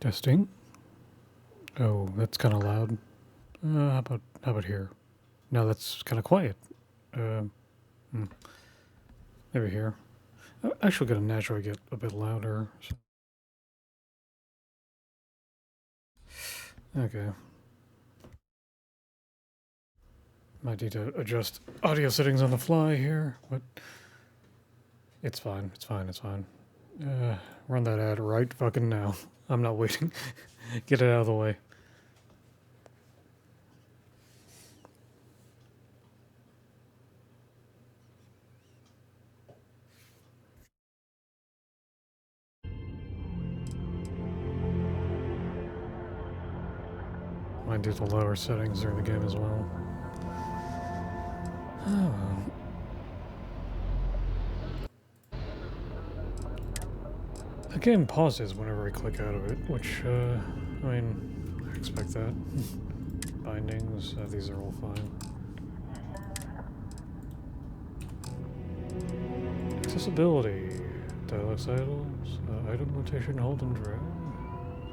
Testing. Oh, that's kind of loud. How about here? No, that's kind of quiet. Maybe here. Actually, gonna naturally get a bit louder. So. Okay. Might need to adjust audio settings on the fly here, but it's fine. It's fine. It's fine. Run that ad right fucking now. I'm not waiting. Get it out of the way. Might do the lower settings during the game as well. Oh well. The game pauses whenever I click out of it, which, I mean, I expect that. Bindings, these are all fine. Accessibility, dialog titles, item rotation, hold and drag,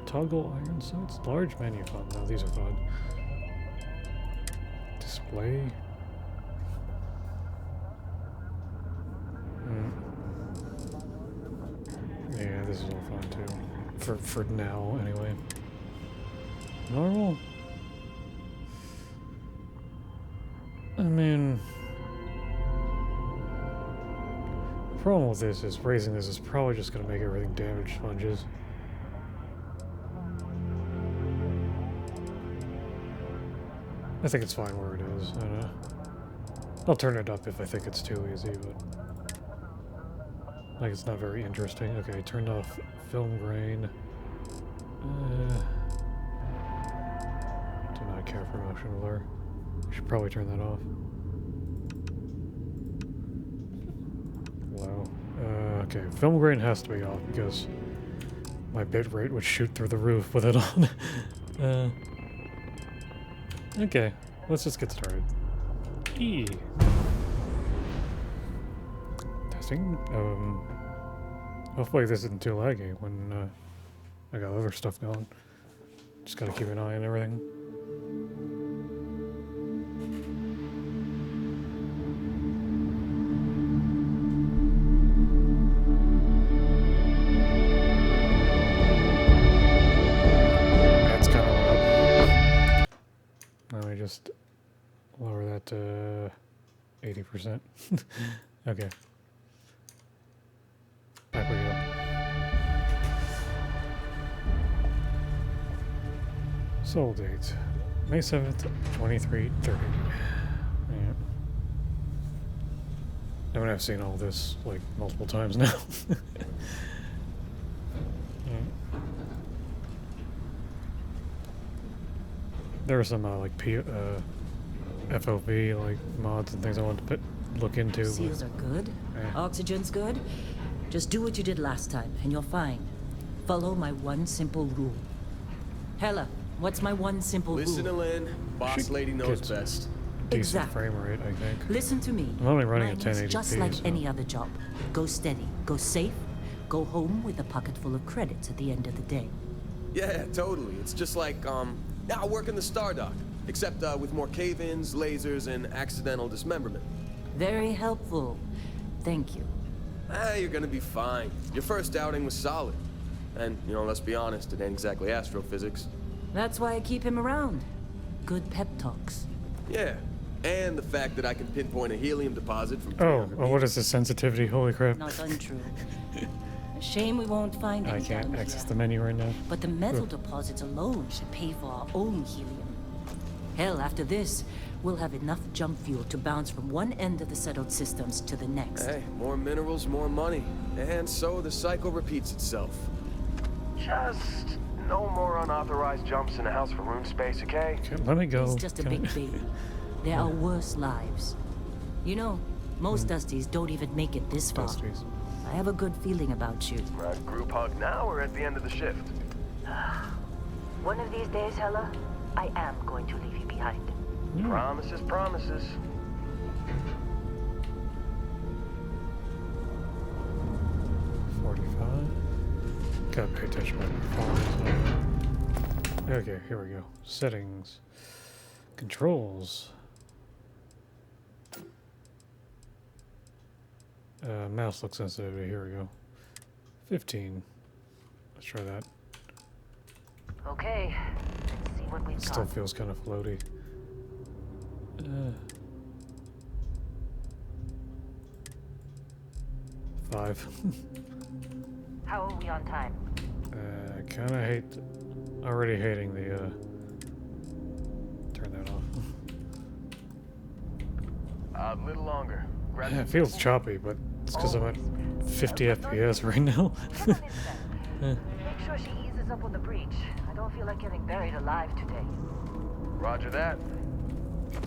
toggle iron sights, large menu font. No, these are fun. Display. Yeah, this is all fun too. For now, anyway. Normal? I mean... The problem with this is raising this is probably just going to make everything damage sponges. I think it's fine where it is. I don't know. I'll turn it up if I think it's too easy, but... Like, it's not very interesting. Okay, turned off film grain. Do not care for motion blur. Should probably turn that off. Low. Okay, film grain has to be off because my bit rate would shoot through the roof with it on. Okay, let's just get started. Testing. Hopefully this isn't too laggy when I got other stuff going. Just gotta keep an eye on everything. That's kind of loud. Let me just lower that to 80%. Okay. Back we go. Soul date. May 7th, 2330. Yeah. I mean, I've seen all this, like, multiple times now. Yeah. There are some, like, FOV, like, mods and things I want to look into. Seals are good. Yeah. Oxygen's good. Just do what you did last time, and you're fine. Follow my one simple rule. Hella, what's my one simple rule? Listen to Lynn. Boss lady knows best. Decent frame rate, I think. Listen to me. I'm only running at Mine is 1080p. just like so. any other job. Go steady, go safe, go home with a pocket full of credits at the end of the day. Yeah, totally. It's just like, I work in the Star Dock. Except, with more cave-ins, lasers, and accidental dismemberment. Very helpful. Thank you. You're gonna be fine. Your first outing was solid. And, you know, let's be honest, it ain't exactly astrophysics. That's why I keep him around. Good pep talks. Yeah. And the fact that I can pinpoint a helium deposit from 300 what is this sensitivity? Holy crap. Not untrue. A shame we won't find I any can't down access here. the menu right now. But the metal deposits alone should pay for our own helium. Hell, after this, we'll have enough jump fuel to bounce from one end of the settled systems to the next. Hey, more minerals, more money. And so the cycle repeats itself. Just no more unauthorized jumps in the house for room space, okay? Okay, let me go. He's just a big baby. There are worse lives. You know, most Dusties don't even make it this far. Dusties. I have a good feeling about you. Group hug now or at the end of the shift? One of these days, Hella, I am going to leave you behind. Promises, promises. Gotta pay attention to my performance. Okay, here we go. Settings. Controls. Mouse look sensitivity. Here we go. 15. Let's try that. Okay, let's see what we've Still got. feels kind of floaty. 5. How are we on time? Kind of already hating the, turn that off. A little longer. Grab Yeah, it feels choppy, but it's because I'm at 50 FPS right now. Make sure she eases up on the breach. I don't feel like getting buried alive today. Roger that.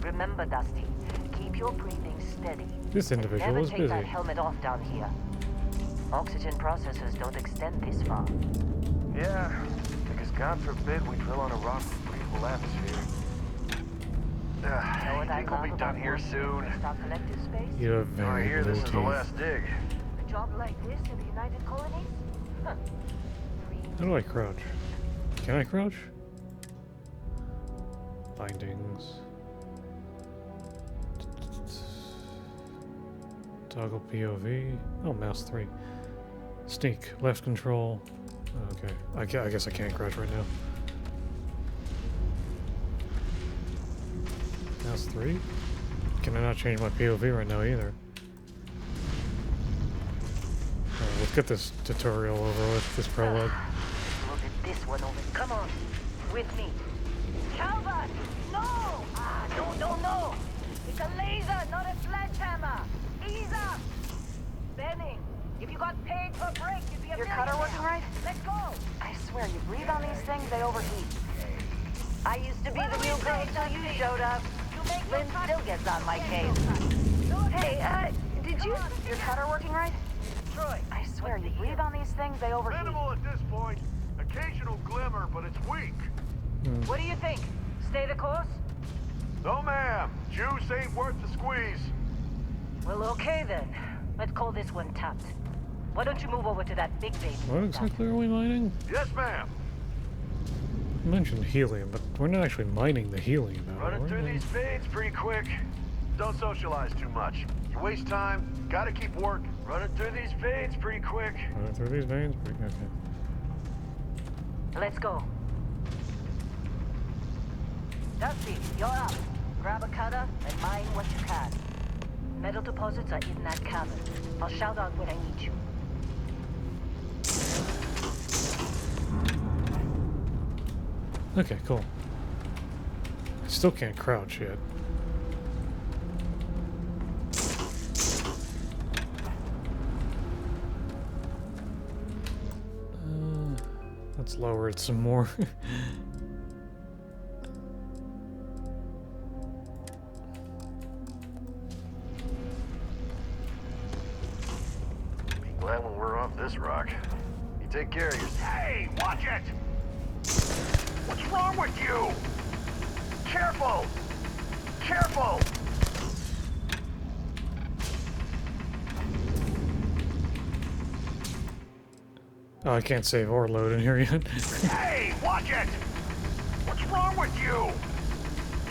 Remember, Dusty, keep your breathing steady. This individual Never is take busy. that helmet off down here. Oxygen processors don't extend this far. Yeah, because God forbid we drill on a rock with breathable atmosphere. Know what I Think we'll love be about done here working in soon. Star Collective space? You have I very hear blue this is the teeth. last dig. A job like this in the United Colonies? Huh. How do I crouch? Can I crouch? Bindings. Toggle POV. Oh, mouse 3. Sneak. Left control. Okay. I guess I can't crouch right now. Mouse 3? Can I not change my POV right now either? Alright, let's get this tutorial over with, this prologue. Look at this one over. Come on, with me. Calvert! No! No! It's a laser, not a sledgehammer. Ease up. Benning, if you got paid per break, you'd be a Your cutter millionaire. working right? Let's go. I swear, you breathe on these things, they overheat. I used to be the new girl till you showed up. Lynn still gets on my case. Hey, did you... Your cutter working right? Troy, I swear, you breathe on these things, they overheat. Minimal at this point. Occasional glimmer, but it's weak. what do you think? Stay the course? No, ma'am. Juice ain't worth the squeeze. Well, okay then. Let's call this one tapped. Why don't you move over to that big baby? What exactly are we mining? Yes, ma'am. You mentioned helium, but we're not actually mining the helium out. Running are through we? these veins pretty quick. Don't socialize too much. You waste time. Gotta keep working. Running through these veins pretty quick. Running through these veins? Okay. Let's go. Dusty, you're up. Grab a cutter and mine what you can. Metal deposits are in that cavern. I'll shout out when I need you. Okay, cool. I still can't crouch yet. Let's lower it some more. Be glad when we're off this rock. You take care of yourself. Hey, watch it! What's wrong with you? Careful! Careful! Oh, I can't save or load in here yet. Hey, watch it! What's wrong with you?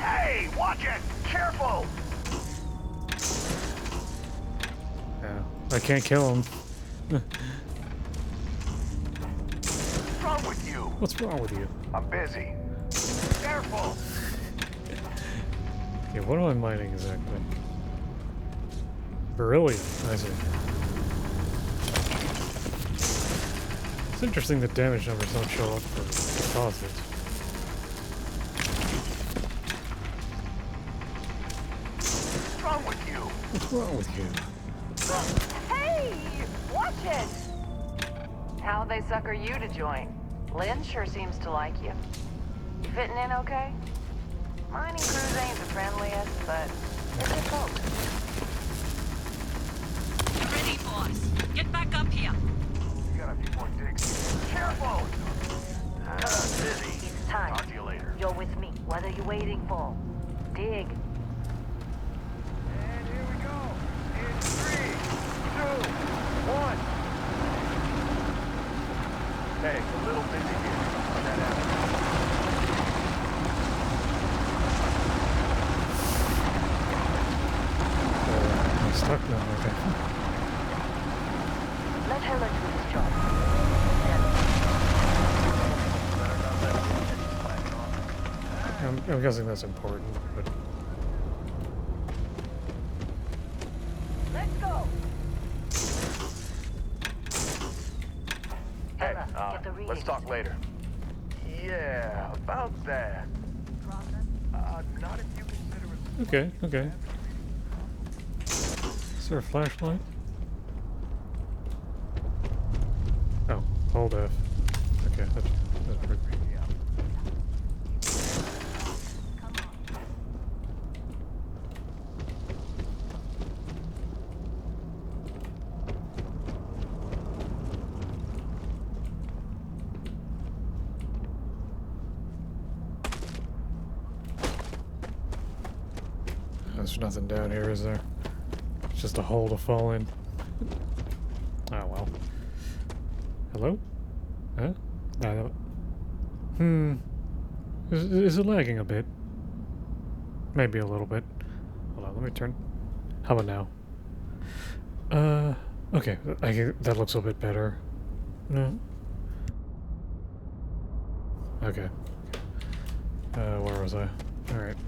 Hey, watch it! Careful! Yeah, I can't kill him. What's wrong with you? What's wrong with you? I'm busy. Careful! Yeah, what am I mining exactly? Beryllium, I see. It's interesting that damage numbers don't show up for deposits. What's wrong with you? What's wrong with you? Hey! Watch it! How'd they sucker you to join? Lynn sure seems to like you. You fitting in okay? Mining crews ain't the friendliest, but they're good folks. Ready, boys. Get back up here. You got a few more digs. Careful! Busy. It's time. Talk to you later. You're with me. What are you waiting for? Dig. And here we go. In 3, 2, 1. Hey, a little busy here. That happens. fuck no, okay. Let Hella do his job. I'm guessing that's important, but... Let's go. Hey, Hella, get the readings. let's talk later. Yeah, about that. Not if you consider it... Okay, okay. Is there a flashlight? Oh, hold F. Okay, that's pretty great. There's nothing down here, is there? It's just a hole to fall in. Oh well. Hello? Huh? Is it lagging a bit? Maybe a little bit. Hold on, let me turn. How about now? Okay, that looks a bit better. No. Okay. Where was I? Alright.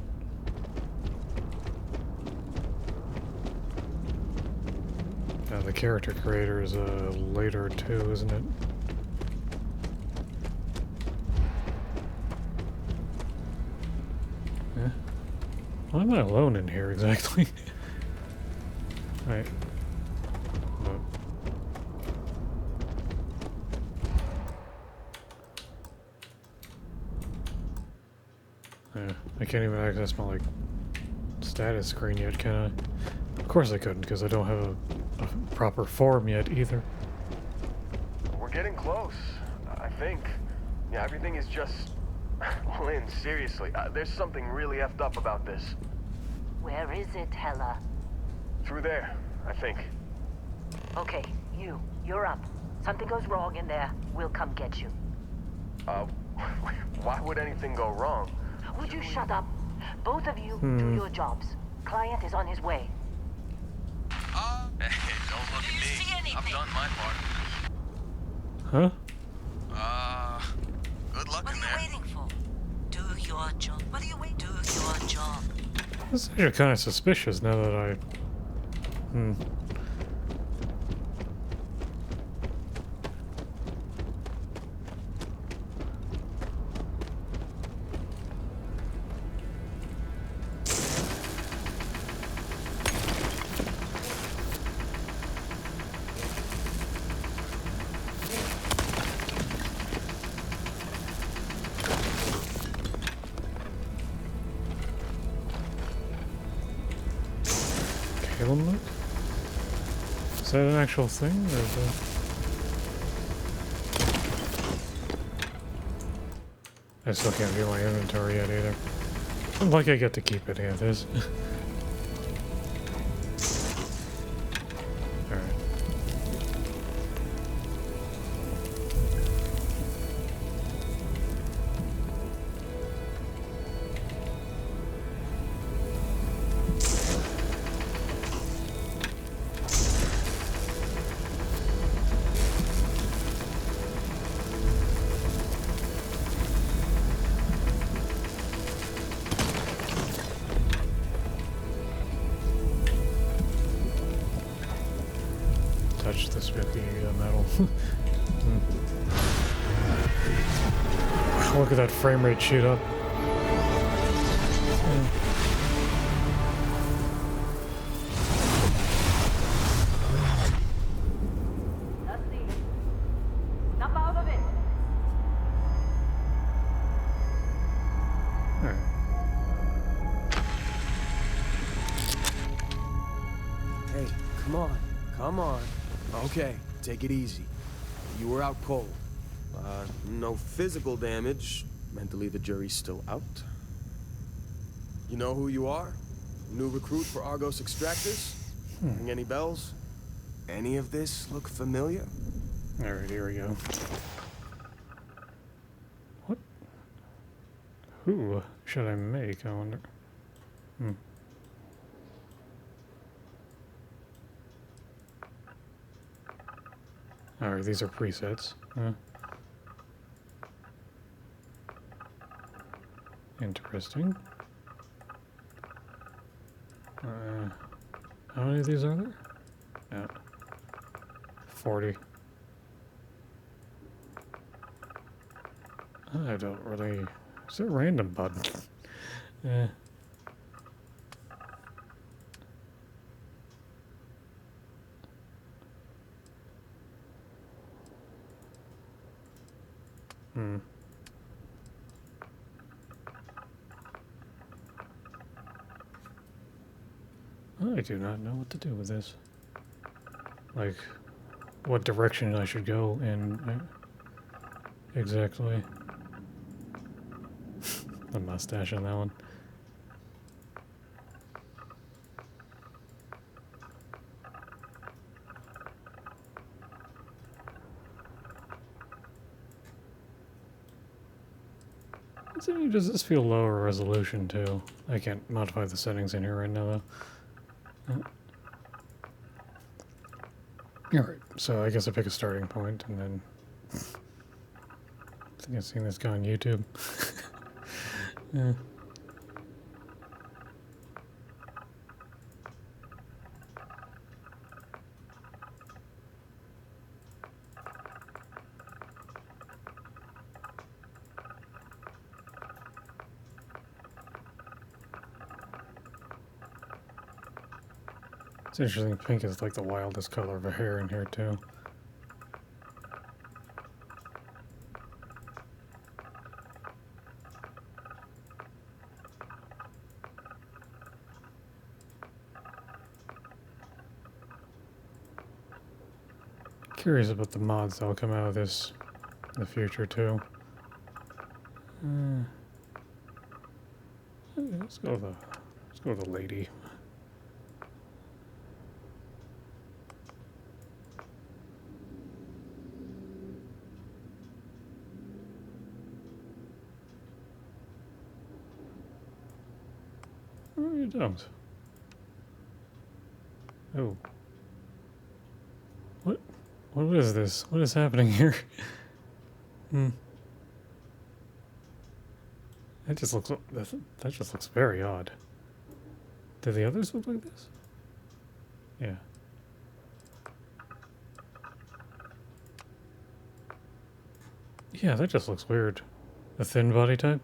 The character creator is later too, isn't it? Yeah. Why am I alone in here exactly? Right. No. Yeah, I can't even access my status screen yet, can I? Of course I couldn't, because I don't have a proper form yet either. We're getting close, I think. Yeah, everything is just... Lynn, seriously, there's something really effed up about this. Where is it, Hella? Through there, I think. Okay, you're up. Something goes wrong in there, we'll come get you. Why would anything go wrong? Would you shut up? Both of you do your jobs. Client is on his way. Hey, don't look at me. I've done my part. Huh? Good luck What in are there. you waiting for? Do your job. What are you waiting? Do your job. This is actually kind of suspicious now that I... Caleb? Is that an actual thing, or is that... I still can't view my inventory yet either. Like I get to keep it, yeah, this. Alright. Touch this with the metal. Look at that frame rate shoot up. Dusty, snap out of it. Alright. Hey, come on. Come on. Okay, take it easy. You were out cold. No physical damage. Mentally, the jury's still out. You know who you are? New recruit for Argos Extractors? Ring any bells? Any of this look familiar? Alright, here we go. What? Who should I make, I wonder? Alright, these are presets. Interesting. How many of these are there? Yeah. 40. I don't really... Is it random button? Yeah. I do not know what to do with this. Like, what direction I should go in. Exactly. The mustache on that one. Does this feel lower resolution too? I can't modify the settings in here right now though. Alright, so I guess I pick a starting point and then... I think I've seen this guy on YouTube. Yeah. It's interesting, pink is like the wildest color of a hair in here too. Curious about the mods that'll come out of this in the future too. Let's go with the lady. Oh, you don't. Oh. What is this? What is happening here? That just looks very odd. Do the others look like this? Yeah. Yeah, that just looks weird. The thin body type?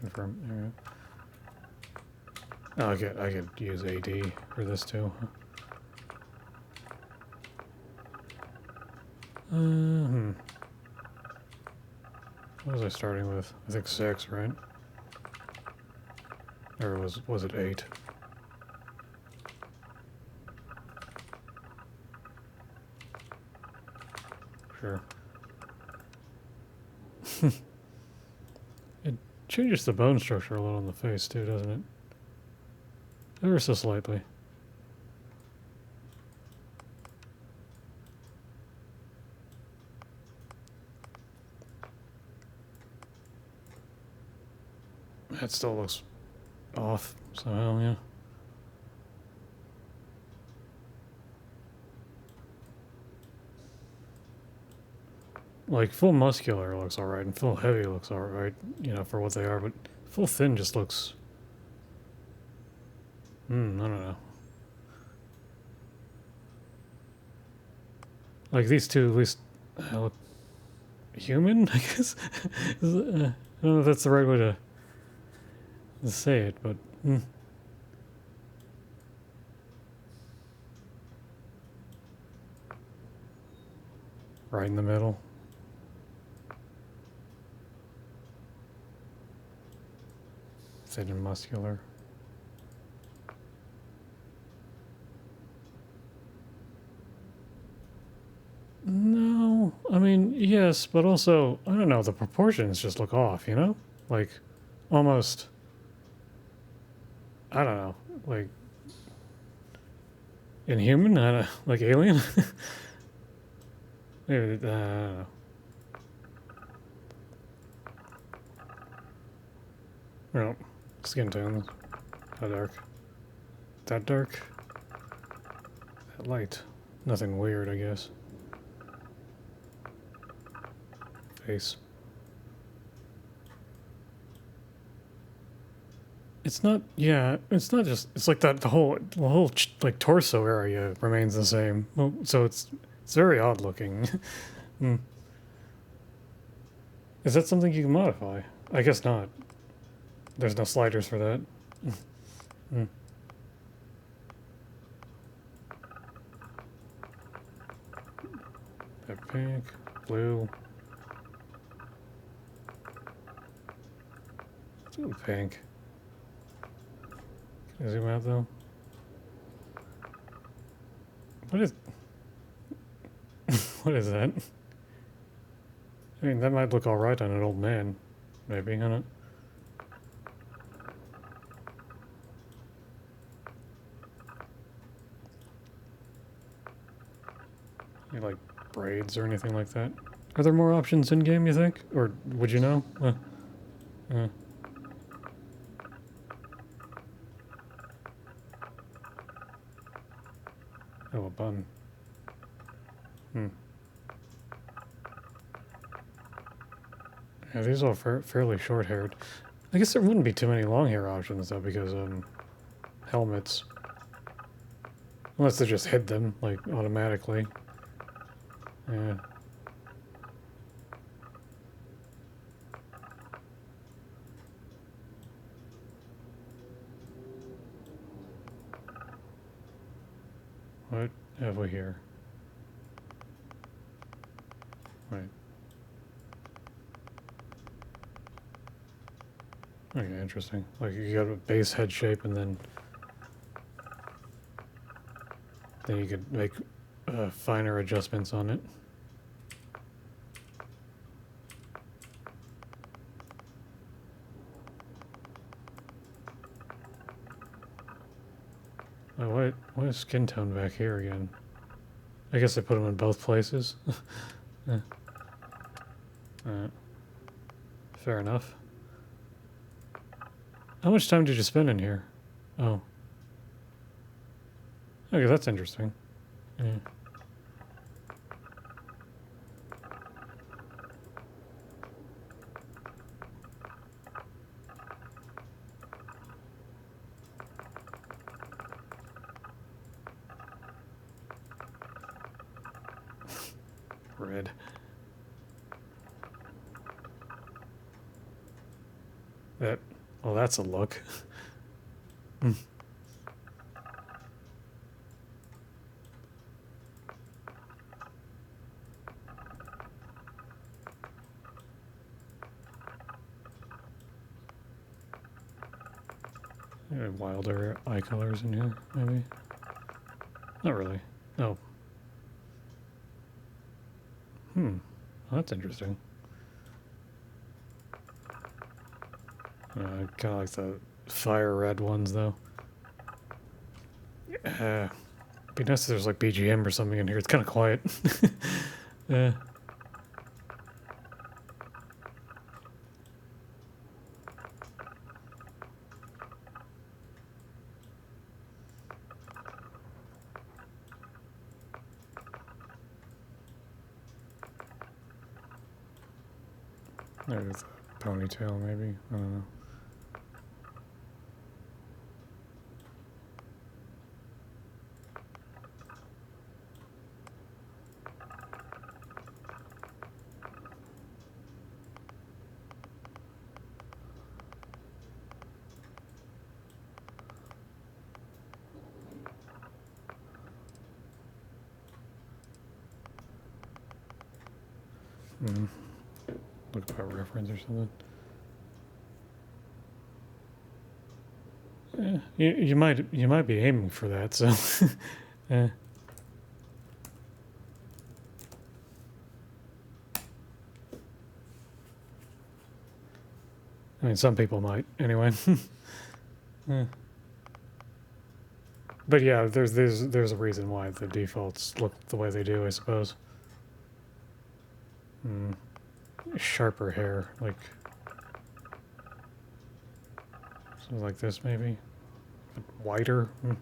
Confirm. All right. Oh, I could use AD for this too. What was I starting with? I think 6, right? Or was it 8? Sure. It changes the bone structure a little in the face too, doesn't it? Ever so slightly. That still looks off somehow, yeah. Like, full muscular looks alright, and full heavy looks alright, you know, for what they are, but full thin just looks... I don't know. Like, these two at least look human, I guess? I don't know if that's the right way to say it, but... Right in the middle. Thin and muscular. No, I mean, yes, but also, I don't know, the proportions just look off, you know? Like, almost, I don't know, like, inhuman? I don't, like alien? Maybe, I don't know. Well, skin tones. How dark? That dark? That light. Nothing weird, I guess. Face. It's not, yeah, it's not just, it's like that, the whole like, torso area remains the same. Well, so it's very odd looking. Hmm. Is that something you can modify? I guess not. There's no sliders for that. Hmm. That pink, blue. Ooh, pink. Can I zoom out though? What is... what is that? I mean, that might look alright on an old man. Maybe, I don't... You like braids or anything like that? Are there more options in game, you think? Or would you know? Oh, a bun. Hmm. Yeah, these are all fairly short-haired. I guess there wouldn't be too many long-hair options, though, because, helmets. Unless they just hid them, like, automatically. Yeah. What have we here? Right. Okay, interesting. Like, you got a base head shape, and then you could make finer adjustments on it. Oh, what is skin tone back here again? I guess I put them in both places. Fair enough. How much time did you spend in here? Oh. Okay, that's interesting. Yeah. Red. Well, that's a look. Wilder eye colors in here, maybe? Not really. No. Well, that's interesting. Kind of like the fire red ones, though. Be nice if there's like BGM or something in here. It's kind of quiet. Yeah. There's a ponytail, maybe. I don't know. Look up a reference or something. Yeah, you might be aiming for that, so yeah. I mean, some people might, anyway. Yeah. But yeah, there's a reason why the defaults look the way they do, I suppose. Sharper hair, like Something like this, maybe? But wider? Hmm.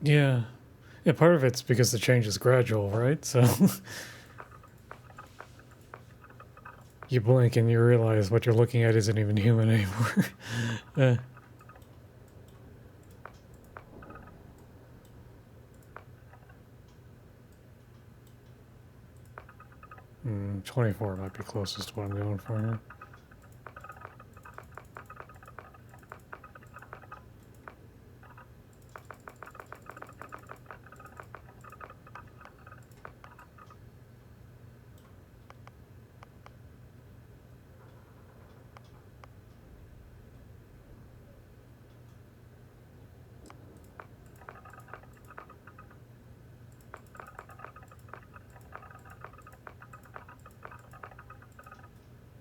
Yeah. Yeah, part of it's because the change is gradual, right? So you blink and you realize what you're looking at isn't even human anymore. uh, 24 might be closest to what I'm going for here.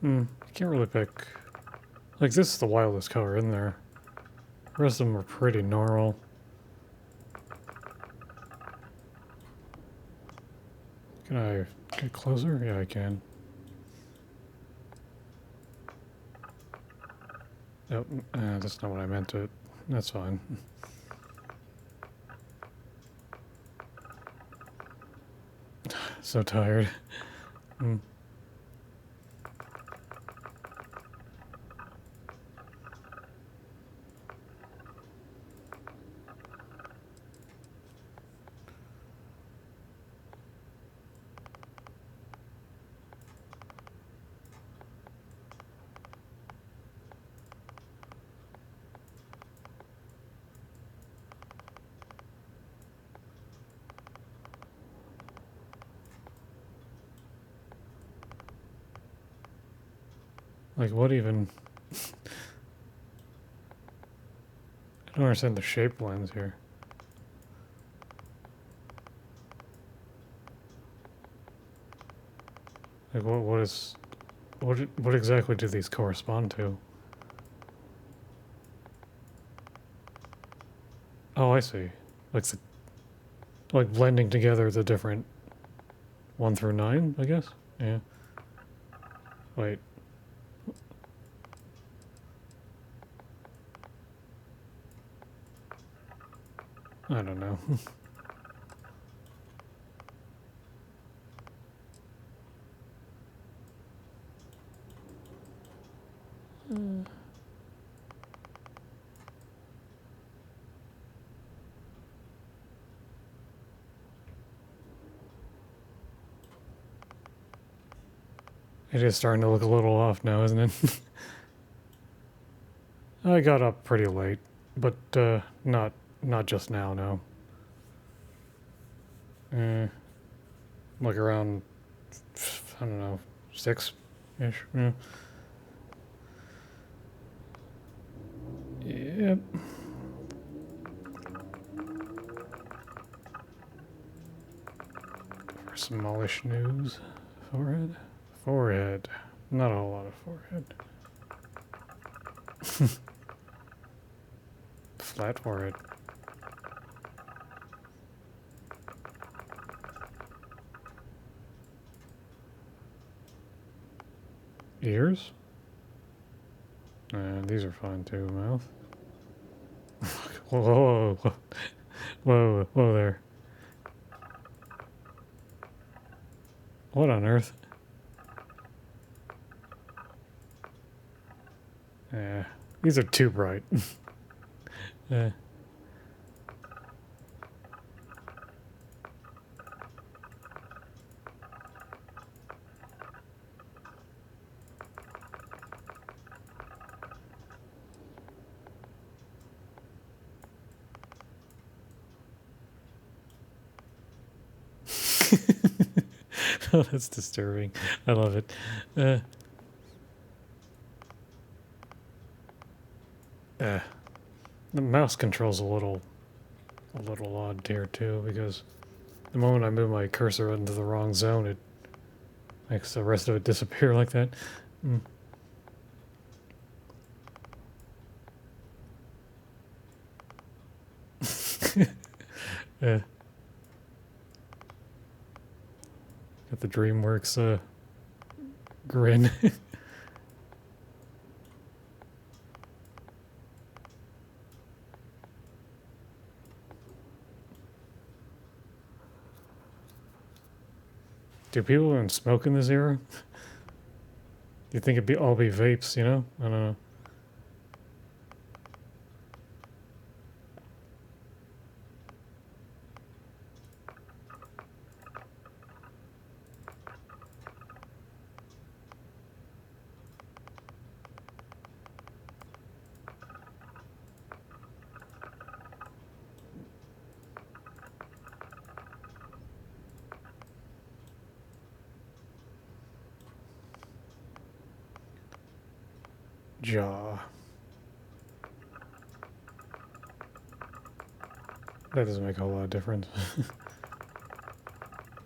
I can't really pick. Like, this is the wildest color in there. The rest of them are pretty normal. Can I get closer? Yeah, I can. Nope, that's not what I meant to. That's fine. So tired. Like, what even? I don't understand the shape lines here. Like, what exactly do these correspond to? Oh, I see. Like blending together the different 1 through 9, I guess? Yeah. Wait. I don't know. It is starting to look a little off now, isn't it? I got up pretty late, but not just now, no. Like around, I don't know, 6-ish. Yeah. Yep. For smallish news. Forehead? Forehead. Not a whole lot of forehead. Flat forehead. Ears? These are fine too. Mouth. Whoa, whoa, whoa, whoa there. What on earth? Yeah, these are too bright. Oh, that's disturbing. I love it. The mouse control's a little odd here too, because the moment I move my cursor into the wrong zone, Makes the rest of it disappear like that. Yeah. Got the DreamWorks grin. Do people even smoke in this era? You think it'd all be vapes, you know? I don't know. Jaw. That doesn't make a whole lot of difference.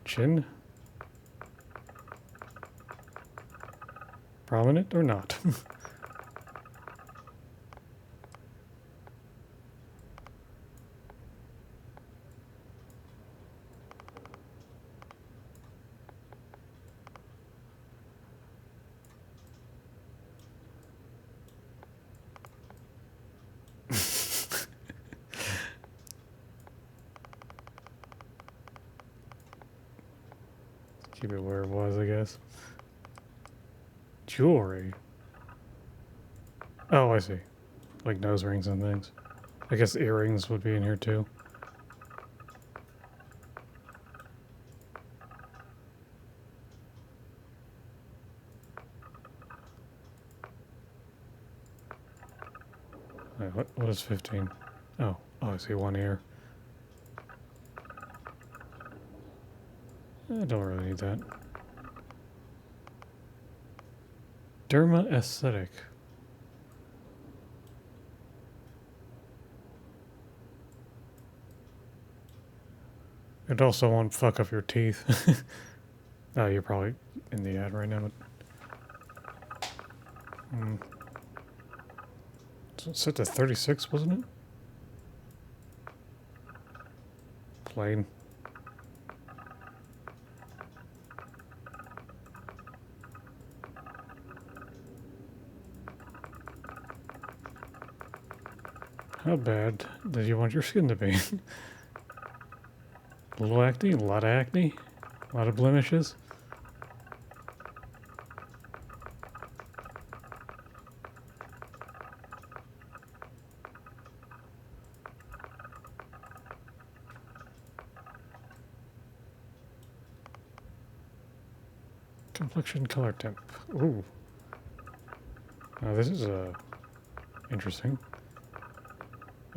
Chin? Prominent or not? Keep it where it was, I guess. Jewelry. Oh, I see. Like nose rings and things. I guess earrings would be in here too. Wait, what is 15? Oh, I see one ear. I don't really need that. Derma aesthetic. It also won't fuck up your teeth. Oh, you're probably in the ad right now. But, so it's set to 36, wasn't it? Plain. How bad did you want your skin to be? A little acne? A lot of acne? A lot of blemishes? Complexion color temp. Ooh. Now this is interesting.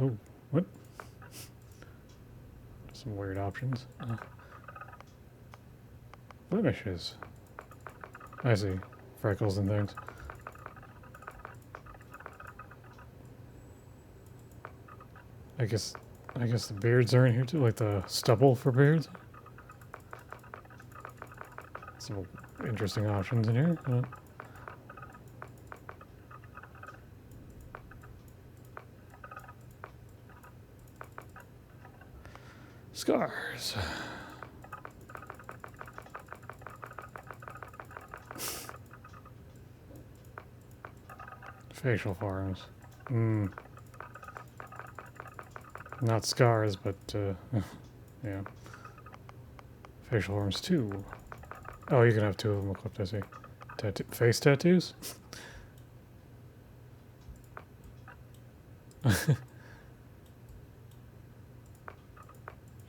Oh, what? Some weird options. Blemishes. I see. Freckles and things. I guess the beards are in here too, like the stubble for beards. Some interesting options in here. Scars. Facial forms. Not scars, but yeah. Facial forms too. Oh, you can have two of them equipped, I see. Face tattoos?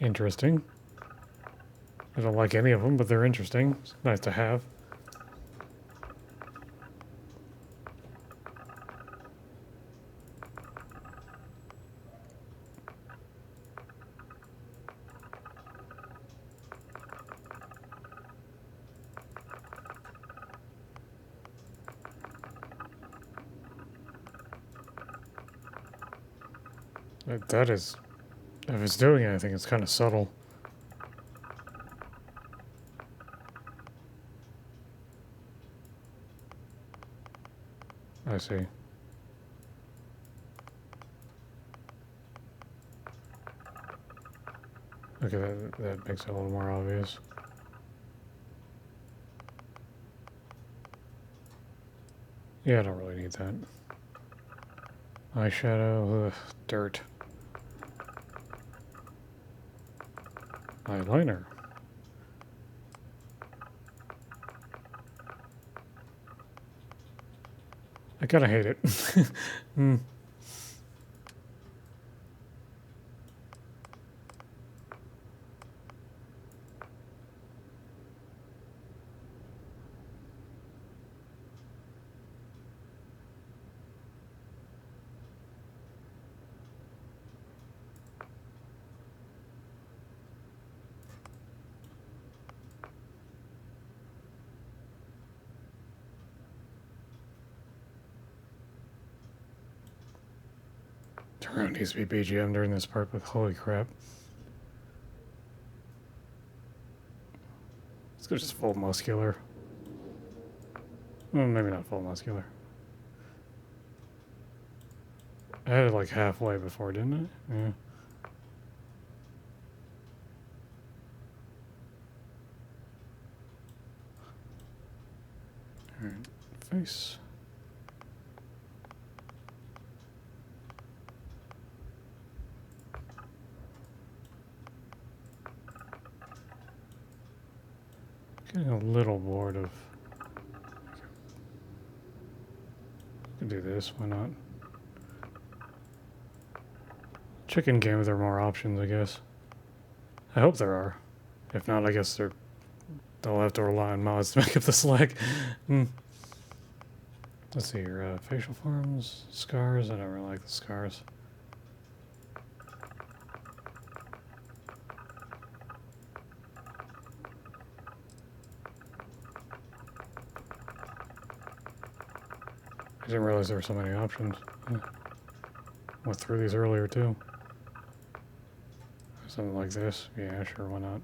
Interesting. I don't like any of them, but they're interesting. It's nice to have. That is, if it's doing anything, it's kind of subtle. see. Okay, that makes it a little more obvious. Yeah, I don't really need that. Eyeshadow, ugh, dirt. Eyeliner. I kinda hate it. Hmm. Turn needs to be BGM during this part, but holy crap. Let's go just full muscular. Well, maybe not full muscular. I had it like halfway before, didn't I? Yeah. Alright, face. Getting a little bored of... I can do this, why not? Chicken game, there are more options, I guess. I hope there are. If not, I guess they'll have to rely on mods to make up the slack. Let's see here, facial forms, scars, I don't really like the scars. I didn't realize there were so many options. Went through these earlier too. Something like this. Yeah, sure, why not?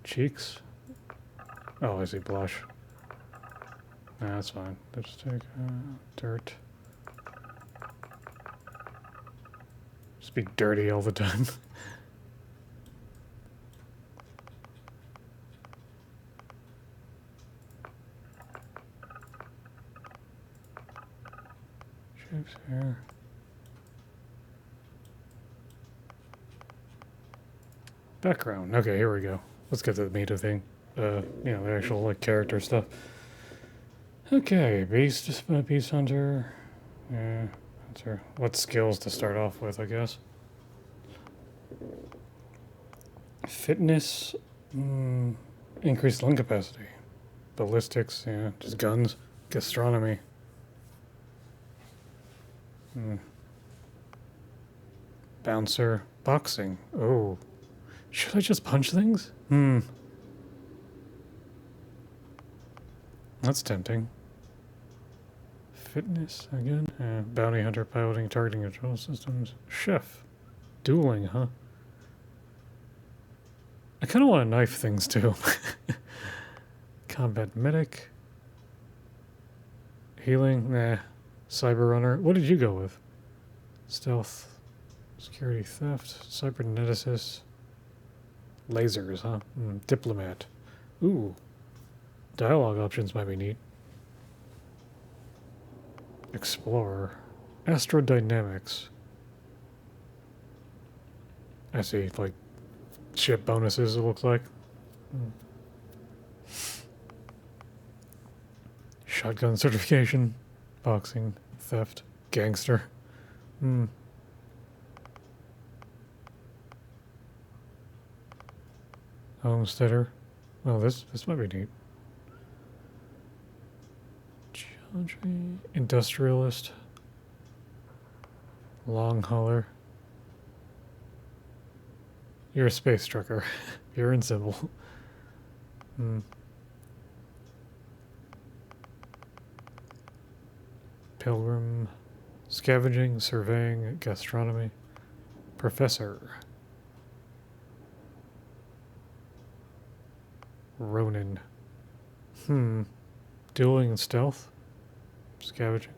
Cheeks? Oh, I see blush. Nah, that's fine. Let's take dirt. Just be dirty all the time. Shapes here. Background. Okay, here we go. Let's get to the meat of the thing. You know, the actual like character stuff. Okay, beast hunter. Yeah, hunter. What skills to start off with, I guess. Fitness, increased lung capacity. Ballistics, yeah, just guns. Gastronomy. Bouncer, boxing. Oh. Should I just punch things? That's tempting. Fitness, again. Bounty hunter, piloting, targeting control systems. Chef. Dueling, huh? I kind of want to knife things, too. Combat medic. Healing, nah. Cyber runner. What did you go with? Stealth. Security theft. Cyberneticist. Lasers, huh? Diplomat. Ooh. Dialogue options might be neat. Explorer. Astrodynamics. I see, like, ship bonuses, it looks like. Shotgun certification. Boxing. Theft. Gangster. Homesteader. Oh, this might be neat. Geometry. Industrialist. Long hauler. You're a space trucker. You're invincible. Pilgrim. Scavenging, surveying, gastronomy. Professor. Ronin. Dueling and stealth. Scavenging.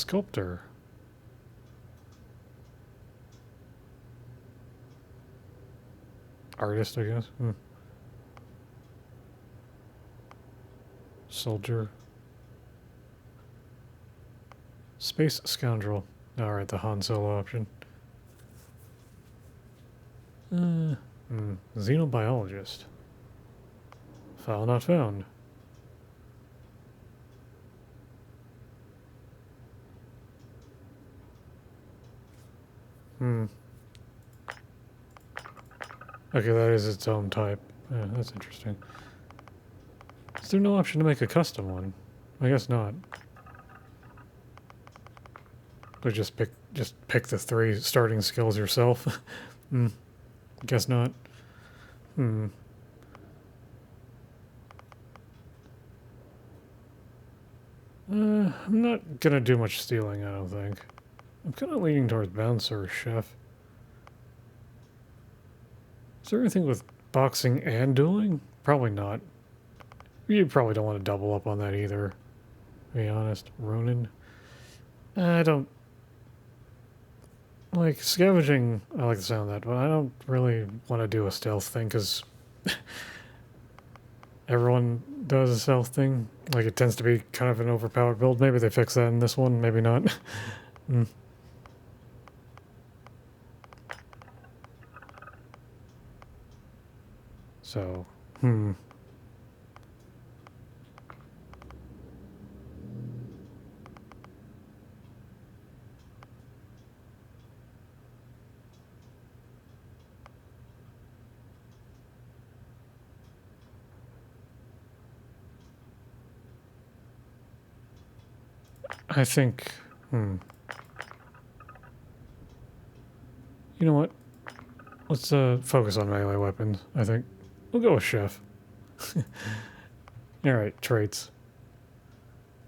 Sculptor. Artist, I guess. Soldier. Space Scoundrel. Alright, the Han Solo option. Xenobiologist. File not found. Okay, that is its own type. Yeah, that's interesting. Is there no option to make a custom one? I guess not. But just pick the 3 starting skills yourself. Guess not. I'm not gonna do much stealing, I don't think. I'm kind of leaning towards bouncer or chef. Is there anything with boxing and dueling? Probably not. You probably don't want to double up on that either, to be honest. Ronin? I don't... Like, scavenging, I like the sound of that, but I don't really want to do a stealth thing, because everyone does a stealth thing. Like, it tends to be kind of an overpowered build. Maybe they fix that in this one, maybe not. So, I think, you know what? Let's focus on melee weapons, I think. We'll go with chef. Alright, traits.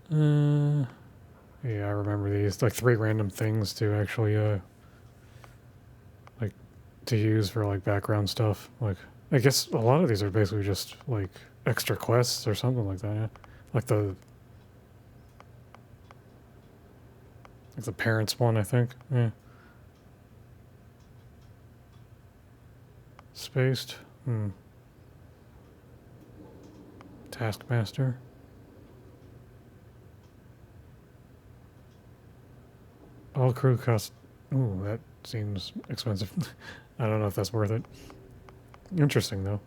Yeah, I remember these. Like 3 random things to actually, like, to use for, like, background stuff. Like, I guess a lot of these are basically just, like, extra quests or something like that, yeah? Like the parents one, I think. Yeah. Spaced. Taskmaster. All crew cost... Ooh, that seems expensive. I don't know if that's worth it. Interesting, though.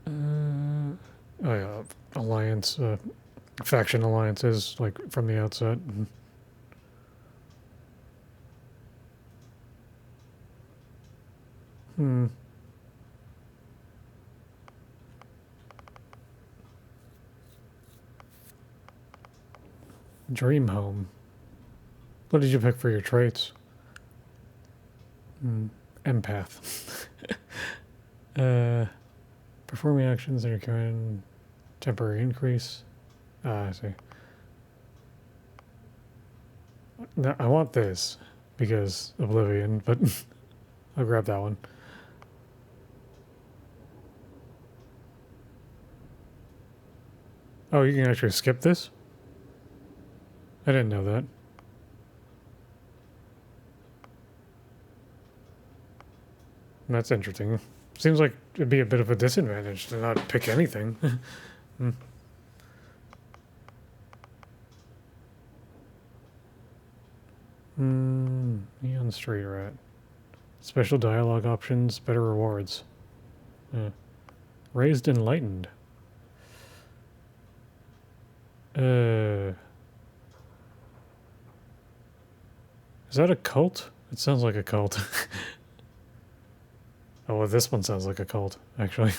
Oh yeah, alliance, faction alliances, like, from the outset. Dream home. What did you pick for your traits? Empath. Performing actions that are carrying temporary increase. I see. Now, I want this because Oblivion, but I'll grab that one. Oh, you can actually skip this? I didn't know that. That's interesting. Seems like it'd be a bit of a disadvantage to not pick anything. Neon Street Rat. Special dialogue options, better rewards. Raised Enlightened. Is that a cult? It sounds like a cult. Oh, well, this one sounds like a cult, actually.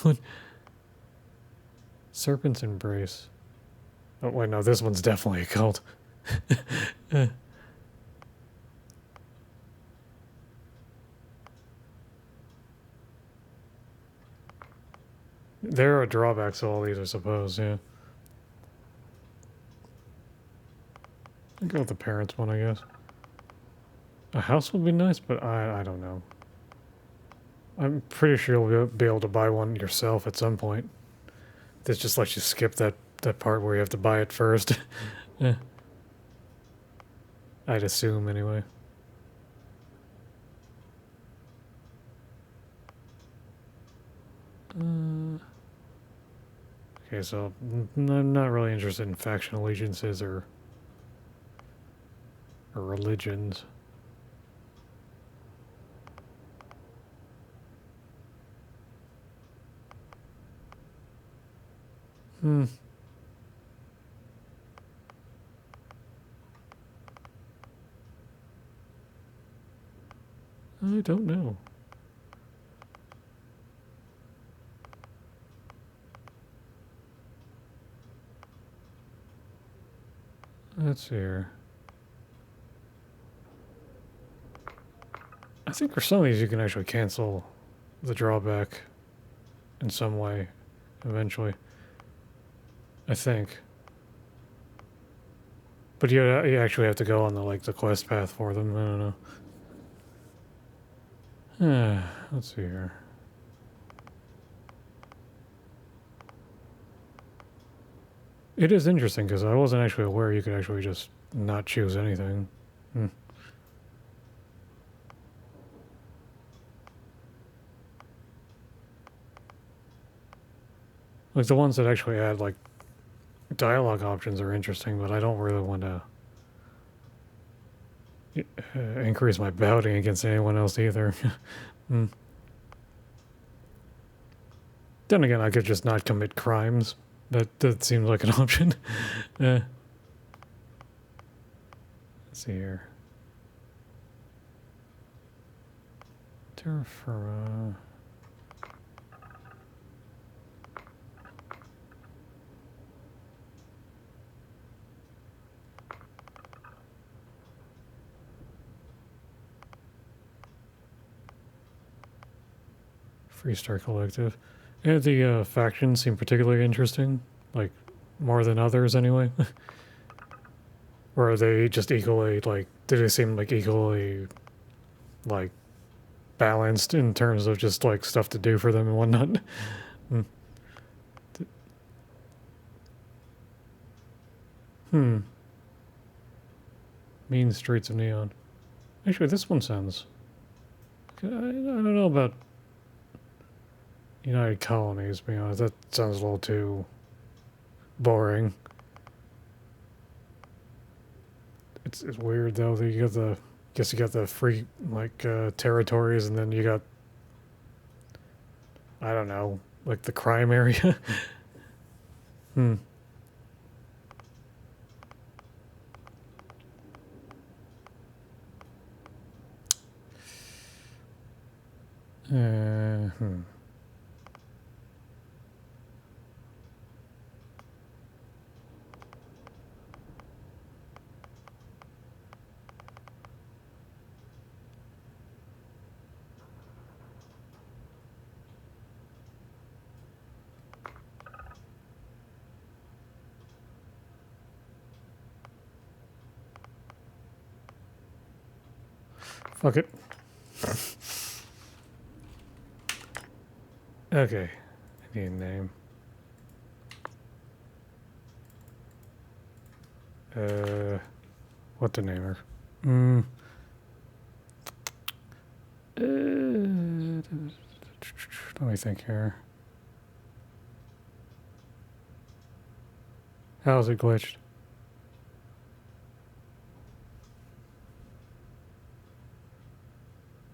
Serpent's Embrace. Oh, wait, no, this one's definitely a cult. There are drawbacks to all these, I suppose, yeah. I'll go with the parents one, I guess. A house would be nice, but I don't know. I'm pretty sure you'll be able to buy one yourself at some point. This just lets you skip that part where you have to buy it first. Yeah. I'd assume, anyway. Okay, so I'm not really interested in faction allegiances or religions. I don't know. Let's see here. I think for some of these you can actually cancel the drawback in some way eventually. I think. But you actually have to go on the quest path for them. I don't know. Let's see here. It is interesting because I wasn't actually aware you could actually just not choose anything. Like the ones that actually add like dialogue options are interesting, but I don't really want to increase my bounty against anyone else either. Then again, I could just not commit crimes. That seems like an option. Let's see here. Terra Firma. Freestar Collective. Yeah, the factions seem particularly interesting. Like, more than others anyway. Or are they just equally, like, do they seem like equally, like, balanced in terms of just, like, stuff to do for them and whatnot? Mean Streets of Neon. Actually, this one sounds... I don't know about United Colonies, to be honest. That sounds a little too boring. It's weird though that you got the, guess you got the free like territories, and then you got, I don't know, like the crime area. Fuck it. Okay. I need a name. What to name her? Let me think here. How's it glitched?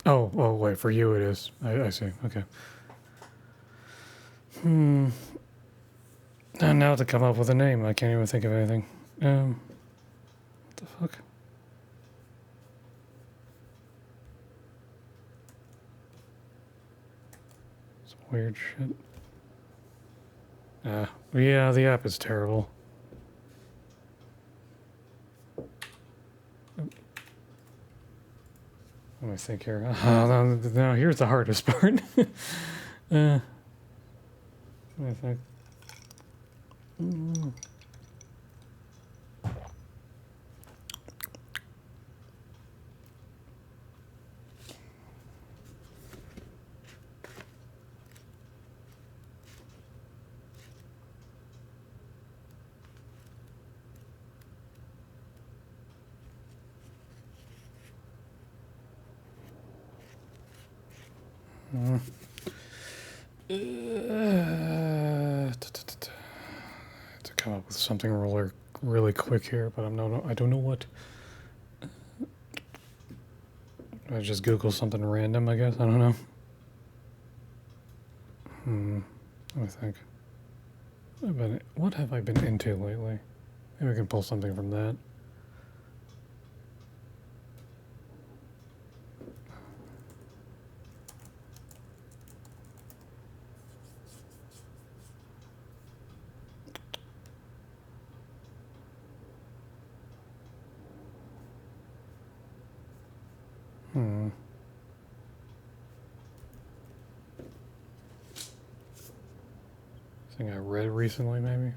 Oh, wait, for you it is. I see, okay. And now to come up with a name, I can't even think of anything. What the fuck? Some weird shit. Yeah, the app is terrible. Let me think here. Now here's the hardest part. Let me think. To come up with something really quick here, but I don't know what. I just Google something random, I guess. I don't know. Let me think. What have I been into lately? Maybe we can pull something from that. Thing I read recently, maybe?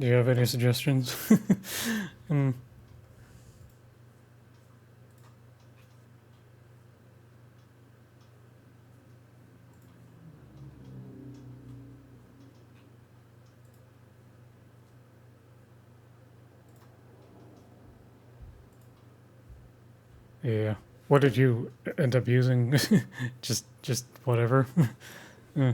Do you have any suggestions? Yeah. What did you end up using? just whatever. Yeah.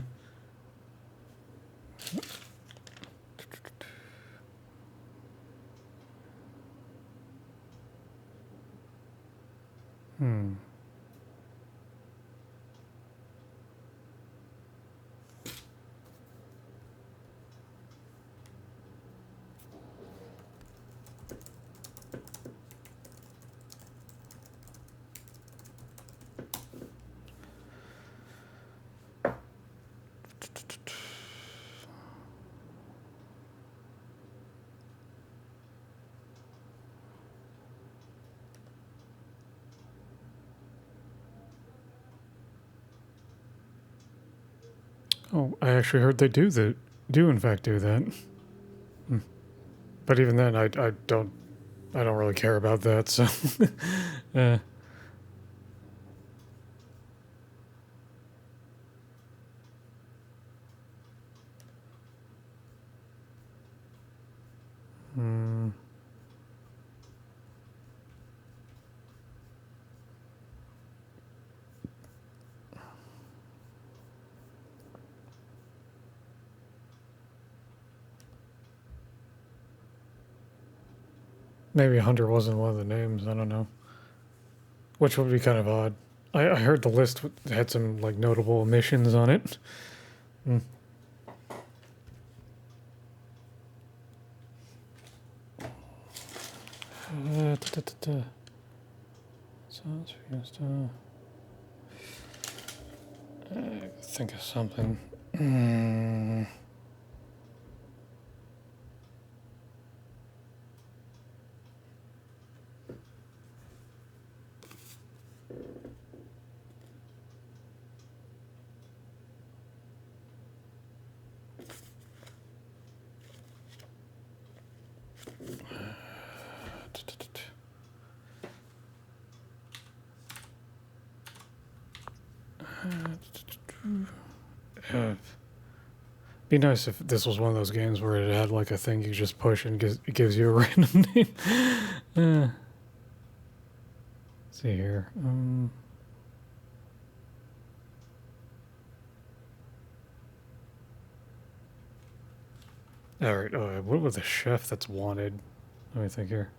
Oh, I actually heard they do in fact do that. But even then, I don't really care about that. So, uh, maybe Hunter wasn't one of the names. I don't know. Which would be kind of odd. I heard the list had some like notable omissions on it. Think of something. Be nice if this was one of those games where it had like a thing you just push and it gives you a random name. See here. All right. What was the chef that's wanted? Let me think here.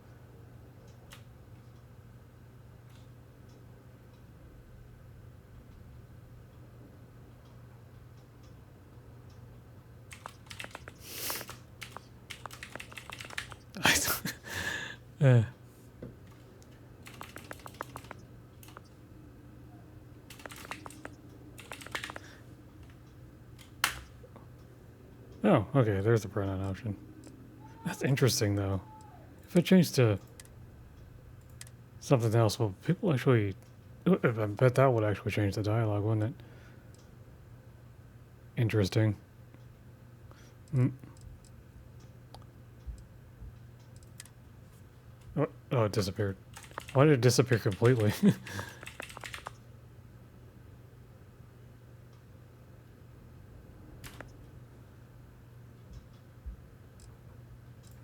Oh, okay, there's the pronoun option. That's interesting, though. If it changed to something else, well, people actually... I bet that would actually change the dialogue, wouldn't it? Interesting. Oh, it disappeared. Why did it disappear completely?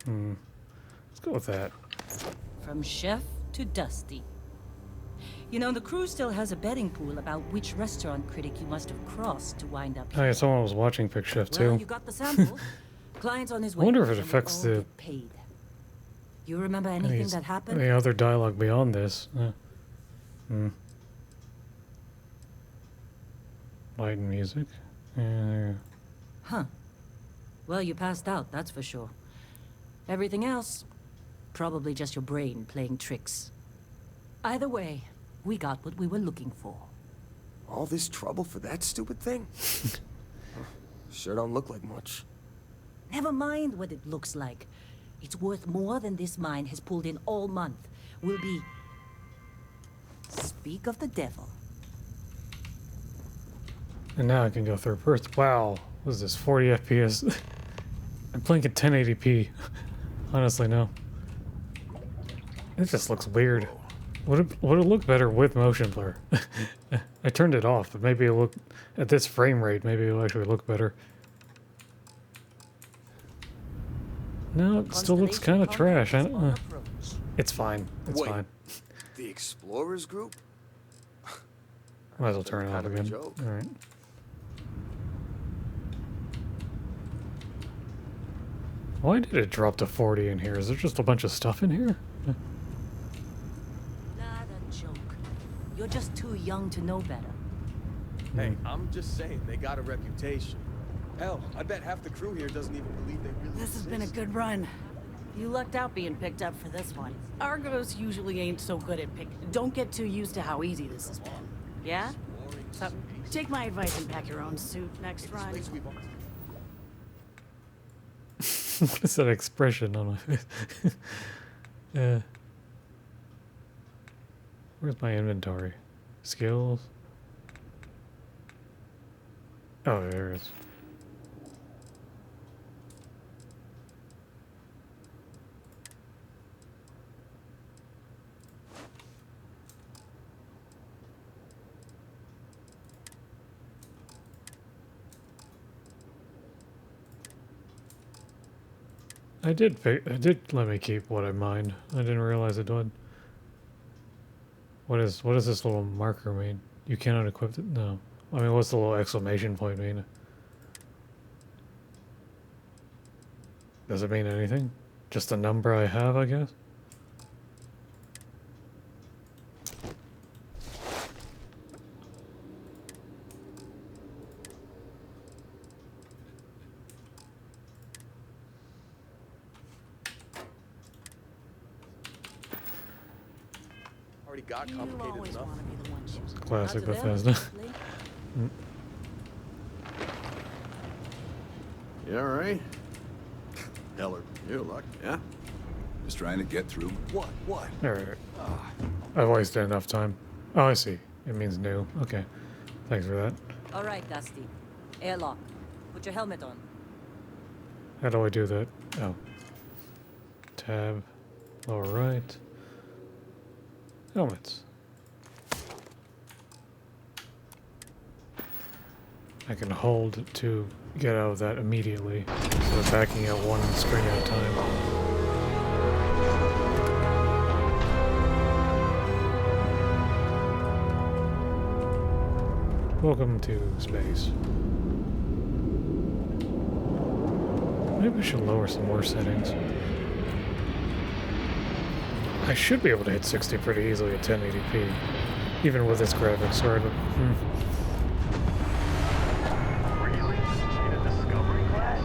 Let's go with that. From chef to Dusty. You know, the crew still has a betting pool about which restaurant critic you must have crossed to wind up Oh, here. yeah, someone was watching Pick Chef Well, too. you got the sample. Client's on his way. I wonder if it and we'll affects all the- get paid. You remember anything that happened? Any other dialogue beyond this? Light and music. Huh. Well, you passed out, that's for sure. Everything else, probably just your brain playing tricks. Either way, we got what we were looking for. All this trouble for that stupid thing? Sure don't look like much. Never mind what it looks like. It's worth more than this mine has pulled in all month. Will be... Speak of the devil. And now I can go third person. Wow, what is this, 40 FPS? I'm playing at 1080p. Honestly, no. It just looks weird. Would it look better with motion blur? I turned it off, but maybe it'll look, at this frame rate, maybe it'll actually look better. No, it still looks kind of trash. I don't know. It's fine. It's Wait. fine. The Explorers group? Might as well turn it off Kind of a again. joke. Alright. Why did it drop to 40 in here? Is there just a bunch of stuff in here? Not a joke. You're just too young to know better. Hey, I'm just saying, they got a reputation. Hell, I bet half the crew here doesn't even believe they really This has been a exist. good run. You lucked out being picked up for this one. Argos usually ain't so good at pick. Don't get too used to how easy this has been. Yeah? So, take my advice and pack your own suit next run. Place we've- What is that expression on my face? Where's my inventory? Skills? Oh, there it is. It did let me keep what I mined. I didn't realize it would. What does this little marker mean? You cannot equip it? No. I mean, what's the little exclamation point mean? Does it mean anything? Just a number I have, I guess? Already got You complicated always enough. want to be the one choosing. Classic Not to them, Bethesda. Lee. You all right? Heller, you luck, yeah? Just trying to get through. What? Alright. I've wasted enough time. Oh, I see. It means new. Okay. Thanks for that. All right, Dusty. Airlock. Put your helmet on. How do I do that? Oh. Tab. Lower right. Helmets. I can hold to get out of that immediately. So backing out one string at a time. Welcome to space. Maybe I should lower some more settings. I should be able to hit 60 pretty easily at 1080p, even with this graphics card. But, Really? In a discovery class?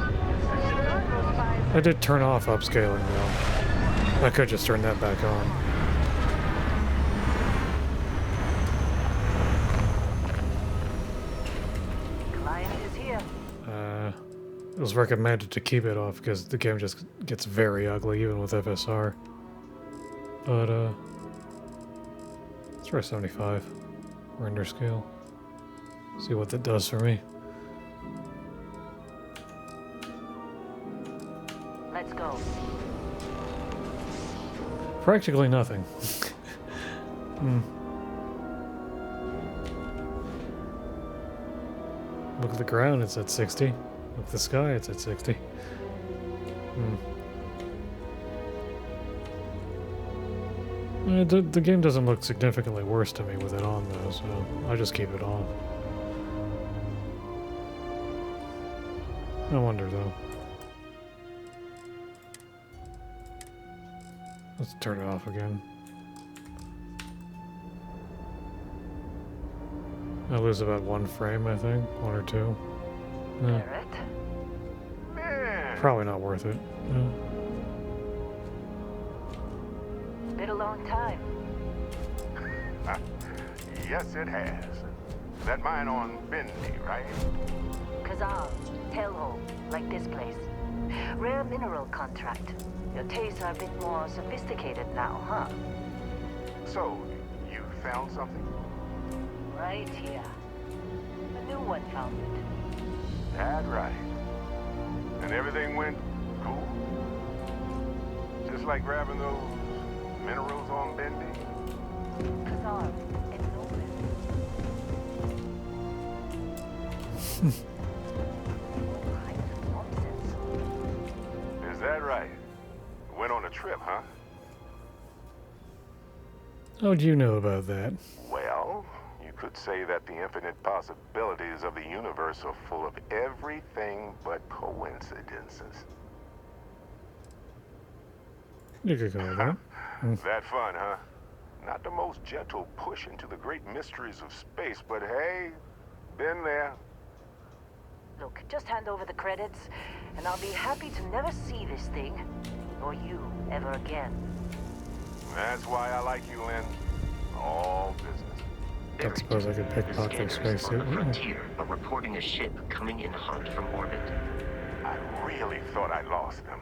I did turn off upscaling though. I could just turn that back on. Client is here. It was recommended to keep it off because the game just gets very ugly even with FSR. But let's try 75 render scale. See what that does for me. Let's go. Practically nothing. Look at the ground, it's at 60. Look at the sky, it's at 60. The game doesn't look significantly worse to me with it on, though, so I just keep it on. I wonder, though. Let's turn it off again. I lose about 1 frame, I think. 1 or 2. Barrett? Man, Probably not worth it. It's been a long time. yes, it has. That mine on Bendy, right? Kazal, hellhole, like this place. Rare mineral contract. Your tastes are a bit more sophisticated now, huh? So, you found something? Right here. A new one found it. That's right. And everything went cool? Just like grabbing those minerals on Bendy? Kazal, it's open. All kinds of nonsense. Is that right? Went on a trip, huh? How'd you know about that? Well, you could say that the infinite possibilities of the universe are full of everything but coincidences. You could go with that. That fun, huh? Not the most gentle push into the great mysteries of space, but hey, been there. Look, just hand over the credits, and I'll be happy to never see this thing, or you, ever again. That's why I like you, Lynn. All business. Don't suppose I could pickpocket their spacesuit. Frontier are reporting a ship coming in hot from orbit. I really thought I lost them.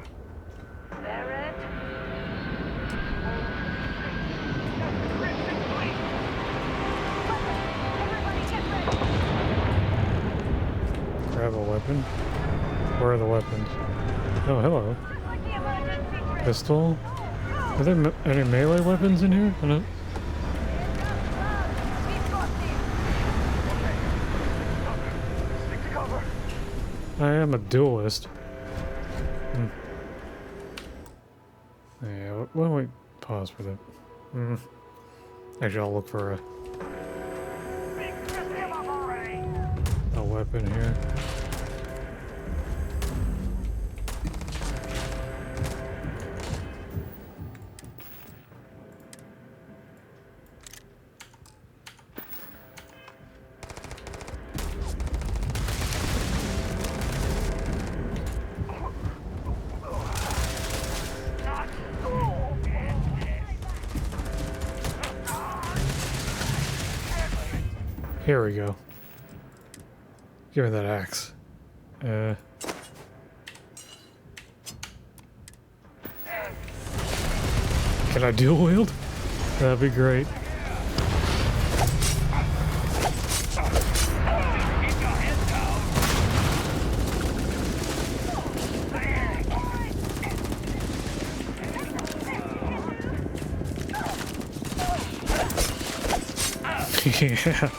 Barrett? Grab a weapon. Where are the weapons? Oh, hello. Pistol? Are there any melee weapons in here? I don't... Stick to cover. I am a duelist. Yeah, why don't we pause for that? Actually, I'll look for a weapon here. Here we go. Give me that axe. Can I dual wield? That'd be great. Yeah.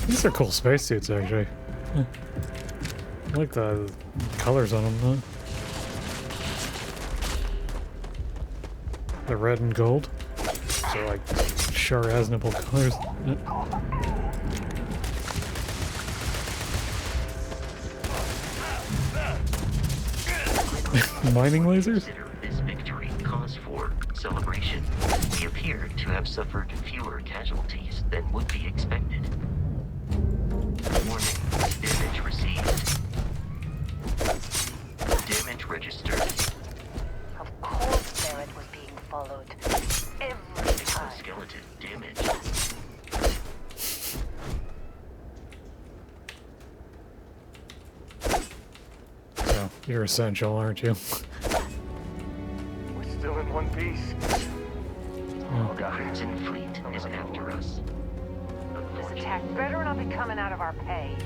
These are cool spacesuits, actually. I like the colors on them, though. The red and gold. So, like, Char-Aznable colors. Mining lasers? Consider this victory cause for celebration. We appear to have suffered fewer casualties than would be expected. Warning, damage received. Damage registered. Of course Barrett was being followed. Every time. Skeleton damage. So, you're essential, aren't you? We're still in one piece. Oh, The God. Crimson Fleet is after us. This attack better not be coming out of our pay.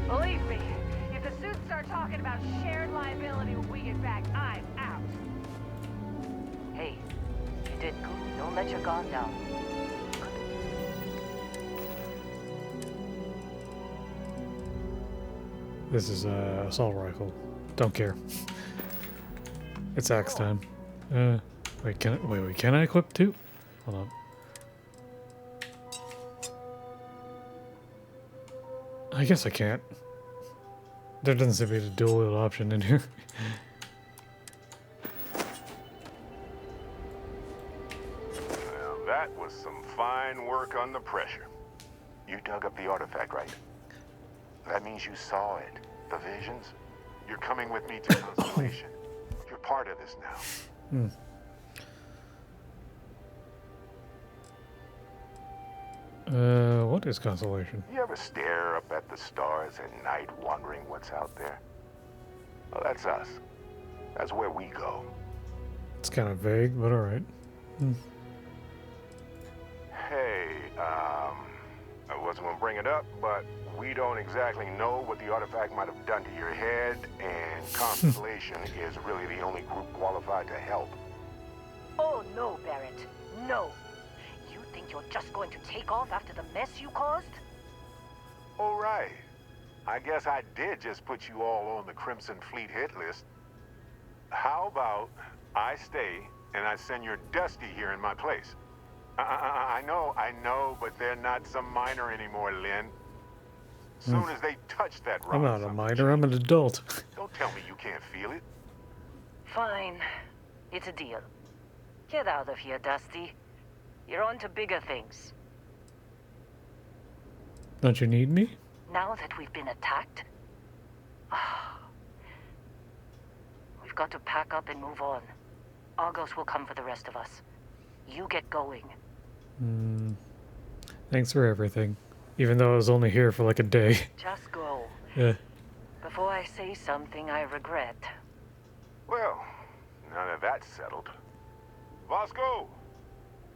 Believe me, if the suits start start talking about shared liability when we get back, I'm out. Hey, you did good. Don't let your guard down. This is a assault rifle. Don't care. It's axe time. Wait, can I equip two? Hold on. I guess I can't. There doesn't seem to be a dual wield option in here. Well, that was some fine work under pressure. You dug up the artifact, right? That means you saw it. The visions. You're coming with me to Constellation. You're part of this now. What is Constellation? You ever stare up at the stars at night wondering what's out there? Well, that's us. That's where we go. It's kind of vague, but alright. Hey, I wasn't gonna bring it up, but we don't exactly know what the artifact might have done to your head, and Constellation is really the only group qualified to help. Oh, no, Barrett. No. You think you're just going to take off after the mess you caused? All right. I guess I did just put you all on the Crimson Fleet hit list. How about I stay and I send your Dusty here in my place? I know, but they're not some minor anymore, Lynn. Soon as they touch that rock, I'm not a minor, I'm an adult. don't tell me you can't feel it. Fine. It's a deal. Get out of here, Dusty. You're on to bigger things. Don't you need me? Now that we've been attacked, we've got to pack up and move on. Argos will come for the rest of us. You get going. Thanks for everything. Even though I was only here for like a day. Just go. Yeah. Before I say something I regret. Well, now that that's settled. Vasco,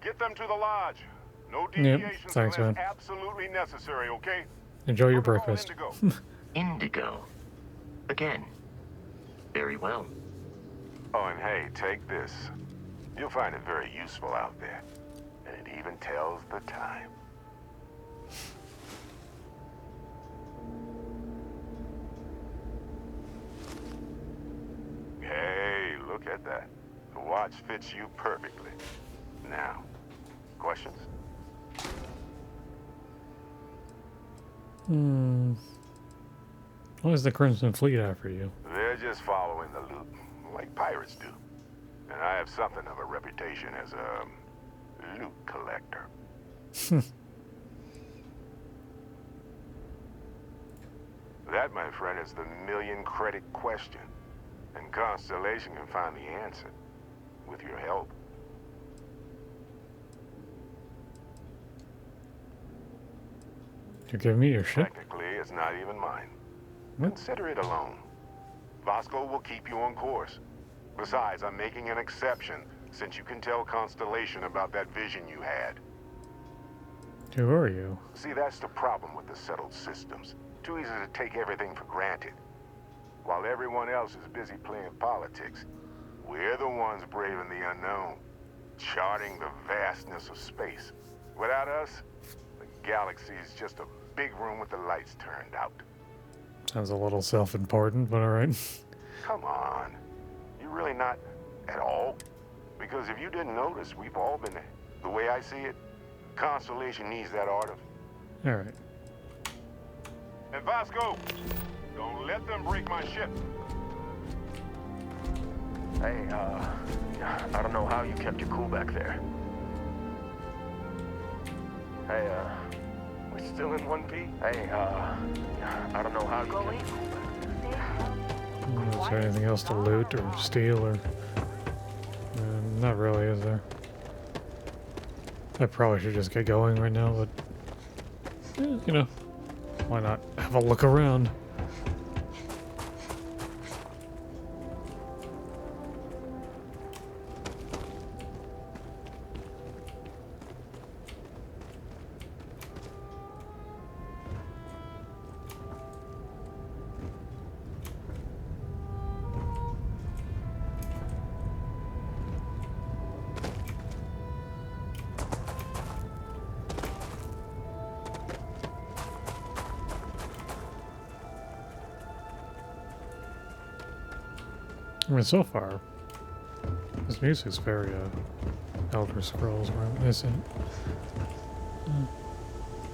get them to the lodge. No deviations thanks, unless man. absolutely necessary, okay? Enjoy your Protocol breakfast. Indigo. Indigo. Again. Very well. Oh, and hey, take this. You'll find it very useful out there. And it even tells the time. Hey, look at that. The watch fits you perfectly. Now, questions? Why is the Crimson Fleet after you? They're just following the loot, like pirates do. And I have something of a reputation as a loot collector. That, my friend, is the million-credit question. And Constellation can find the answer, with your help. You're giving me your shit? Technically, it's not even mine. What? Consider it a loan. Vasco will keep you on course. Besides, I'm making an exception, since you can tell Constellation about that vision you had. Who are you? See, that's the problem with the settled systems. Too easy to take everything for granted. While everyone else is busy playing politics, we're the ones braving the unknown, charting the vastness of space. Without us, the galaxy is just a big room with the lights turned out. Sounds a little self-important, but alright. Come on. You're really not at all? Because if you didn't notice, we've all been there. The way I see it, Constellation needs that artifact. Alright. And Vasco, don't let them break my ship. Hey, I don't know how you kept your cool back there. Hey, we still in one piece? Hey, I don't know how you Going? kept your cool back there. Is there anything else to loot or steal or... not really, is there? I probably should just get going right now, but... you know, why not have a look around? I mean, so far, this music's very Elder Scrolls reminiscent.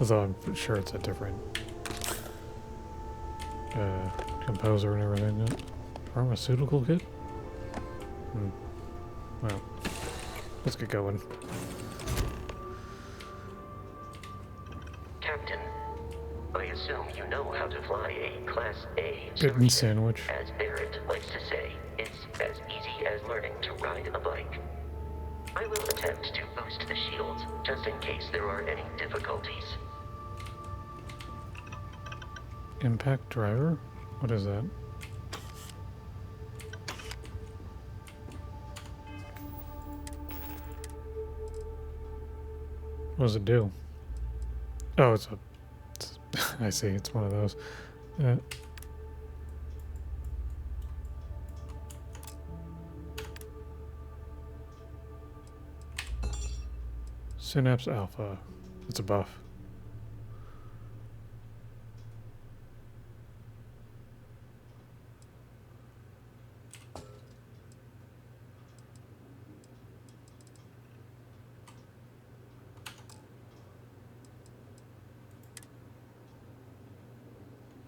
Although I'm sure it's a different composer and everything. Pharmaceutical kit? Well, let's get going. Captain, I assume you know how to fly a Class A Bitten surfjet. sandwich. As Barrett likes to say, it's as easy as learning to ride a bike. I will attempt to boost the shields, just in case there are any difficulties. Impact driver? What is that? What does it do? Oh, it's I see, it's one of those. Synapse Alpha. It's a buff.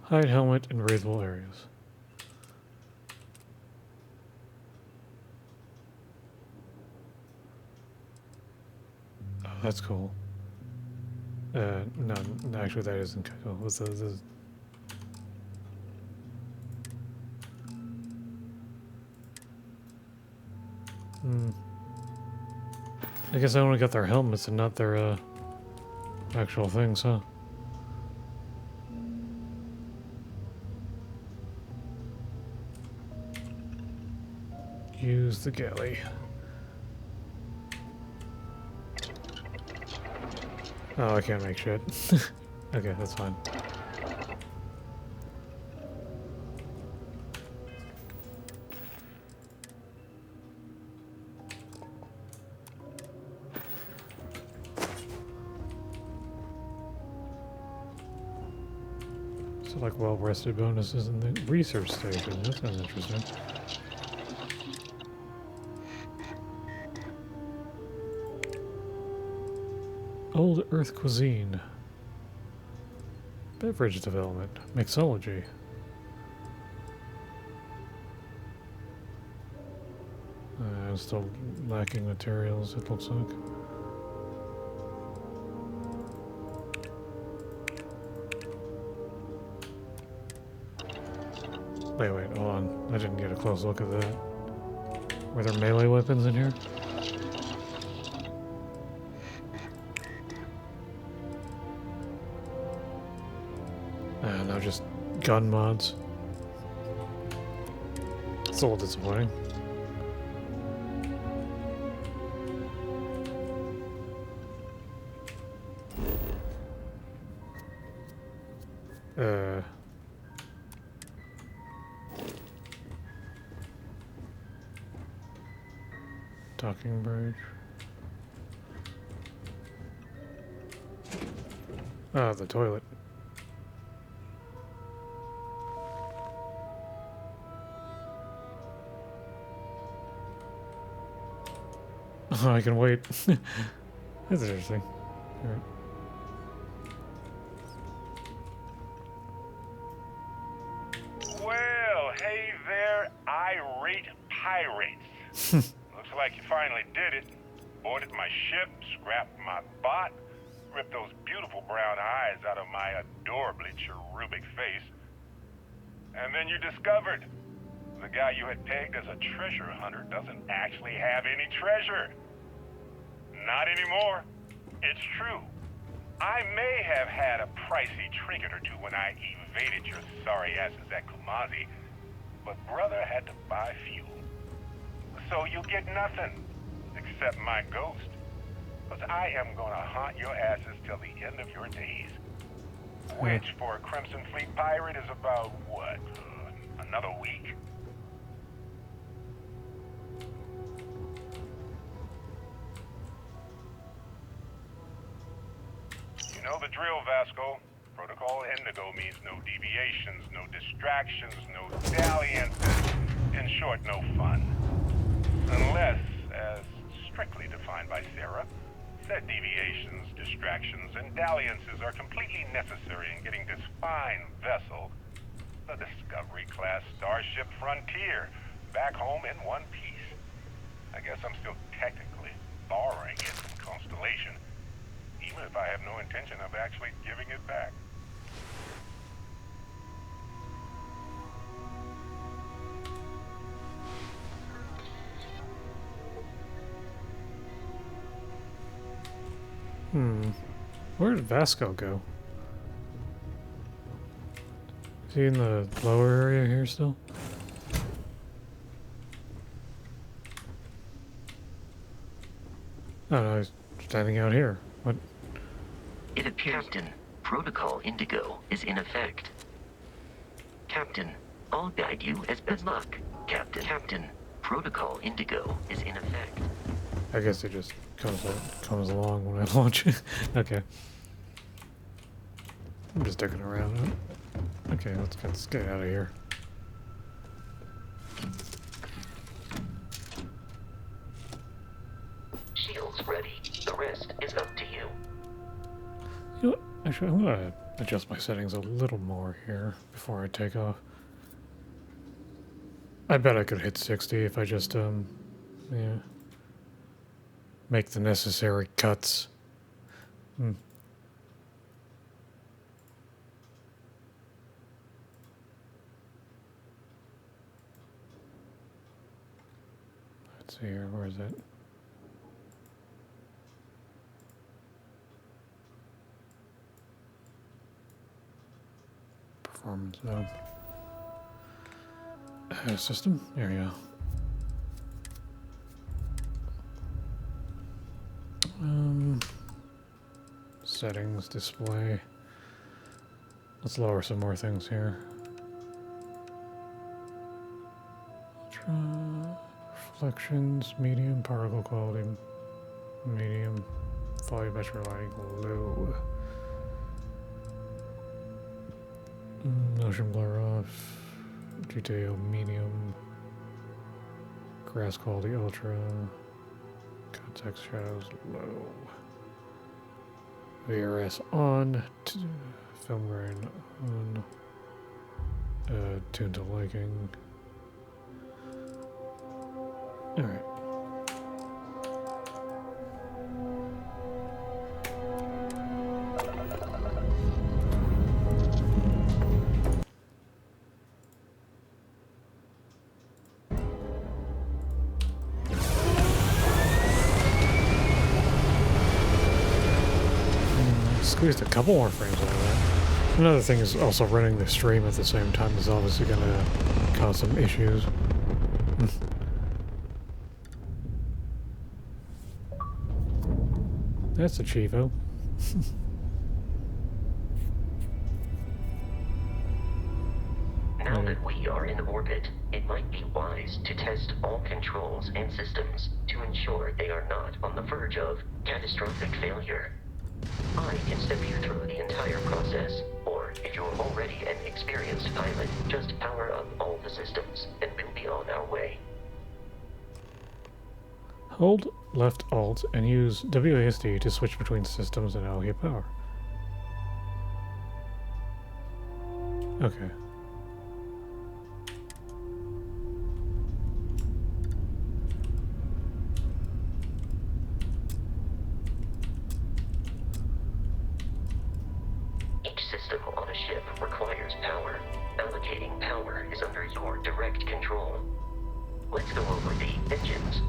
Hide helmet in breathable areas. Oh, that's cool. No, actually that isn't cool. What's the I guess I only got their helmets and not their actual things, huh? Use the galley. Oh, I can't make shit. Okay, that's fine. So like well-rested bonuses in the research station. That sounds interesting. Old Earth cuisine. Beverage development. Mixology. Still lacking materials, it looks like. Wait, hold on. I didn't get a close look at that. Were there melee weapons in here? No, just gun mods. It's a little disappointing. Docking bridge. Ah, the toilet. Oh, I can wait. That's interesting. All right. Well, hey there, irate pirates. Looks like you finally did it. Boarded my ship, scrapped my bot, ripped those beautiful brown eyes out of my adorably cherubic face. And then you discovered the guy you had pegged as a treasure hunter doesn't actually have any treasure. Not anymore. It's true. I may have had a pricey trinket or two when I evaded your sorry asses at Kumazi, but brother had to buy fuel. So you get nothing, except my ghost. Because I am gonna haunt your asses till the end of your days. Which, for a Crimson Fleet pirate, is about, what, another week? You know the drill, Vasco. Protocol Indigo means no deviations, no distractions, no dalliances. In short, no fun. Unless, as strictly defined by Sarah, said deviations, distractions, and dalliances are completely necessary in getting this fine vessel, the Discovery-class Starship Frontier, back home in one piece. I guess I'm still technically borrowing it from Constellation, even if I have no intention of actually giving it back. Where did Vasco go? Is he in the lower area here still? Oh no, he's standing out here. What? It appears Captain, Protocol Indigo is in effect. Captain, I'll guide you as best luck. Captain, Protocol Indigo is in effect. I guess it just comes along when I launch it. Okay. I'm just dicking around. Okay, let's get out of here. Shields ready. The rest is up to you. You know what? Actually, I'm gonna adjust my settings a little more here before I take off. I bet I could hit 60 if I just, yeah. Make the necessary cuts. Let's see here, where is it? Performance mode. System? There you go. Settings, display. Let's lower some more things here. Ultra, reflections, medium, particle quality, medium, volumetric lighting, low. Motion blur off, detail, medium, grass quality, ultra, context shadows, low. VRS on, film grain on, tune to liking. Alright. Squeezed a couple more frames out of that. Another thing is also running the stream at the same time is obviously going to cause some issues. That's a Chivo. Now that we are in orbit, it might be wise to test all controls and systems to ensure they are not on the verge of catastrophic failure. I can step you through the entire process, or if you're already an experienced pilot, just power up all the systems, and we'll be on our way. Hold left Alt and use WASD to switch between systems and allocate power. Okay. Each system on a ship requires power. Allocating power is under your direct control. Let's go over the engines.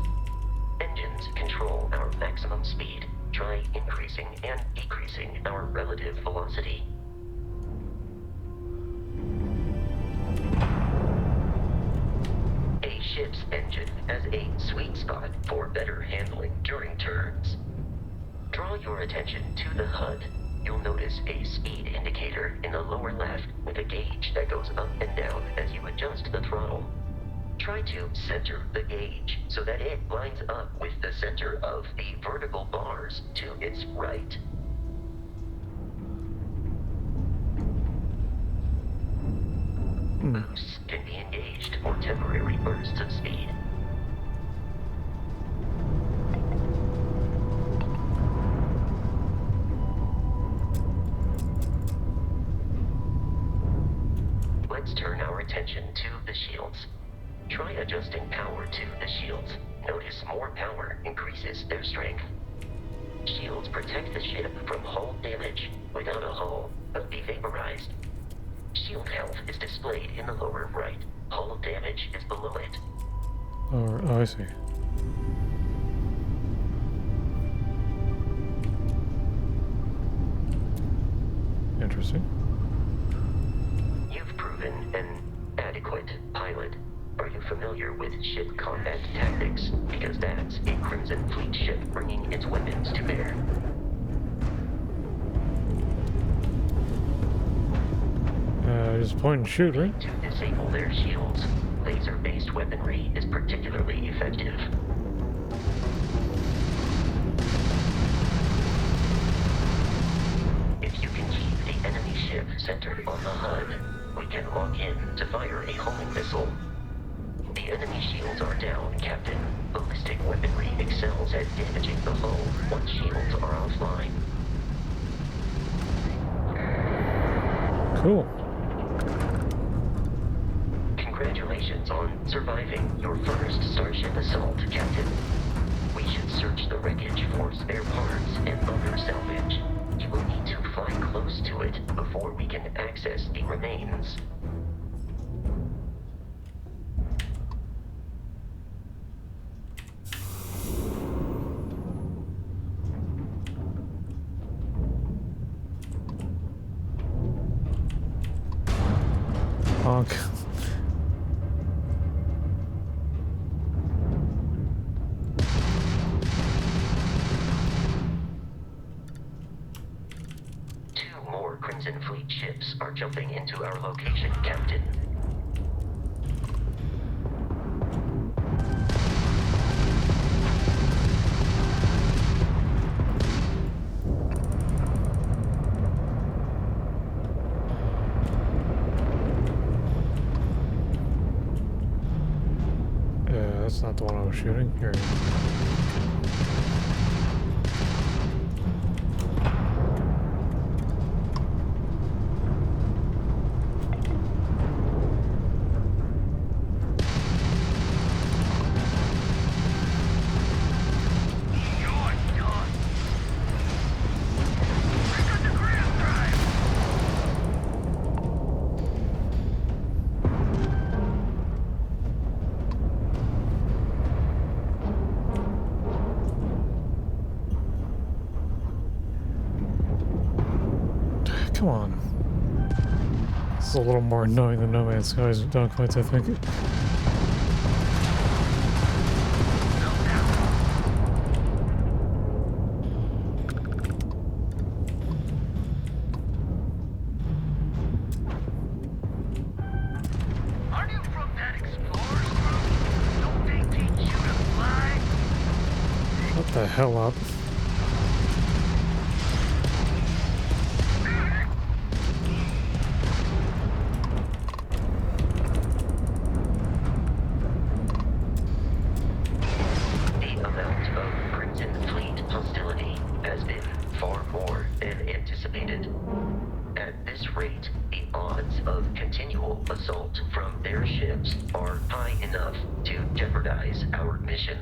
Engines control our maximum speed. Try increasing and decreasing our relative velocity. A ship's engine has a sweet spot for better handling during turns. Draw your attention to the HUD. You'll notice a speed indicator in the lower left with a gauge that goes up and down as you adjust the throttle. Try to center the gauge so that it lines up with the center of the vertical bars to its right. boosts can be engaged for temporary bursts of speed. Let's turn our attention to the shields. Try adjusting power to the shields. Notice more power increases their strength. Shields protect the ship from hull damage. Without a hull, but be vaporized. Shield health is displayed in the lower right. Hull damage is below it. Oh, I see. Interesting. You've proven an adequate pilot. Are you familiar with ship combat tactics? Because that's a Crimson Fleet ship bringing its weapons to bear. Just point and shoot, right? To disable their shields, laser-based weaponry is particularly effective. If you can keep the enemy ship centered on the HUD, we can lock in to fire a homing missile. The enemy shields are down, Captain. Ballistic weaponry excels at damaging the hull once shields are offline. Cool. Congratulations on surviving your first Starship assault, Captain. We should search the wreckage for spare parts and other salvage. You will need to fly close to it before we can access the remains. Honk. Two more Crimson Fleet ships are jumping into our location, Captain. That's not the one I was shooting. Here. Come on. This is a little more annoying than No Man's Skies dogfights, I think. Are you from that explorers group? Don't they teach you to fly? What the hell up? Assault from their ships are high enough to jeopardize our mission.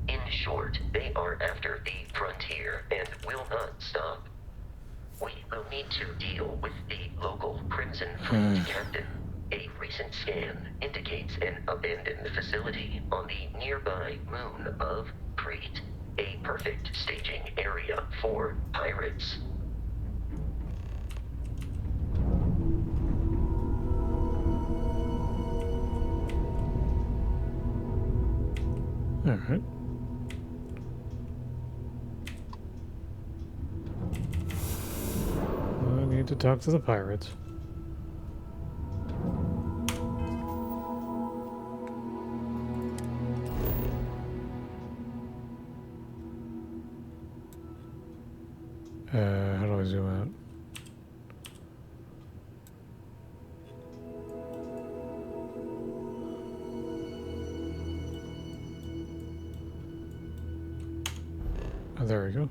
In short, they are after the frontier and will not stop. We will need to deal with the local Crimson Fleet captain. A recent scan indicates an abandoned facility on the nearby moon of Crete, a perfect staging area for pirates. All right. I need to talk to the pirates. How do I zoom out? there we go.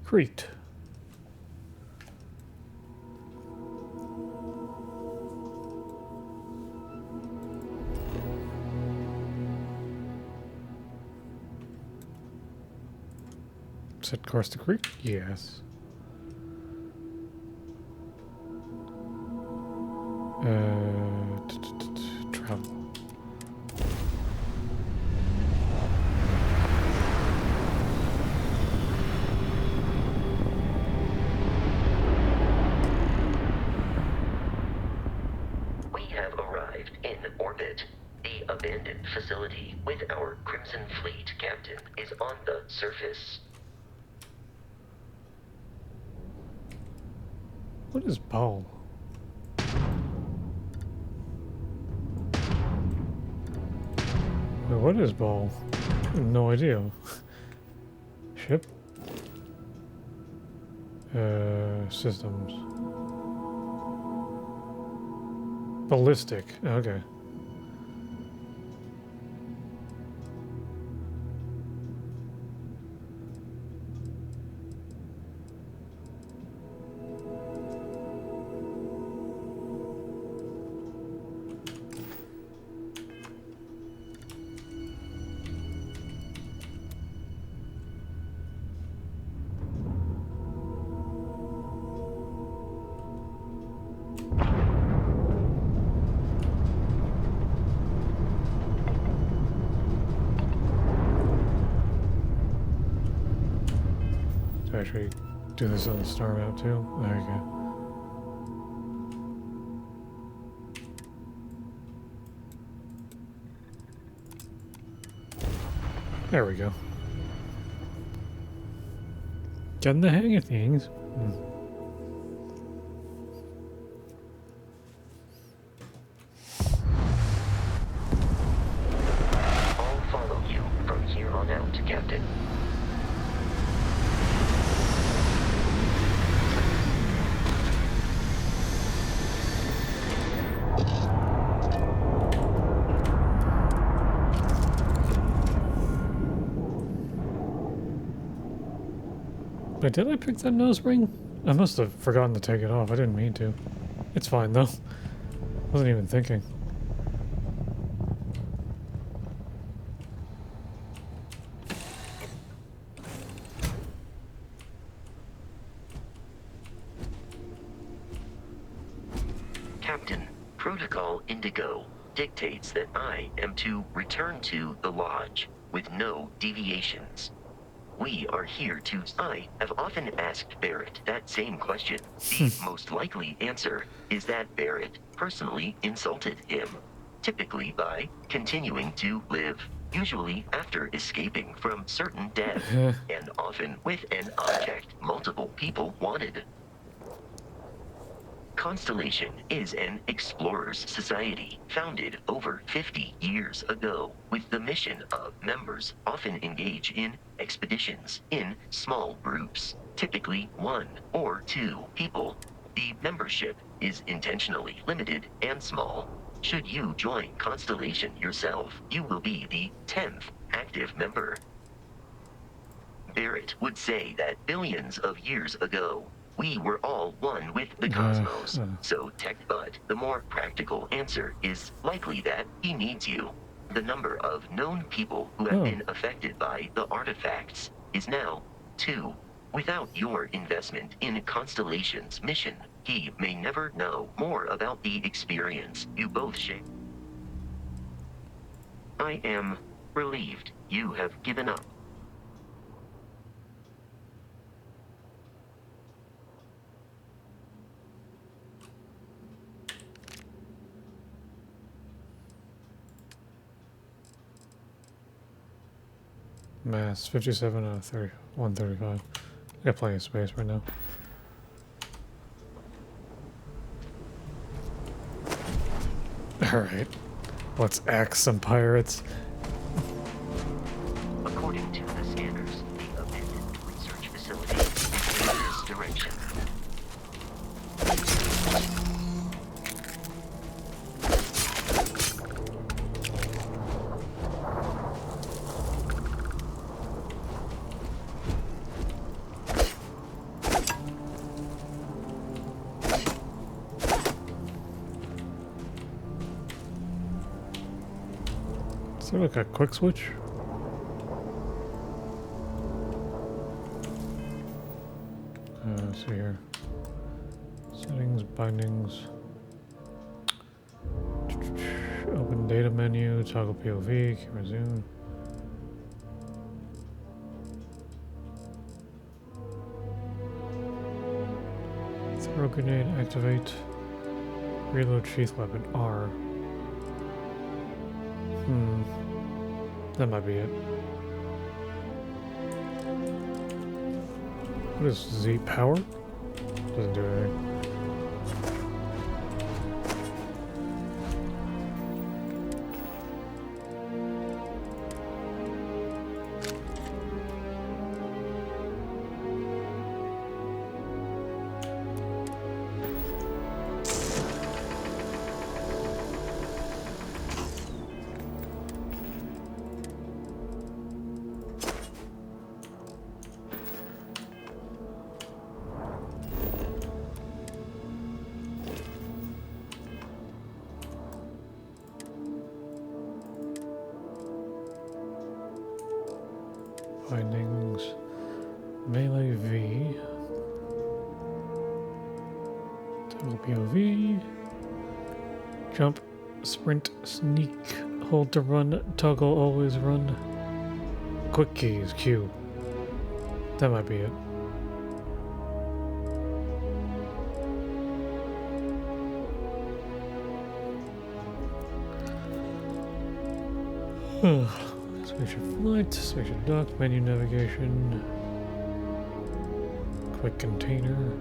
Crete. Set course to Crete? Yes. Travel. We have arrived in orbit. The abandoned facility with our Crimson Fleet captain is on the surface. What is ball? Wait, what is ball? No idea. Ship? Systems. Ballistic. Okay. Actually do this on the star map too. There you go. There we go. Getting the hang of things. I'll follow you from here on out, Captain. Wait, did I pick that nose ring? I must have forgotten to take it off. I didn't mean to. It's fine though. Wasn't even thinking. Captain, Protocol Indigo dictates that I am to return to the Lodge with no deviations. We are here to... I have often asked Barrett that same question. The most likely answer is that Barrett personally insulted him, typically by continuing to live, usually after escaping from certain death, and often with an object multiple people wanted. Constellation is an explorers society founded over 50 years ago with the mission of members often engage in expeditions in small groups, typically 1 or 2 people. The membership is intentionally limited and small. Should you join Constellation yourself, you will be the 10th active member. Barrett would say that billions of years ago, we were all one with the cosmos. So but the more practical answer is likely that he needs you. The number of known people who have been affected by the artifacts is now 2. Without your investment in Constellation's mission, he may never know more about the experience you both share. I am relieved you have given up. Mass 57 out of 30, 135. I got plenty of space right now. Alright. Let's axe some pirates. According to the scanners, the abandoned research facility is in this direction. there like a quick switch? Let's see here. Settings, bindings. Open data menu, toggle POV, camera zoom. Throw grenade, activate. Reload sheath weapon, R. That might be it. What is Z power? Doesn't do anything. Bindings, melee V, toggle POV, jump, sprint, sneak, hold to run, toggle always run, quick keys, Q. That might be it. Switch of flight, switch of dock, menu navigation, quick container,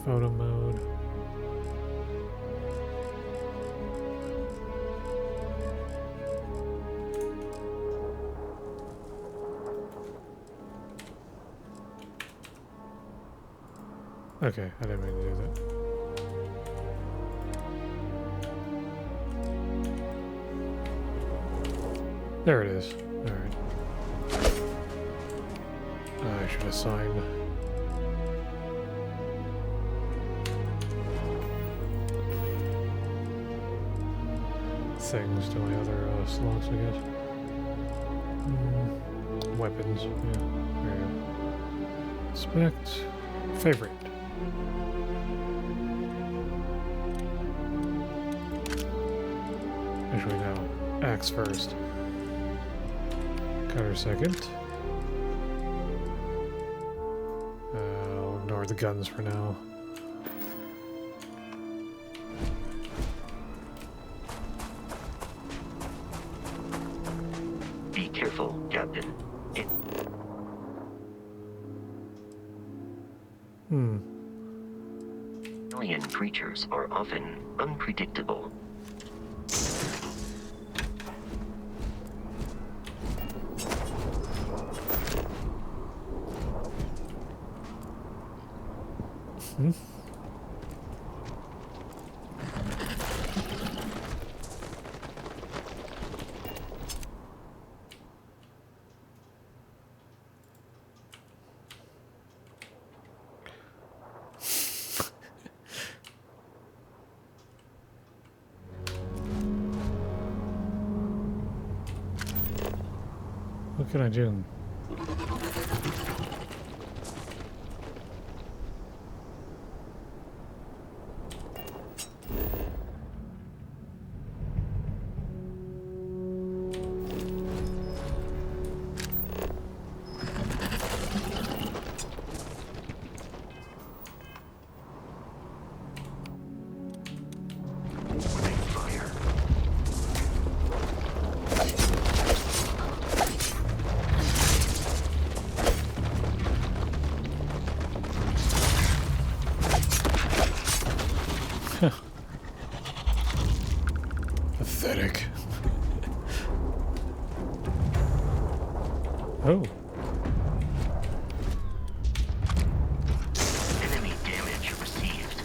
photo mode. Okay, I didn't mean to do that. There it is. Alright. I should assign. Things to my other slots, I guess. Weapons, yeah. There you go. Inspect. Favorite. Actually, no. Axe first. Cutter second. I'll ignore the guns for now. Be careful, Captain. Alien creatures are often unpredictable. What can I do? Pathetic. Oh. Enemy damage received.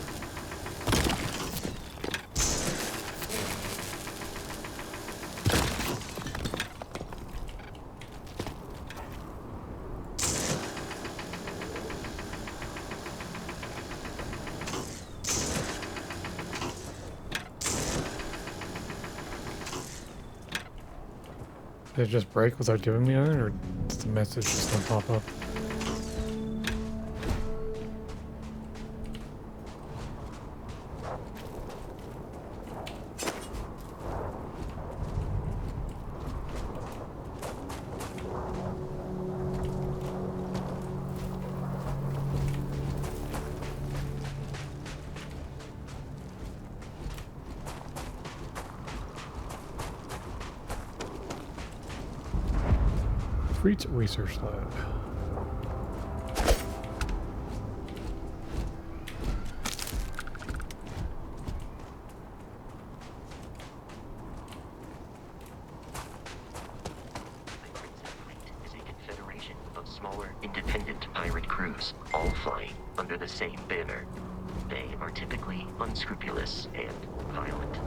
Did it just break without giving me iron, or did the message just not pop up? Freet Research Lab. Is a confederation of smaller, independent pirate crews, all flying under the same banner. They are typically unscrupulous and violent.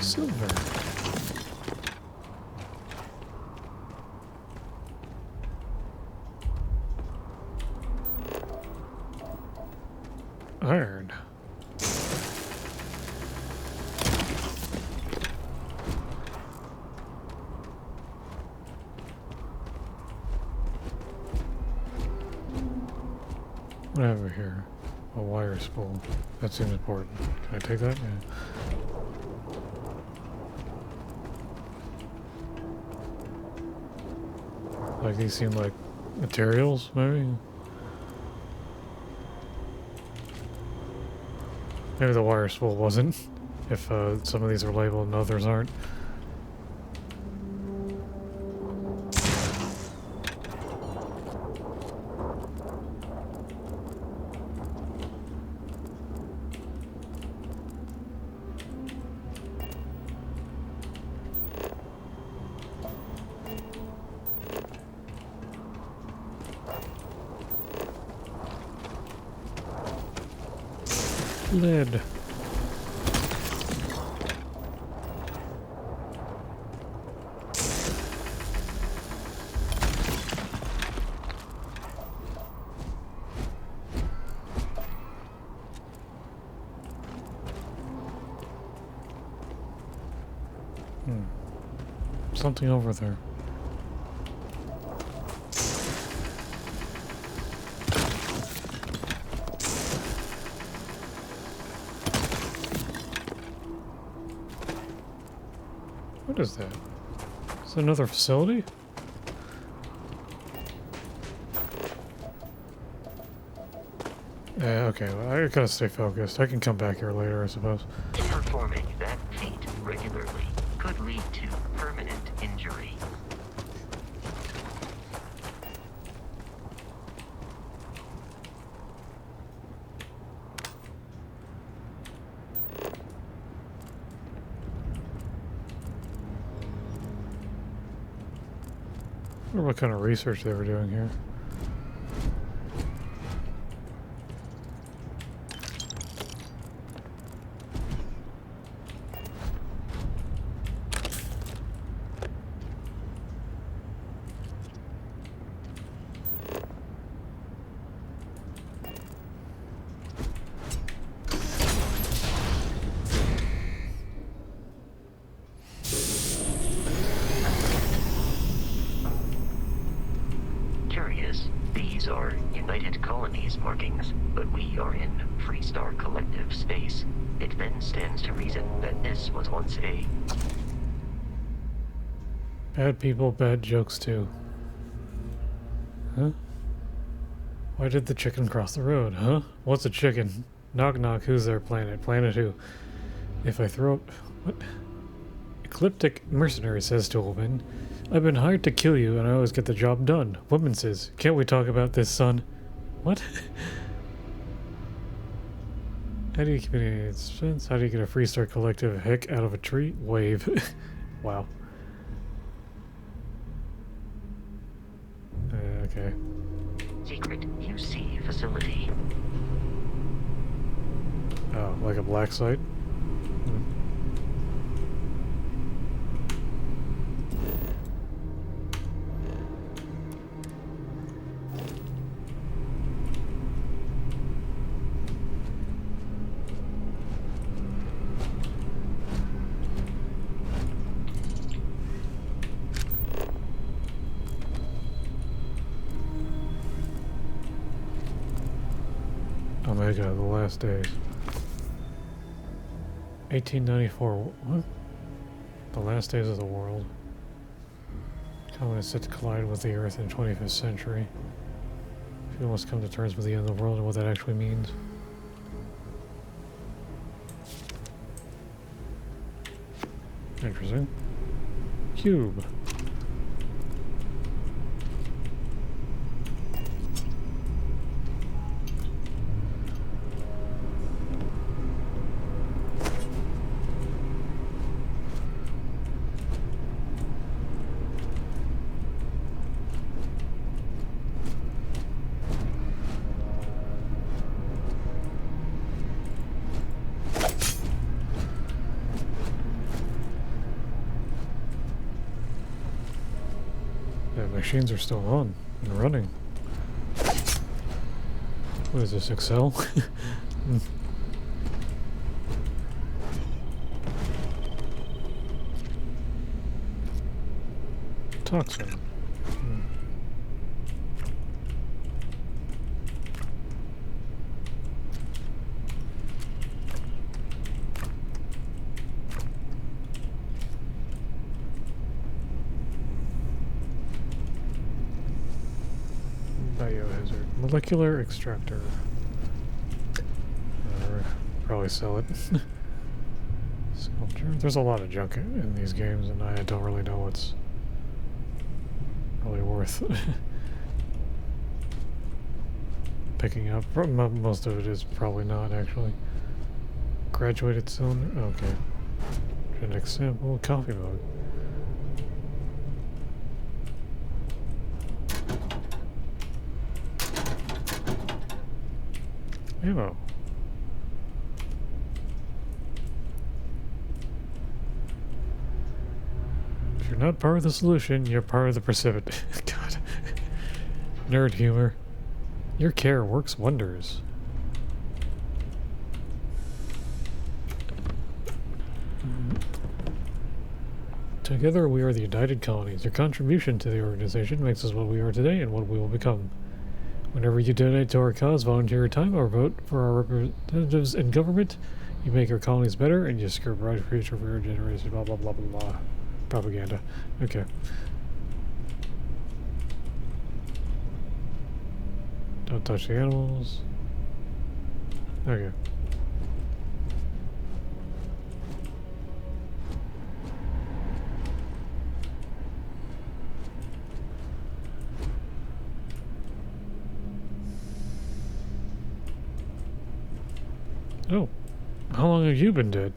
Silver. Iron. What have we here? A wire spool. That seems important. Can I take that? Yeah. Like these seem like materials, maybe? Maybe the wire spool wasn't, if some of these are labeled and others aren't. Lead. Something over there. What is that? Is that another facility? Okay, well, I gotta stay focused. I can come back here later, I suppose. Performing that feat regularly could lead to permanent injury. I wonder what kind of research they were doing here. These are United Colonies markings, but we are in Freestar Collective space. It then stands to reason that this was once a... Bad people, bad jokes too. Huh? Why did the chicken cross the road, huh? What's a chicken? Knock knock, who's their planet? Planet who? If I throw... What? Ecliptic mercenary says to a woman, I've been hired to kill you and I always get the job done. Woman says, can't we talk about this, son? What? How do you communicate expense? How do you get a Freestar Collective heck out of a tree? Wave. Wow. Okay. Secret UC facility. Oh, like a black site? Hmm. Omega, the last days. 1894. What? The last days of the world. Comet is set to collide with the Earth in the 25th century. People must come to terms with the end of the world and what that actually means. Interesting. Cube. Machines are still on and running. What is this, Excel? Toxin. Biohazard. Molecular extractor. Probably sell it. Sculpture. There's a lot of junk in these games, and I don't really know what's really worth picking up. Most of it is probably not, actually. Graduated cylinder. Okay. Genetic sample. Coffee mug. Ammo. If you're not part of the solution, you're part of the precipitate. God. Nerd humor. Your care works wonders. Together we are the United Colonies. Your contribution to the organization makes us what we are today and what we will become. Whenever you donate to our cause, volunteer your time, or vote for our representatives in government, you make our colonies better and you secure a bright future for your generation. Blah, blah, blah, blah, blah. Propaganda. Okay. Don't touch the animals. Okay. Oh, how long have you been dead?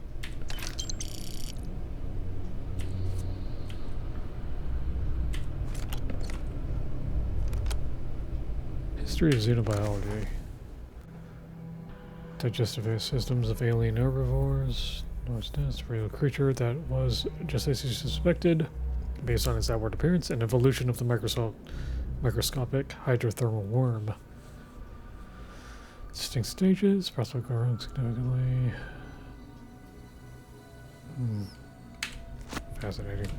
History of xenobiology. Digestive systems of alien herbivores. Nose a real creature that was, just as you suspected, based on its outward appearance, an evolution of the microscopic hydrothermal worm. Distinct stages, prospect growing significantly. Fascinating.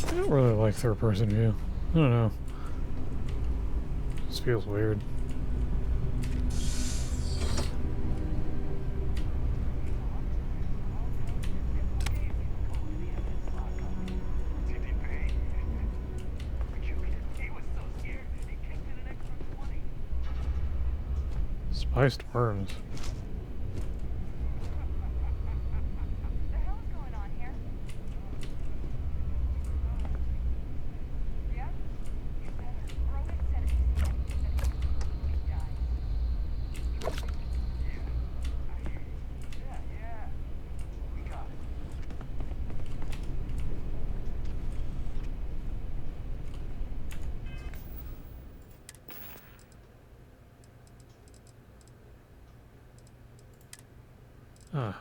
I don't really like third-person view. I don't know. This feels weird. Spiced worms.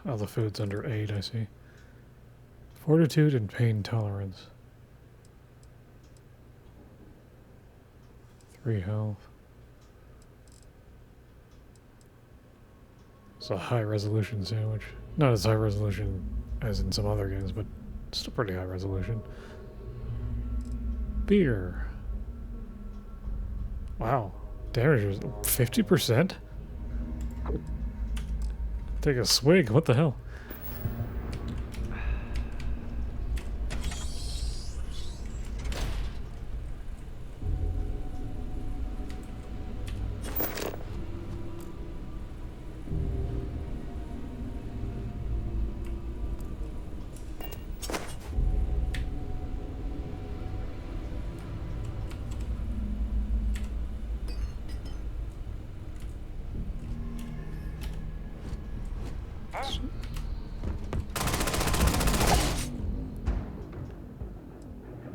all the food's under 8, I see. Fortitude and pain tolerance. 3 health. It's a high resolution sandwich. Not as high resolution as in some other games, but still pretty high resolution. Beer. Wow. Damage is 50%? Take a swig, what the hell?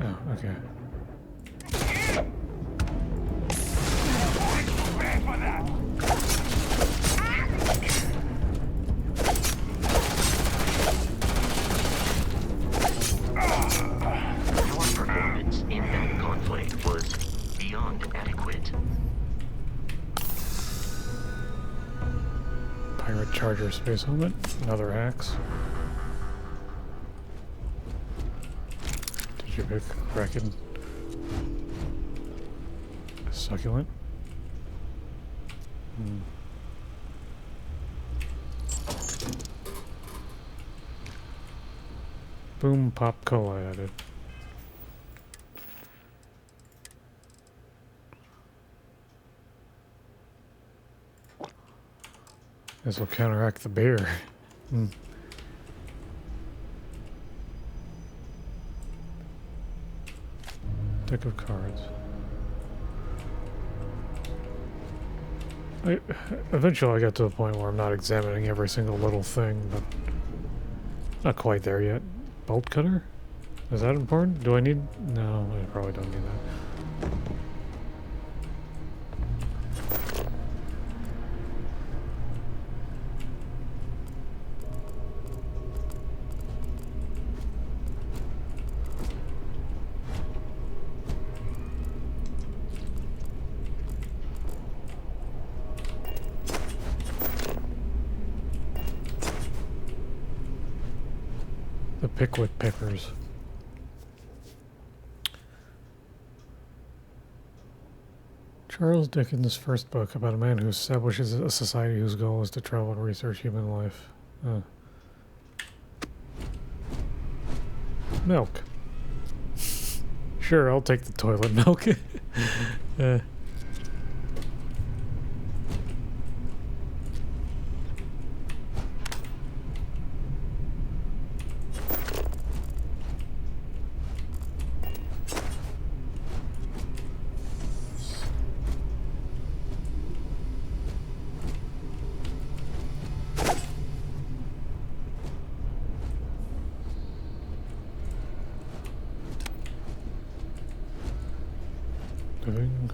Oh, okay. Your performance in that conflict was beyond adequate. Pirate Charger space helmet. Another axe. Did you pick Kraken? Succulent. Boom pop cola added. This will counteract the beer. Deck of cards. Eventually I got to a point where I'm not examining every single little thing, but not quite there yet. Bolt cutter? Is that important? Do I need... No, I probably don't need that. The Pickwick Pickers. Charles Dickens' first book about a man who establishes a society whose goal is to travel and research human life. Milk. Sure, I'll take the toilet milk. Living.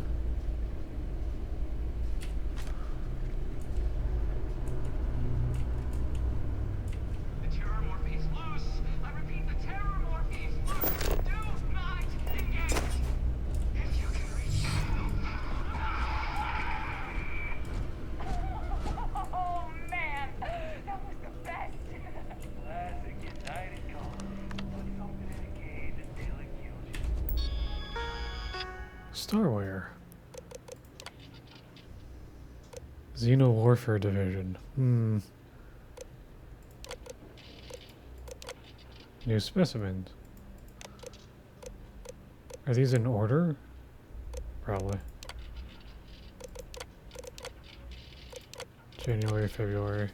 The terror morphe is loose. I repeat, the terror morphe is loose. Do not engage. If you can reach Oh man, that was the best. Classic United Colony. Let's open it again until it kills you. Starware. Xeno Warfare Division. New specimens. Are these in order? Probably. January, February.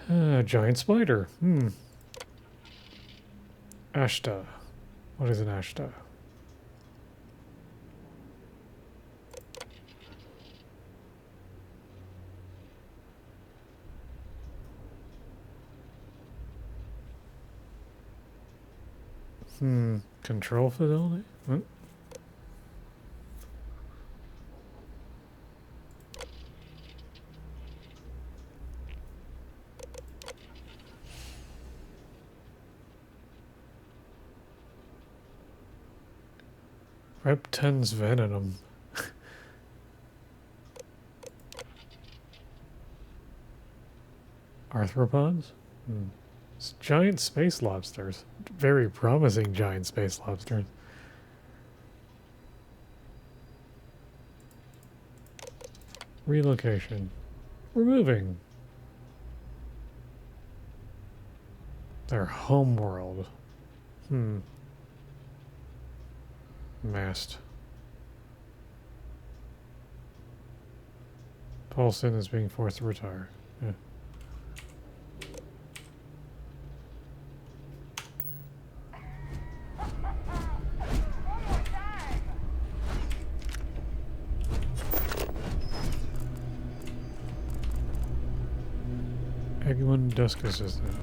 Giant spider. Ashta. What is an Ashta? Control fidelity? What? Reptens venom. Arthropods? It's giant space lobsters. Very promising giant space lobsters. Relocation. We're moving. Their home world. Mast. Paulson is being forced to retire. Yeah. Egwin desk assistant.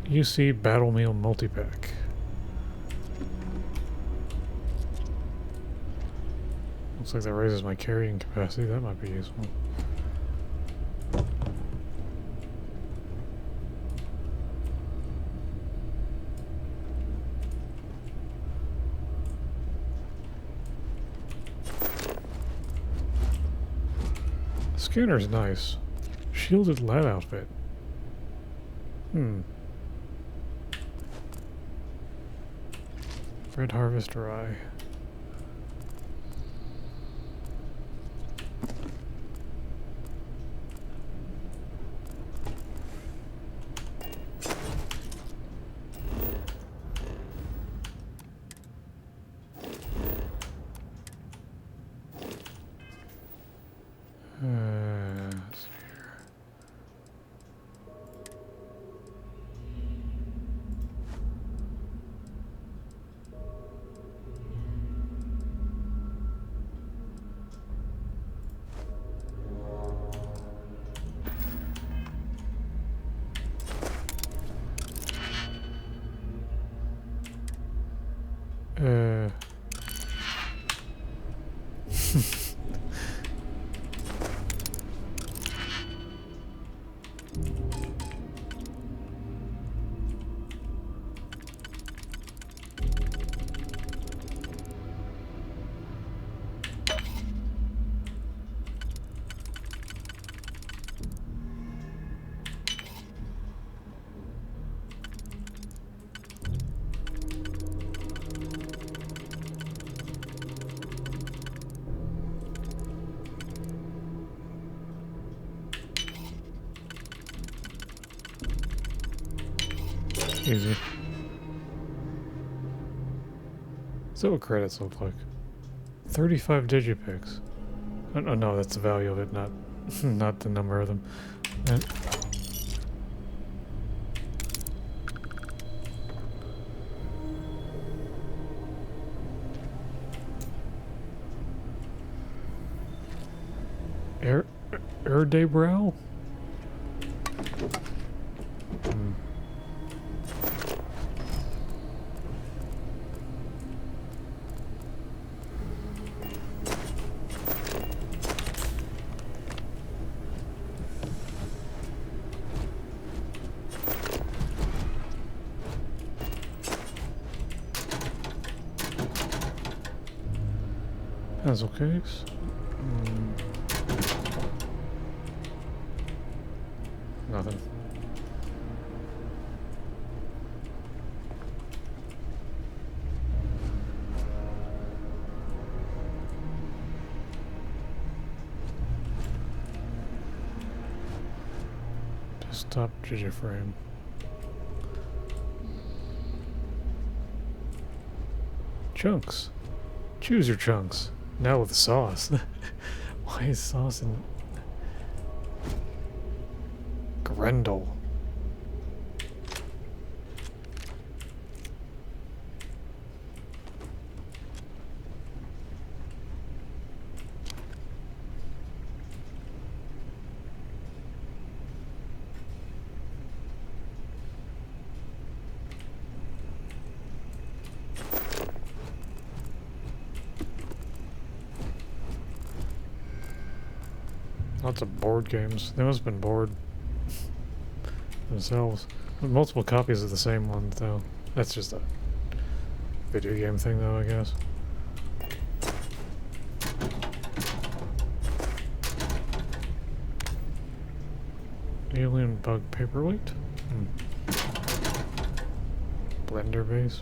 UC Battle Meal Multipack. Looks like that raises my carrying capacity. That might be useful. Scanner's nice. Shielded lab outfit. Red Harvester Eye. Let's see here. Easy. So what credits look like? 35 digipicks. Oh no, that's the value of it, not not the number of them. And Erdebrow? Pencil case. Nothing. Desktop digiframe. Chunks. Choose your chunks. Now with sauce. Why is sauce in Grendel? Lots of board games. They must have been bored themselves. Multiple copies of the same one, though. That's just a video game thing, though, I guess. Alien bug paperweight? Blender base.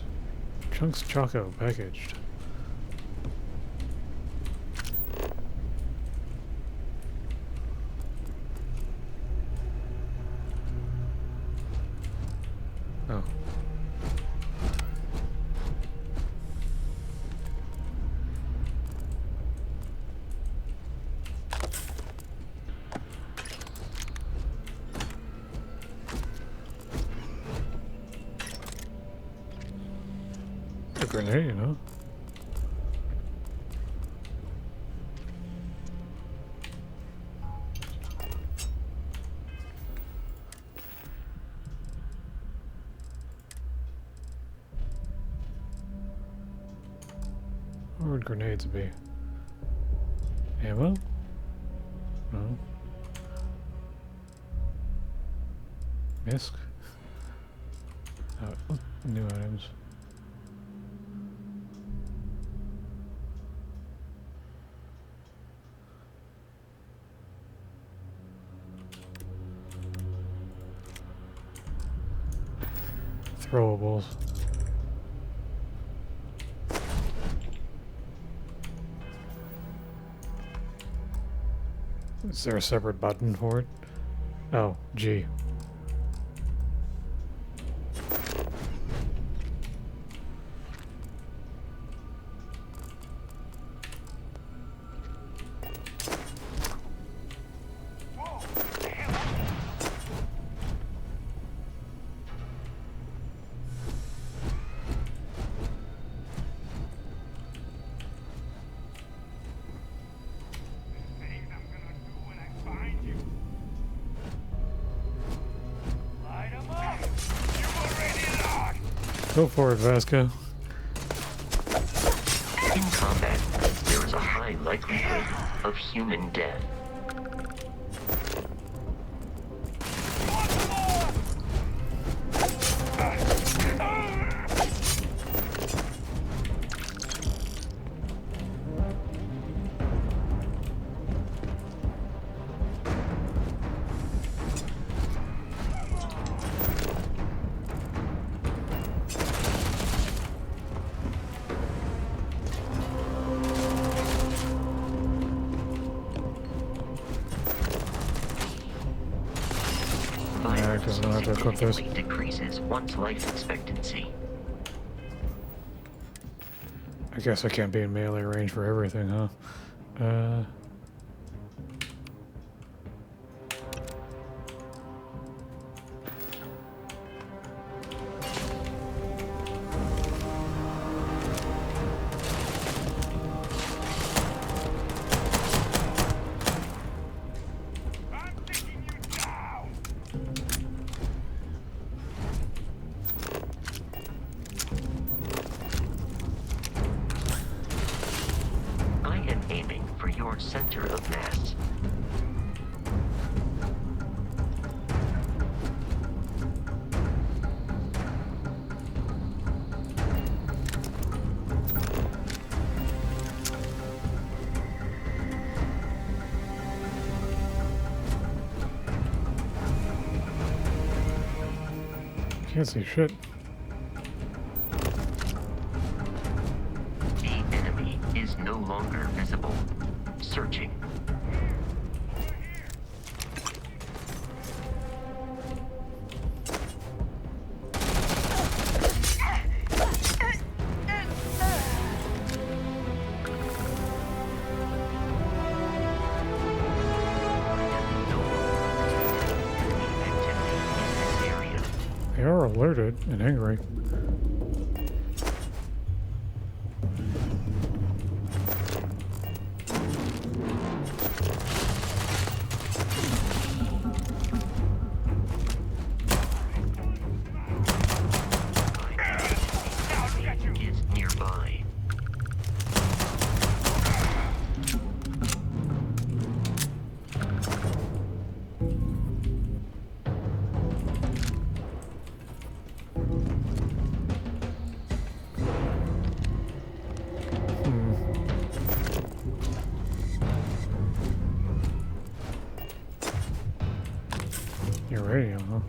Chunks Choco packaged. Oh. A grenade, huh? Where would grenades be? Ammo? No. Misc? New items. Throwables. Is there a separate button for it? Oh, G. Go for it, Vasco. In combat, there is a high likelihood of human death. Because I don't have to equip this. Significantly decreases one's life expectancy. I guess I can't be in melee range for everything, huh? Center of mass. Can't see shit. The enemy is no longer visible. Searching. They are alerted and angry. huh?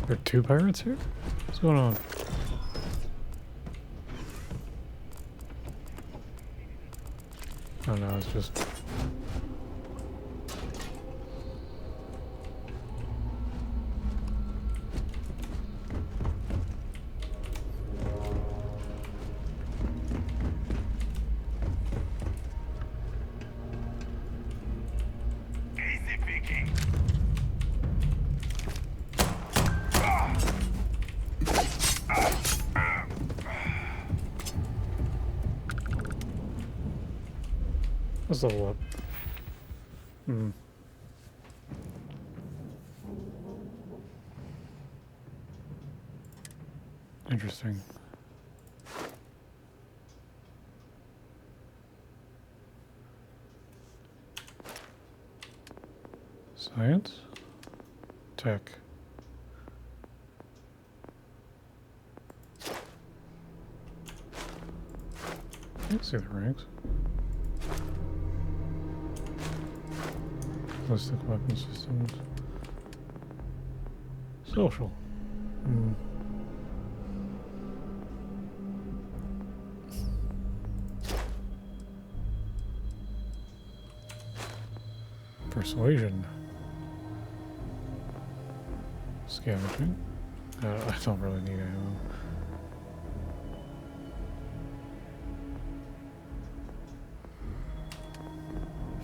There are two pirates here? What's going on? Oh no, it's just... Easy picking. Let's level up. Interesting. Science? Tech. I can see the ranks. Ballistic weapon systems. Social. Persuasion. Scavenging. I don't really need ammo.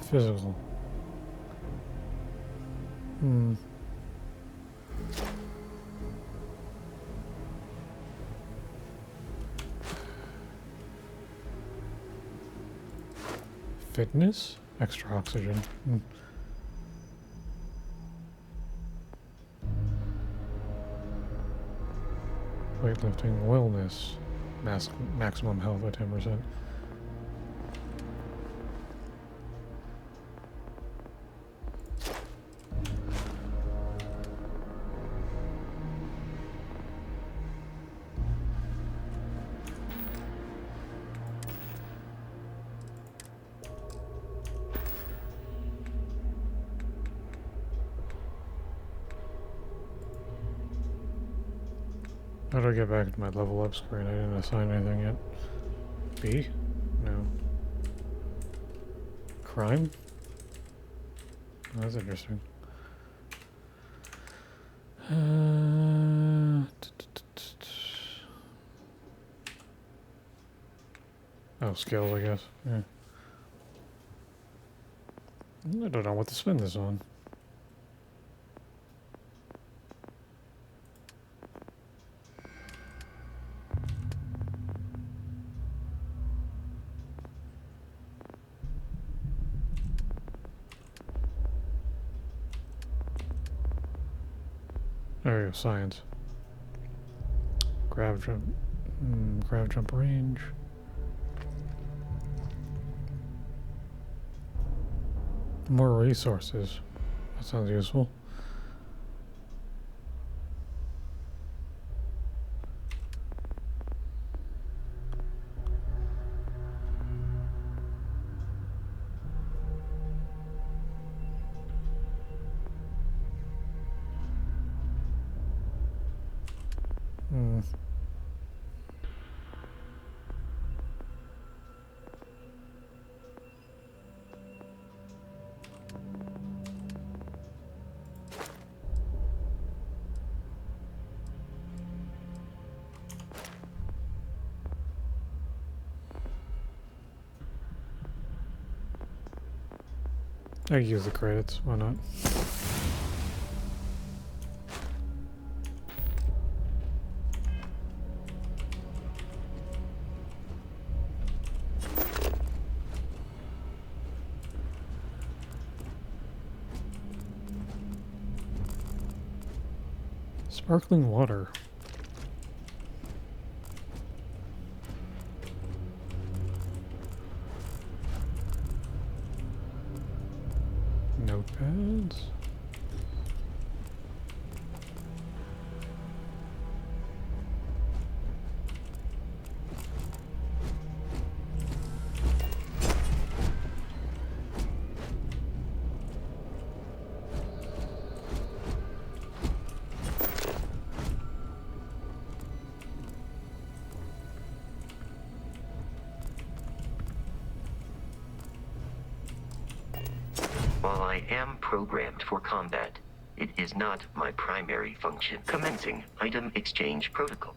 Physical. Fitness? Extra oxygen. Weightlifting, wellness, maximum health at 10%. How do I get back to my level up screen? I didn't assign anything yet. B? No. Crime? Oh, that's interesting. Oh, skills, I guess. Yeah. I don't know what to spend this on. There we go, science. Grav jump range. More resources. That sounds useful. I can use the credits, why not? Sparkling water. Notepads. While I am programmed for combat, it is not my primary function. Commencing item exchange protocol.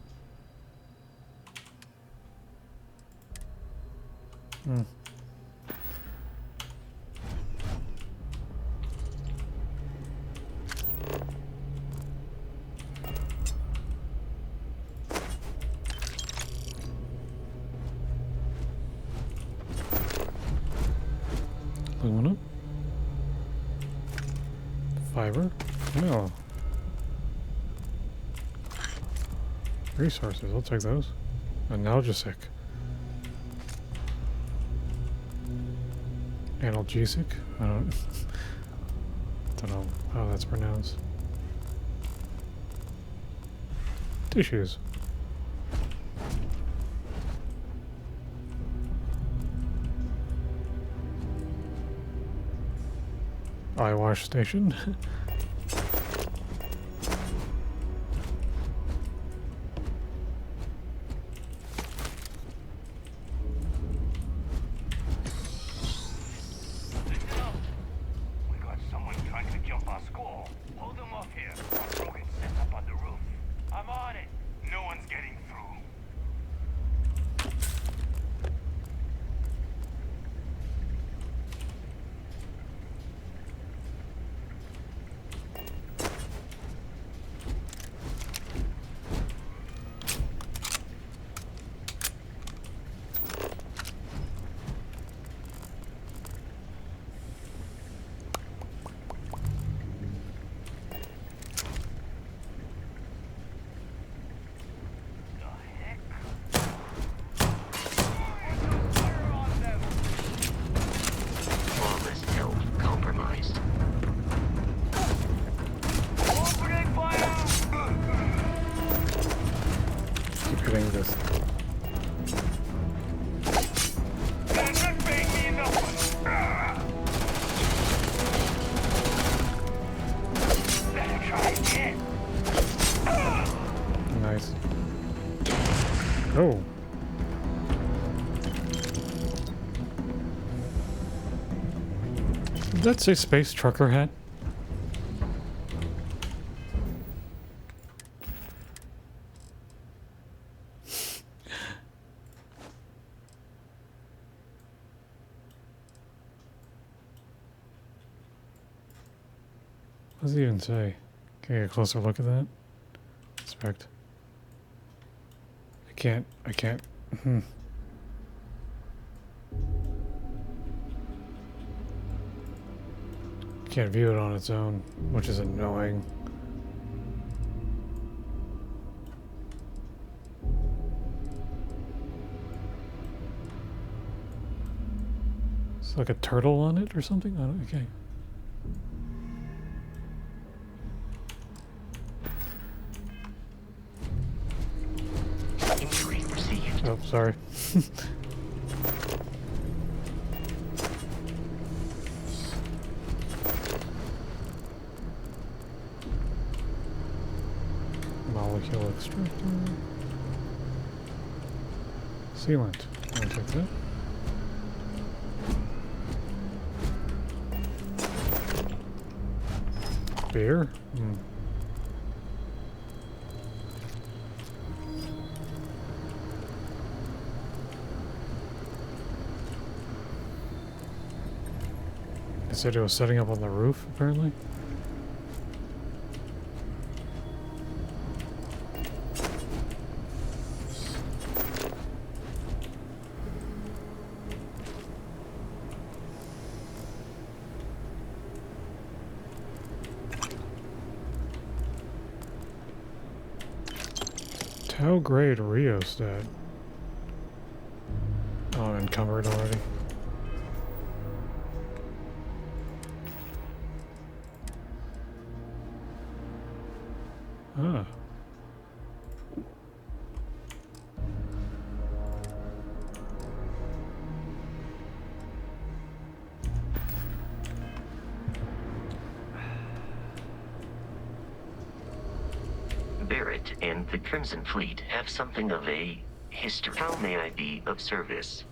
Aluminum. Fiber. No. Resources. I'll take those. Analgesic. Analgesic? I don't know how that's pronounced. Tissues. Eye wash station. We got someone trying to jump our skull. Hold them off here. Broken set up on the roof. I'm on it. No one's getting through. Flawless health compromised. Opening fire! Keep hitting this. Doesn't make me enough. Better try again. Nice. Oh. Did that say space trucker hat? What does it even say? Can I get a closer look at that? Inspect. I can't. Can't view it on its own, which is annoying. It's like a turtle on it or something? I don't, okay. Injury received. Oh, sorry. Molecule extractor. Sealant. I'll take that. Beer? They said it was setting up on the roof, apparently. Tau grade rheostat. Oh, I'm encumbered already. Ah. Barrett and the Crimson Fleet have something of a history. How may I be of service?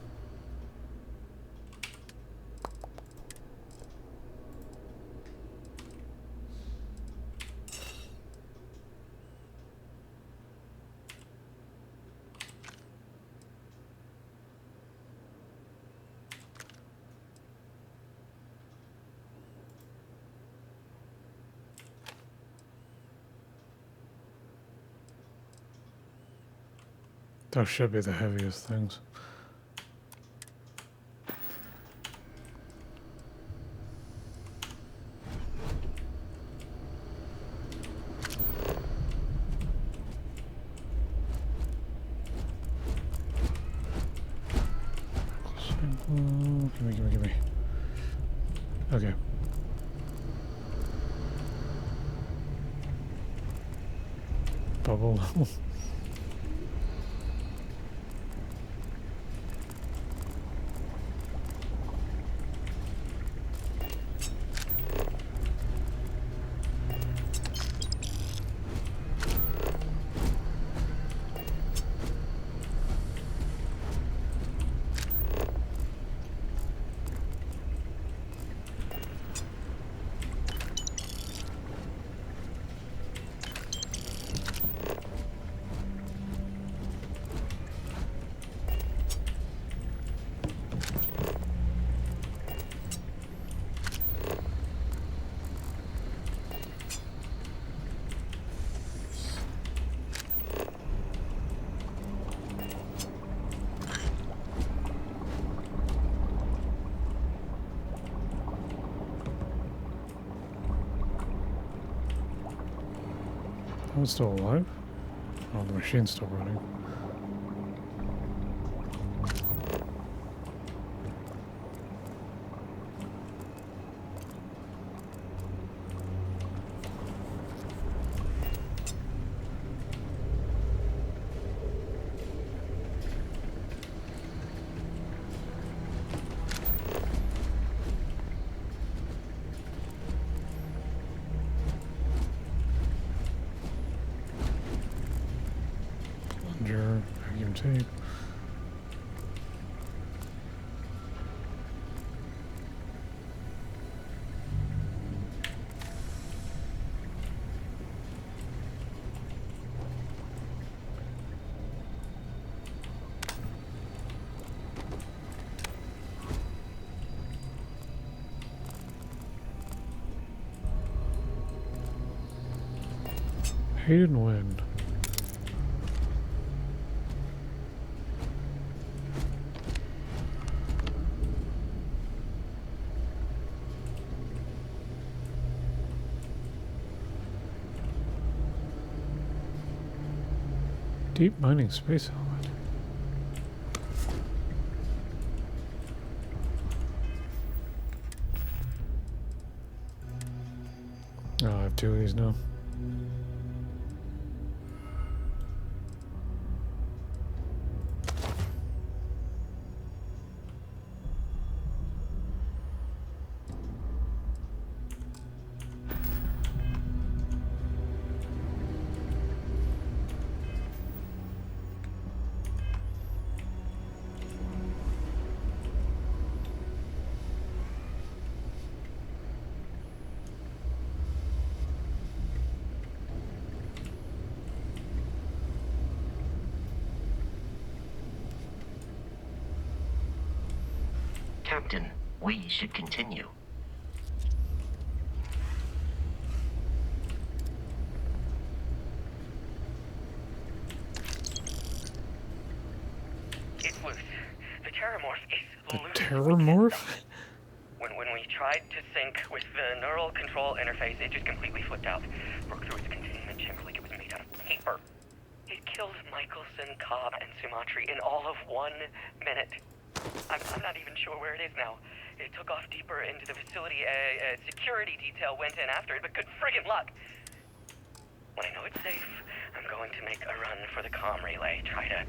Those should be the heaviest things. Give me. Okay. Bubble. I'm still alive? Oh, the machine's still running. Vacuum tape. Hated wind. Deep mining space helmet. Oh, I have two of these now. Captain, we should continue. It's loose. The terramorph is The loose. terramorph? When we tried to sync with the neural control interface, it just completely flipped out. Broke through its containment chamber like it was made out of paper. It killed Michelson, Cobb, and Sumatri in all of 1 minute. I'm not even sure where it is now. It took off deeper into the facility. A security detail went in after it, but good friggin' luck. When I know it's safe, I'm going to make a run for the comm relay. Try to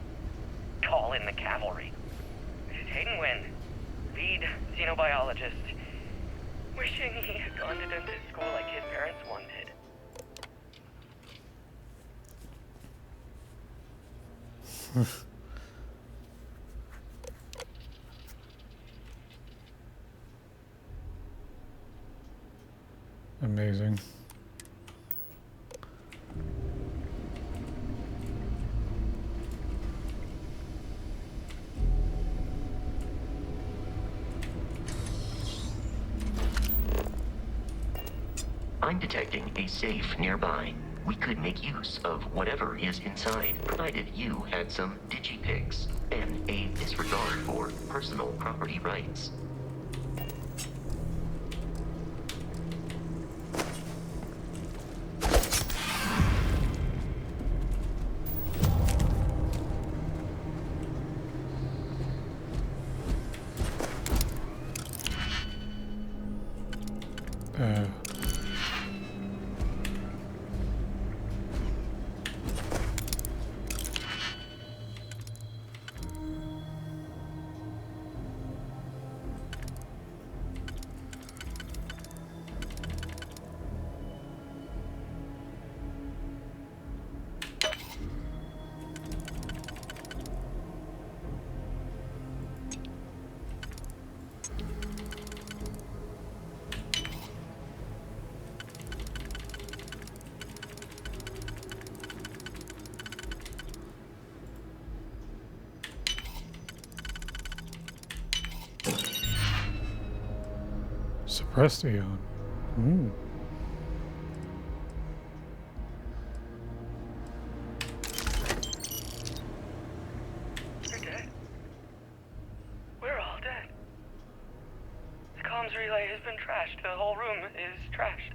call in the cavalry. This is Hayden Wynn, lead xenobiologist. Wishing he had gone to dentist school like his parents wanted. Amazing. I'm detecting a safe nearby. We could make use of whatever is inside, provided you had some digipics and a disregard for personal property rights. Suppressed Eon. Hmm. You're dead. We're all dead. The comms relay has been trashed. The whole room is trashed.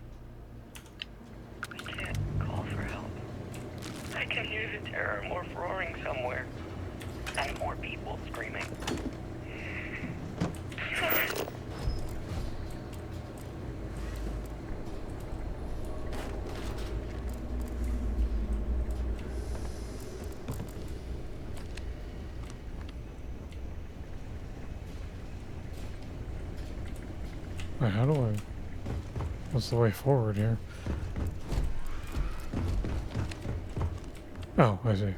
We can't call for help. I can hear the terror morph roaring somewhere. And more people screaming. Wait, how do I... What's the way forward here? Oh, I see.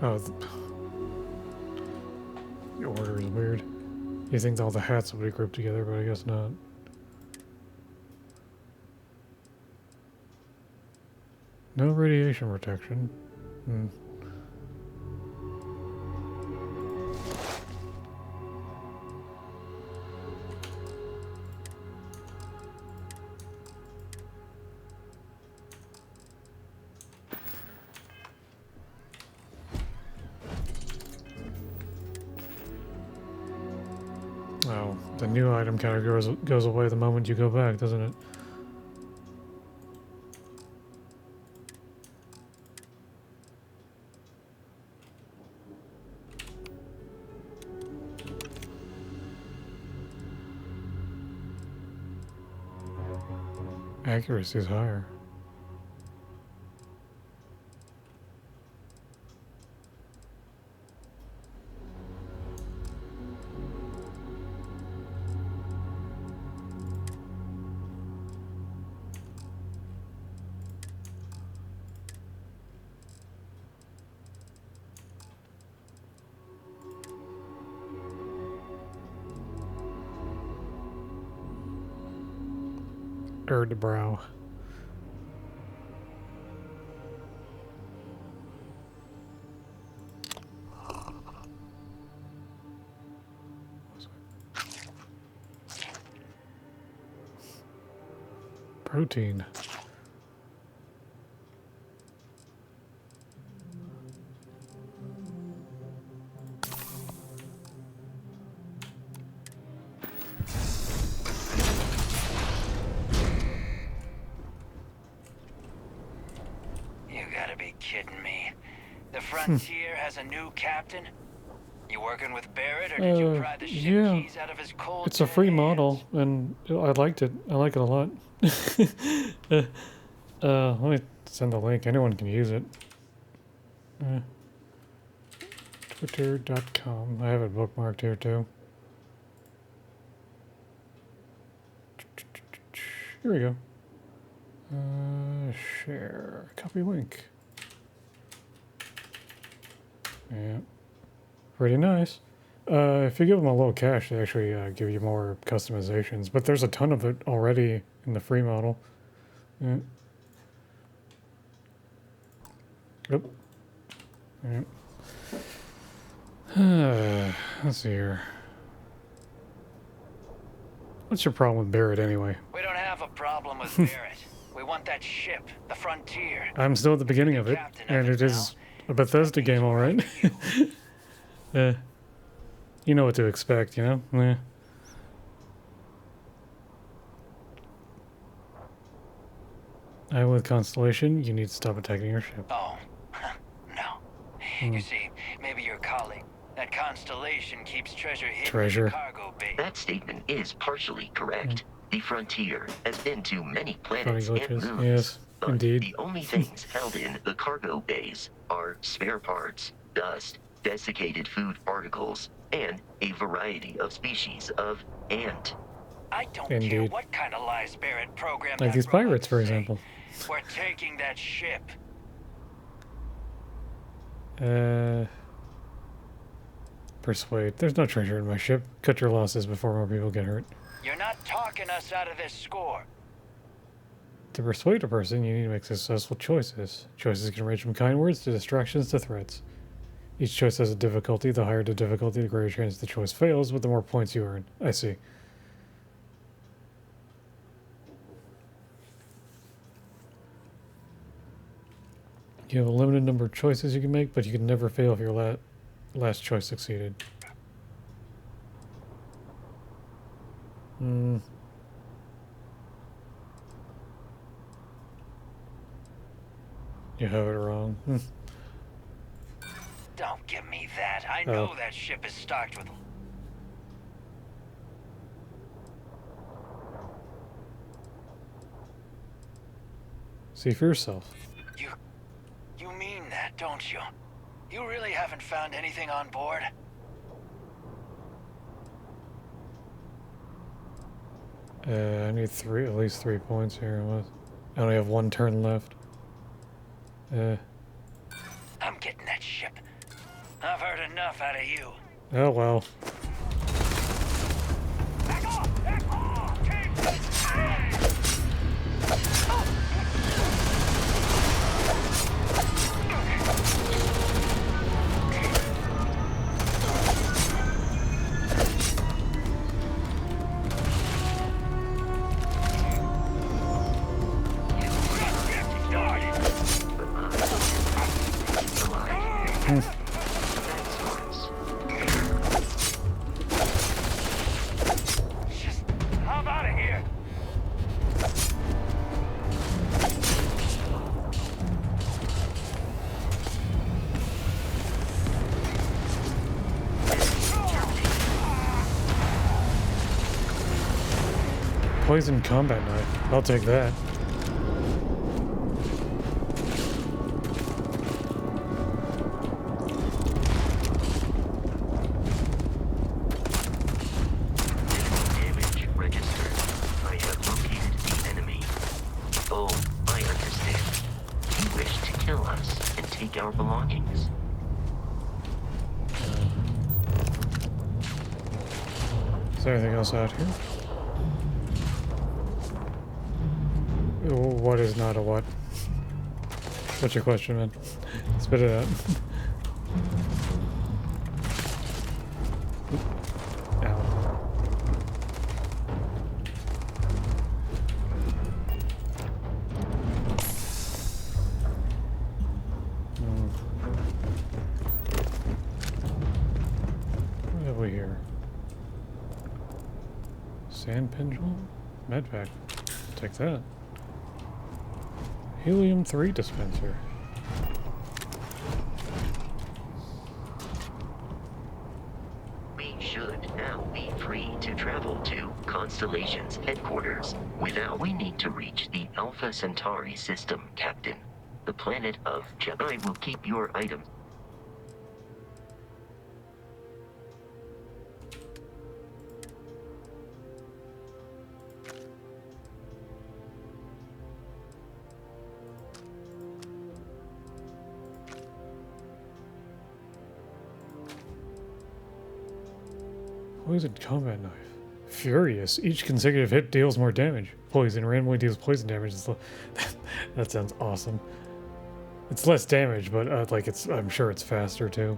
Oh, the order is weird. You think all the hats would be grouped together, but I guess not. No radiation protection. Hmm. Oh, the new item category goes away the moment you go back, doesn't it? Accuracy is higher. Erdbrow. Protein. You gotta be kidding me. The Frontier has a new captain? You working with Barrett, or did you pry the ship Yeah. keys out of his cold It's a free dead model, hands? and I liked it. I like it a lot. Let me send the link. Anyone can use it. Twitter.com. I have it bookmarked here too. Here we go. Share. Copy link. Yeah. Pretty nice. If you give them a little cash, they actually give you more customizations. But there's a ton of it already in the free model. Yeah. Yep. Yeah. Let's see here. What's your problem with Barrett anyway? We don't have a problem with Barrett. We want that ship, the Frontier. I'm still at the beginning of it, and it is a Bethesda game, all right. You know what to expect, you know? Yeah. I'm with Constellation. You need to stop attacking your ship. Oh, no. You see, maybe your colleague, that Constellation, keeps treasure hidden in the cargo bay. That statement is partially correct. The Frontier has been to many Funny planets and glitches. moons. Yes, But indeed. the only things held in the cargo bays are spare parts, dust, desiccated food particles, and a variety of species of ant. I don't care Indeed. what kind of lies Barrett programmed Like that these robot pirates, to for say. example. We're taking that ship. Persuade. There's no treasure in my ship. Cut your losses before more people get hurt. You're not talking us out of this score. To persuade a person, you need to make successful choices. Choices can range from kind words to distractions to threats. Each choice has a difficulty. The higher the difficulty, the greater chance the choice fails, but the more points you earn. I see. You have a limited number of choices you can make, but you can never fail if your last choice succeeded. You have it wrong. Don't give me that. I know that ship is stocked with... See for yourself. You mean that, don't you? You really haven't found anything on board? I need at least 3 points here. I only have 1 turn left. I'm getting that ship. I've heard enough out of you. Oh well. I'm out of here. Poison combat knife. I'll take that. Damage registered. I have located the enemy. Oh, I understand. You wish to kill us and take our belongings. Is there anything else out here? What is not a what? What's your question, man? Spit it out. Ow. What have we here? Sand pendulum? Medpack. Take that. Helium-3 dispenser. free to travel to Constellation's headquarters. Without, we need to reach the Alpha Centauri system, Captain. The planet of Jedi will keep your items. Poison combat knife. Furious. Each consecutive hit deals more damage. Poison randomly deals poison damage. That sounds awesome. It's less damage, but like I'm sure it's faster too.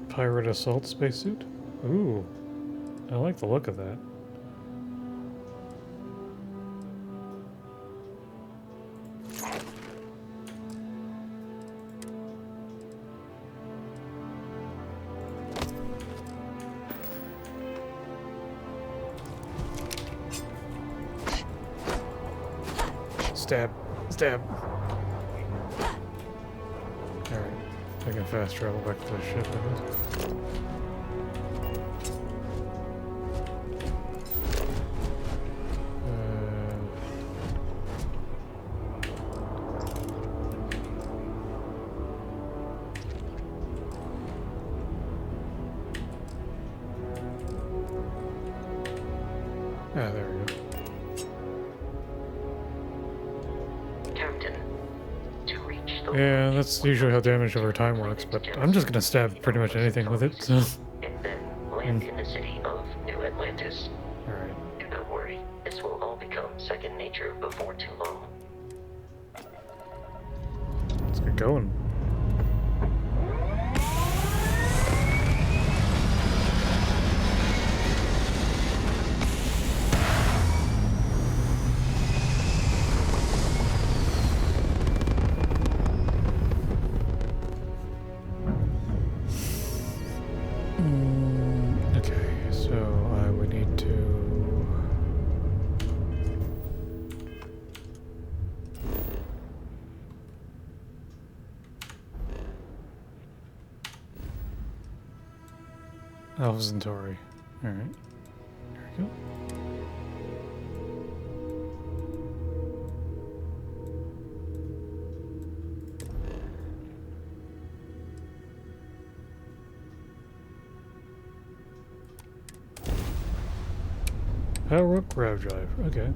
Pirate assault spacesuit? Ooh, I like the look of that. Stab. Stab. Alright. I can fast travel back to the ship, I guess. There we go. Captain, to reach the Yeah, that's usually how damage over time works, but I'm just gonna stab pretty much anything with it, so... and then land in the city of New Atlantis. Alright. Do not worry, this will all become second nature before too long. Let's get going. Alpha Centauri. Alright. There we go. Power up grav drive. Okay.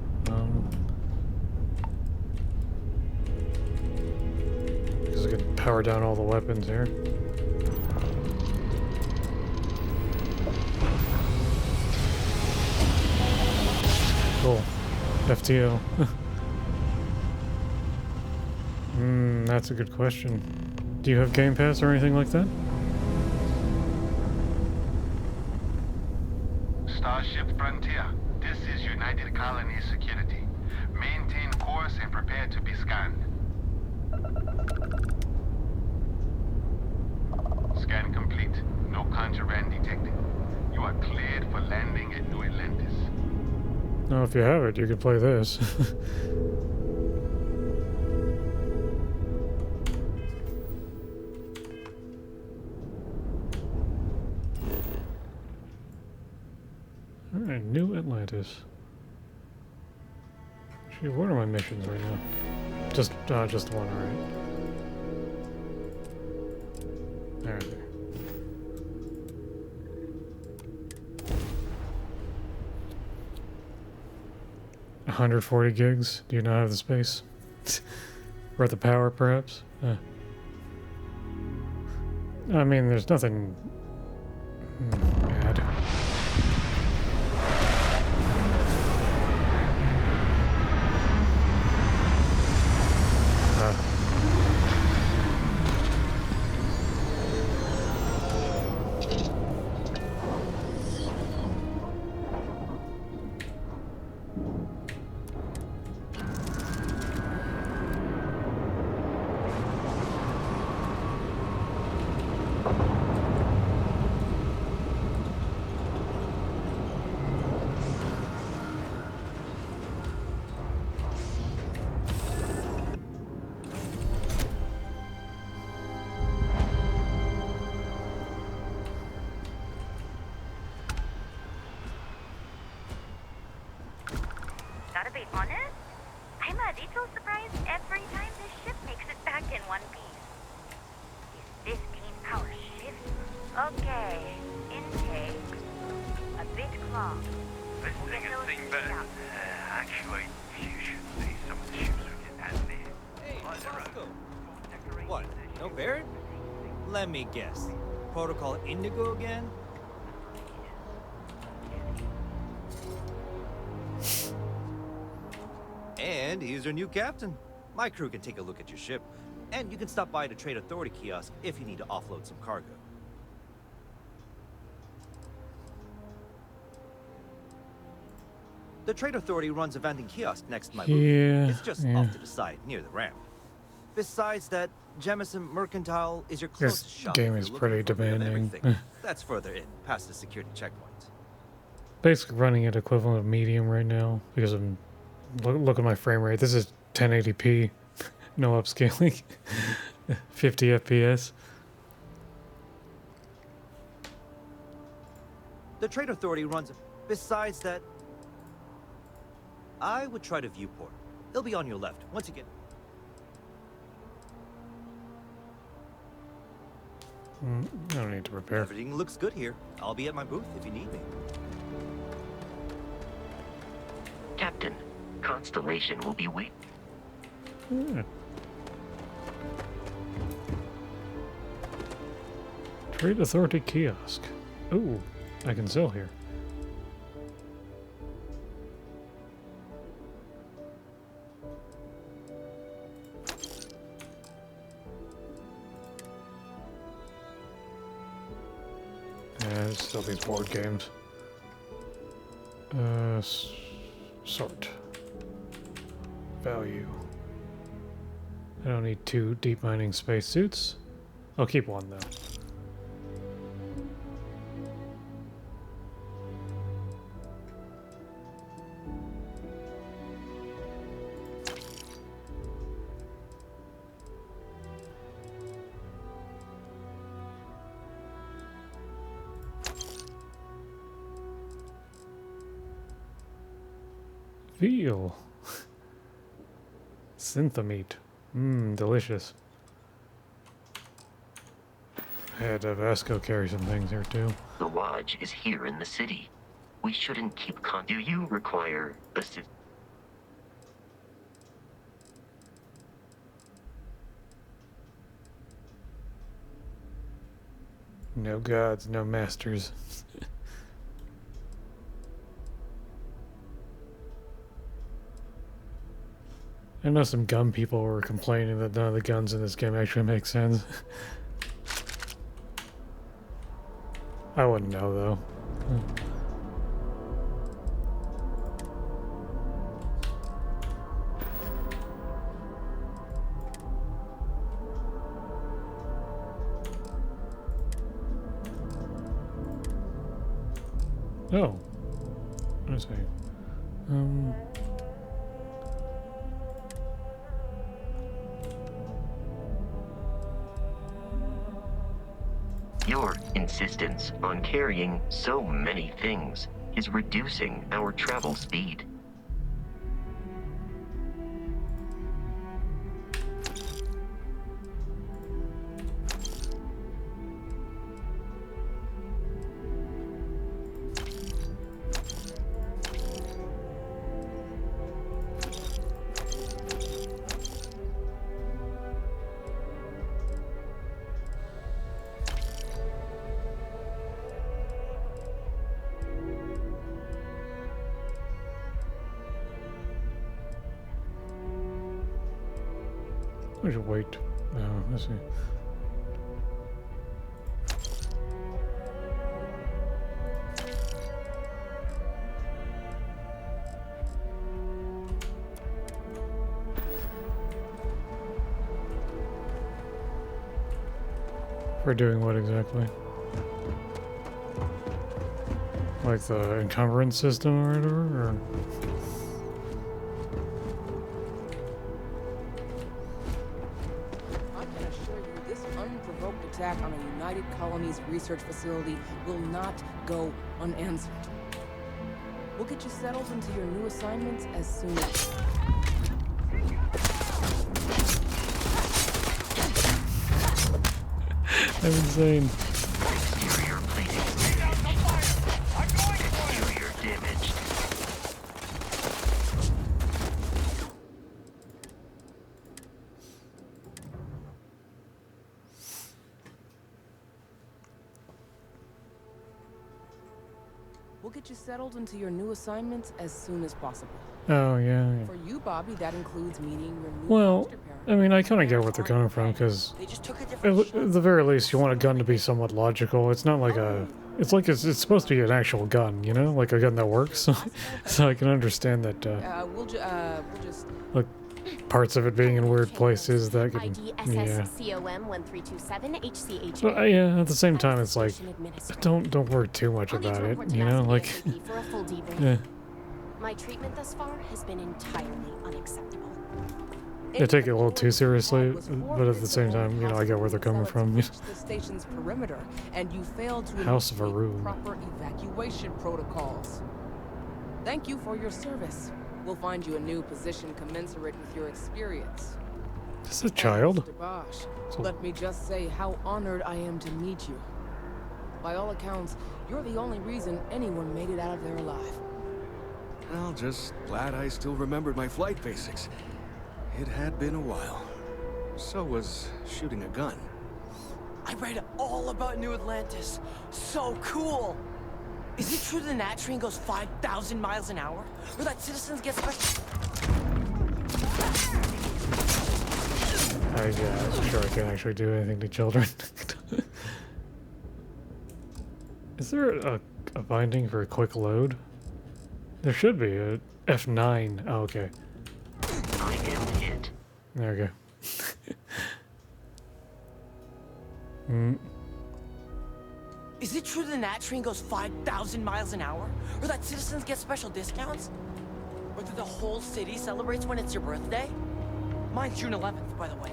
Because I can power down all the weapons here. Cool. FTO. That's a good question. Do you have Game Pass or anything like that? Starship Frontier, this is United Colony Security. Maintain course and prepare to be scanned. Scan complete. No contraband detected. You are cleared for landing at New Atlantis. Oh, if you have it, you could play this. Alright, New Atlantis. Actually, what are my missions right now? Just one, alright. Alright. 140 gigs? Do you not have the space? Or the power, perhaps? I mean, there's nothing bad. be honest, I'm a little surprised every time this ship makes it back in one piece. Is 15-hour shift? Okay, intake. A bit clogged. This thing has seen better. Actually, you should see some of the ships we get out there. Hey, Roscoe. What? No Barrett? Let me guess. Protocol Indigo again? And he's your new captain. My crew can take a look at your ship, and you can stop by the Trade Authority kiosk if you need to offload some cargo. The Trade Authority runs a vending kiosk next to my booth. It's just off to the side, near the ramp. Besides that, Jemison Mercantile is your closest shop. This game is pretty demanding. That's further in, past the security checkpoint. Basically running at equivalent of medium right now because I'm look at my frame rate. This is 1080p, no upscaling, 50 FPS. The Trade Authority runs. Besides that, I would try the viewport. It'll be on your left once you get. I don't need to repair. Everything looks good here. I'll be at my booth if you need me. Captain, Constellation will be waiting. Trade Authority kiosk. Ooh, I can sell here. Still be board games. Sort. Value. I don't need 2 deep mining spacesuits. I'll keep 1 though. Veal. Synthomeat. Delicious. I had Vasco carry some things here too. The lodge is here in the city. We shouldn't keep Do you require assistance? No gods, no masters. I know some gun people were complaining that none of the guns in this game actually make sense. I wouldn't know though. Oh. I see. Your insistence on carrying so many things is reducing our travel speed. We should wait. No, let's see. We're doing what exactly? Like the encumbrance system or whatever? Or? Attack on a United Colonies research facility will not go unanswered. We'll get you settled into your new assignments as soon as... I'm insane. Exterior plating. Exterior damaged. We'll get you settled into your new assignments as soon as possible. Oh, yeah. For you, Bobby, that includes meeting your new Well, foster parent. I mean, I kind of get where they're coming from, because at the very least, you want a gun to be somewhat logical. It's not like a... It's like it's supposed to be an actual gun, you know? Like a gun that works. So I can understand that, We'll just... like, parts of it being in weird places that can... ID Yeah. SSCOM 1327 HCH. But, yeah, at the same time, it's like, don't worry too much about it, you know? Like... For a full debrief. Yeah. My treatment thus far has been entirely unacceptable. They take it a little too seriously, but at the same time, you know, I get where they're coming from. The station's perimeter, and you failed to House of initiate Arum. proper evacuation protocols. Thank you for your service. We'll find you a new position commensurate with your experience. Is this a child? Mr. Bosch, let me just say how honored I am to meet you. By all accounts, you're the only reason anyone made it out of there alive. Well, just glad I still remembered my flight basics. It had been a while. So was shooting a gun. I read all about New Atlantis. So cool! Is it true the Nat train goes 5,000 miles an hour? Or that citizens get special... I'm sure I can't actually do anything to children. Is there a binding for a quick load? There should be a F9. Oh, okay. I am hit. There we go. Is it true the Nat train goes 5,000 miles an hour? Or that citizens get special discounts? Or that the whole city celebrates when it's your birthday? Mine's June 11th, by the way.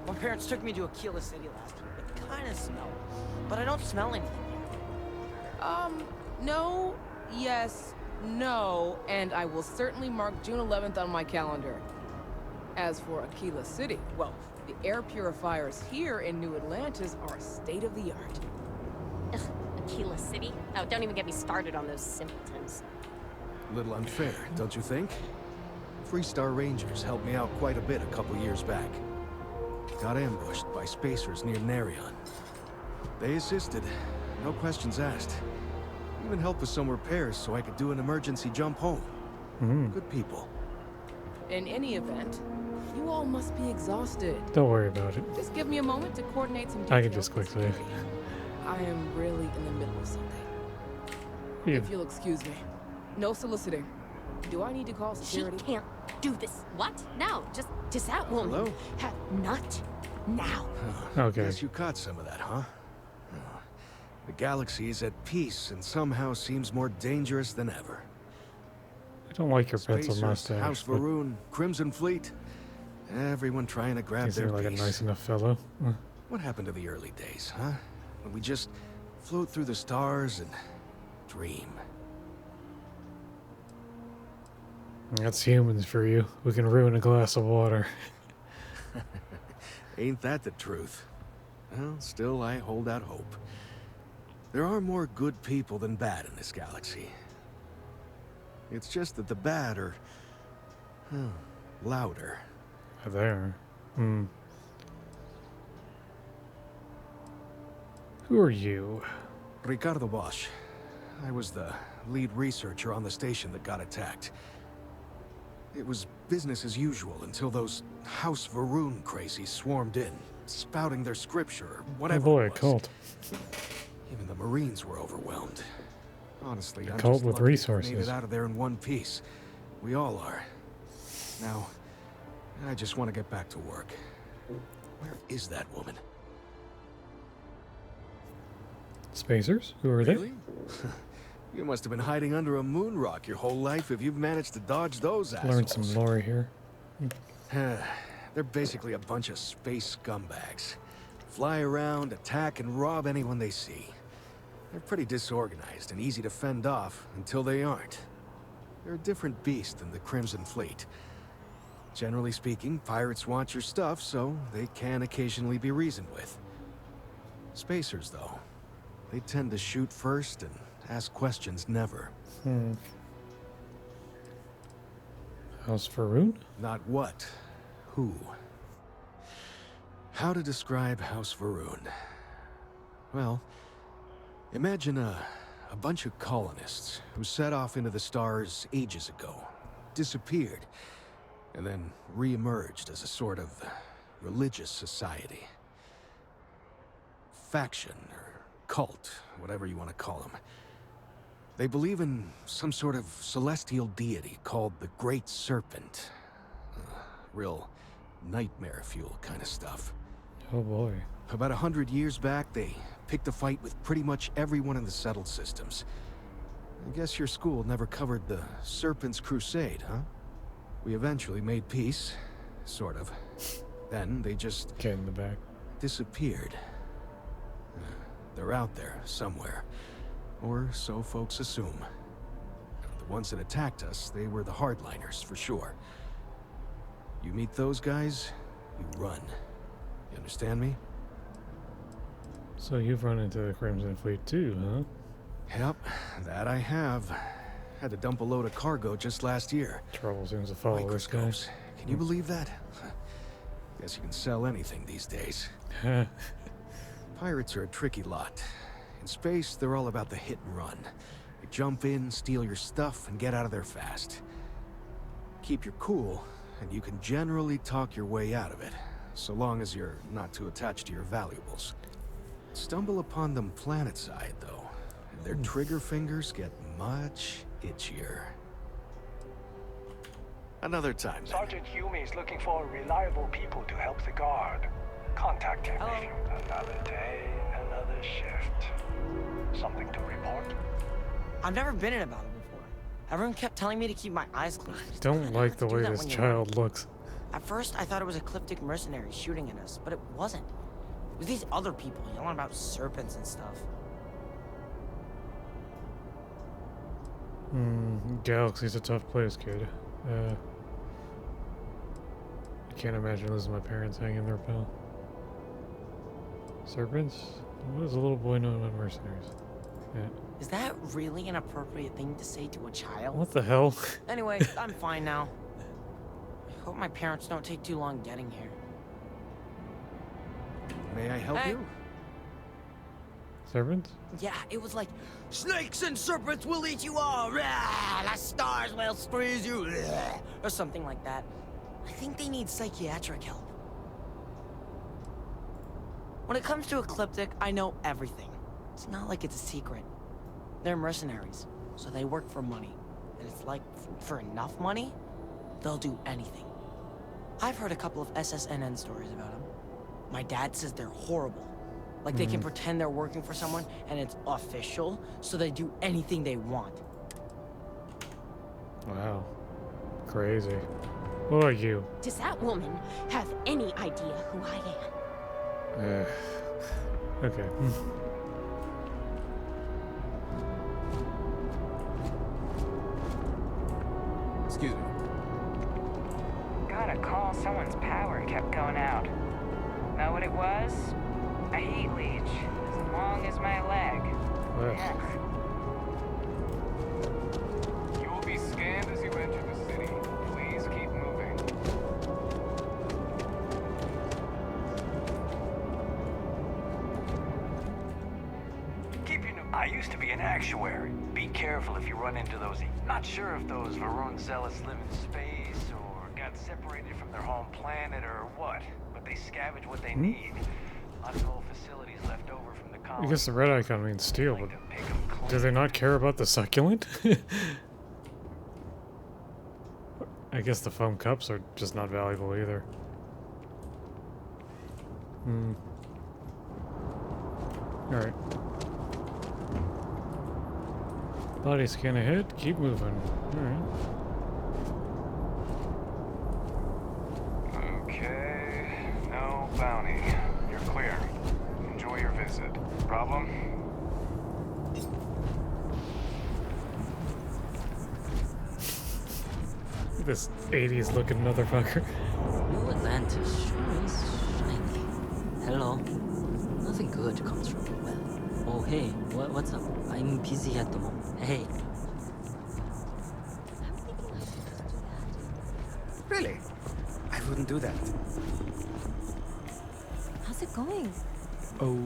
My parents took me to Aquila City last year. It kind of smelled. But I don't smell anything yet. No, yes, no, and I will certainly mark June 11th on my calendar. As for Aquila City, well, the air purifiers here in New Atlantis are state-of-the-art. Aquila City? Oh, don't even get me started on those simpletons. A little unfair, don't you think? Freestar Rangers helped me out quite a bit a couple years back. Got ambushed by spacers near Nerion. They assisted, no questions asked. Even helped with some repairs so I could do an emergency jump home. Good people. In any event, you all must be exhausted. Don't worry about it. Just give me a moment to coordinate some details. I can just quick save. I am really in the middle of something. Yeah. If you'll excuse me. No soliciting. Do I need to call security? She can't do this. What? No, just that woman. Hello? Not now. Okay. Guess you caught some of that, huh? The galaxy is at peace and somehow seems more dangerous than ever. I don't like your pencil Spacers, mustache. House but Varun, Crimson Fleet. Everyone trying to grab is their there like piece. a nice enough fellow? What happened to the early days, huh? When we just float through the stars and dream. That's humans for you. We can ruin a glass of water. Ain't that the truth? Well, still I hold out hope. There are more good people than bad in this galaxy. It's just that the bad are... louder. There. Who are you? Ricardo Bosch. I was the lead researcher on the station that got attacked. It was business as usual until those House Varun crazies swarmed in, spouting their scripture or whatever. Oh boy, it a was. cult. Even the Marines were overwhelmed. Honestly, I'm cult just with lucky we resources. made it out of there in one piece. We all are. Now, I just want to get back to work. Where is that woman? Spacers? Who are Really? You must have been hiding under a moon rock your whole life if you've managed to dodge those they? assholes. Learn some lore here. They're basically a bunch of space scumbags. Fly around, attack, and rob anyone they see. They're pretty disorganized and easy to fend off until they aren't. They're a different beast than the Crimson Fleet. Generally speaking, pirates want your stuff, so they can occasionally be reasoned with. Spacers, though, they tend to shoot first and ask questions never. House Faroon? Not what, who. How to describe House Faroon? Well, imagine a bunch of colonists who set off into the stars ages ago, disappeared, and then re-emerged as a sort of religious society. Faction, or cult, whatever you want to call them. They believe in some sort of celestial deity called the Great Serpent. Real nightmare fuel kind of stuff. Oh boy. About 100 years back, they picked a fight with pretty much everyone in the settled systems. I guess your school never covered the Serpent's Crusade, huh? We eventually made peace, sort of. Then they just... Get in the back. Disappeared. They're out there, somewhere. Or so folks assume. The ones that attacked us, they were the hardliners, for sure. You meet those guys, you run. You understand me? So you've run into the Crimson Fleet too, huh? Yep, that I have. Had to dump a load of cargo just last year. Trouble seems to follow this guy. Can you believe that? Guess you can sell anything these days. Pirates are a tricky lot. In space, they're all about the hit and run. They jump in, steal your stuff, and get out of there fast. Keep your cool, and you can generally talk your way out of it, so long as you're not too attached to your valuables. Stumble upon them planetside, though, and their trigger fingers get much itchier. Another time, then. Sergeant Yumi is looking for reliable people to help the guard. Contact him if you... Another day, another shift. Something to report? I've never been in a battle before. Everyone kept telling me to keep my eyes closed. Don't like the way this child looks. At first, I thought it was ecliptic mercenaries shooting at us, but it wasn't. It was these other people yelling about serpents and stuff. Galaxy's a tough place, kid. I can't imagine losing my parents hanging there, pal. Serpents? What does a little boy know about mercenaries? Yeah. Is that really an appropriate thing to say to a child? What the hell? Anyway, I'm fine now. I hope my parents don't take too long getting here. May I help you? Serpents? Yeah, it was like, snakes and serpents will eat you all. Rah, the stars will squeeze you. Rah, or something like that. I think they need psychiatric help. When it comes to Ecliptic, I know everything. It's not like it's a secret. They're mercenaries, so they work for money. And it's like, for enough money, they'll do anything. I've heard a couple of SSNN stories about them. My dad says they're horrible. Like they can pretend they're working for someone and it's official, so they do anything they want. Wow. Crazy. Who are you? Does that woman have any idea who I am? Okay. Excuse me. Got a call, someone's power kept going out. Know what it was? A heat leech, as long as my leg. Yeah. You will be scanned as you enter the city. Please keep moving. Keep your... I used to be an actuary. Be careful if you run into those... Not sure if those Varun zealots live in space or got separated from their home planet or what, but they scavenge what they need. Unsold facilities left over from the colony. I guess the red icon means steel, but do they not care about the succulent? I guess the foam cups are just not valuable either. Alright. Body scan ahead, keep moving. Alright. Okay, no bounty. You're clear. Enjoy your visit. Problem? This 80s looking motherfucker. New Atlantis sure is shiny. Hello. Nothing good comes from the well. Oh hey, what's up? I'm busy at the moment. Hey. Really? I wouldn't do that. How's it going? Oh.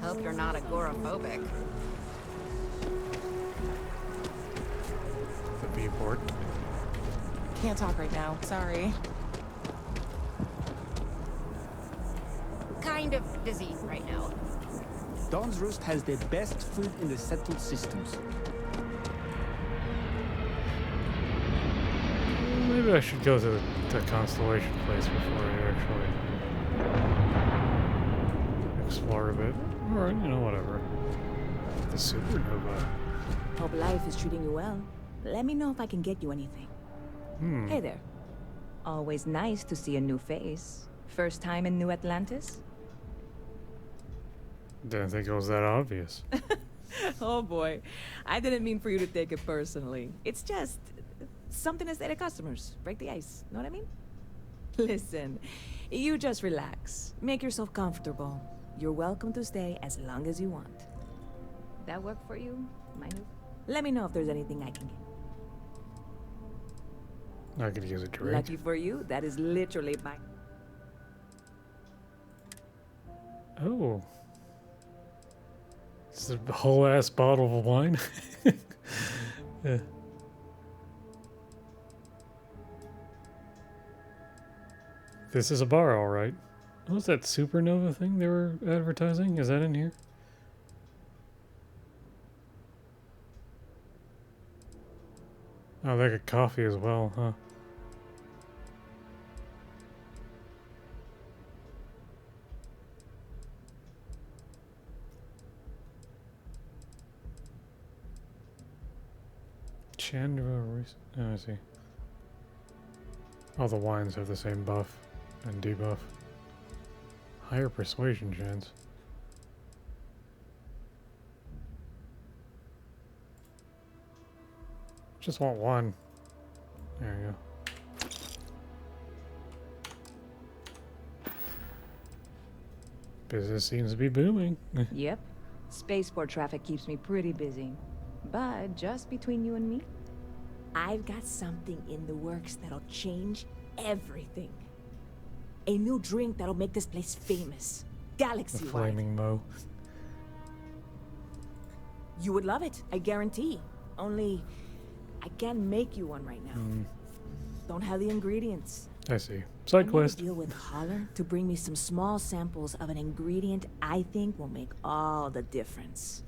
Hope you're not agoraphobic. The viewport. Can't talk right now. Sorry. Kind of busy right now. Dawn's Roost has the best food in the settled systems. Maybe I should go to the Constellation place before I actually explore a bit. Or, you know, whatever. The supernova. Hope life is treating you well. Let me know if I can get you anything. Hey there. Always nice to see a new face. First time in New Atlantis? Didn't think it was that obvious. Oh boy. I didn't mean for you to take it personally. It's just something to say to customers. Break the ice. Know what I mean? Listen, you just relax. Make yourself comfortable. You're welcome to stay as long as you want. That work for you, my new? Let me know if there's anything I can get. I could use a drink. Lucky for you, that is literally my... Oh. It's a whole ass bottle of wine. Yeah. This is a bar, all right. What was that supernova thing they were advertising? Is that in here? Oh, they got coffee as well, huh? Chandra, oh, I see. All the wines have the same buff and debuff. Higher persuasion chance. Just want one. There you go. Business seems to be booming. Yep. Spaceport traffic keeps me pretty busy. But just between you and me, I've got something in the works that'll change everything. A new drink that'll make this place famous. The Galaxy-wide. flaming Mo. You would love it, I guarantee. Only, I can't make you one right now. Don't have the ingredients. I see. Side quest. I made a deal with Holler to bring me some small samples of an ingredient I think will make all the difference.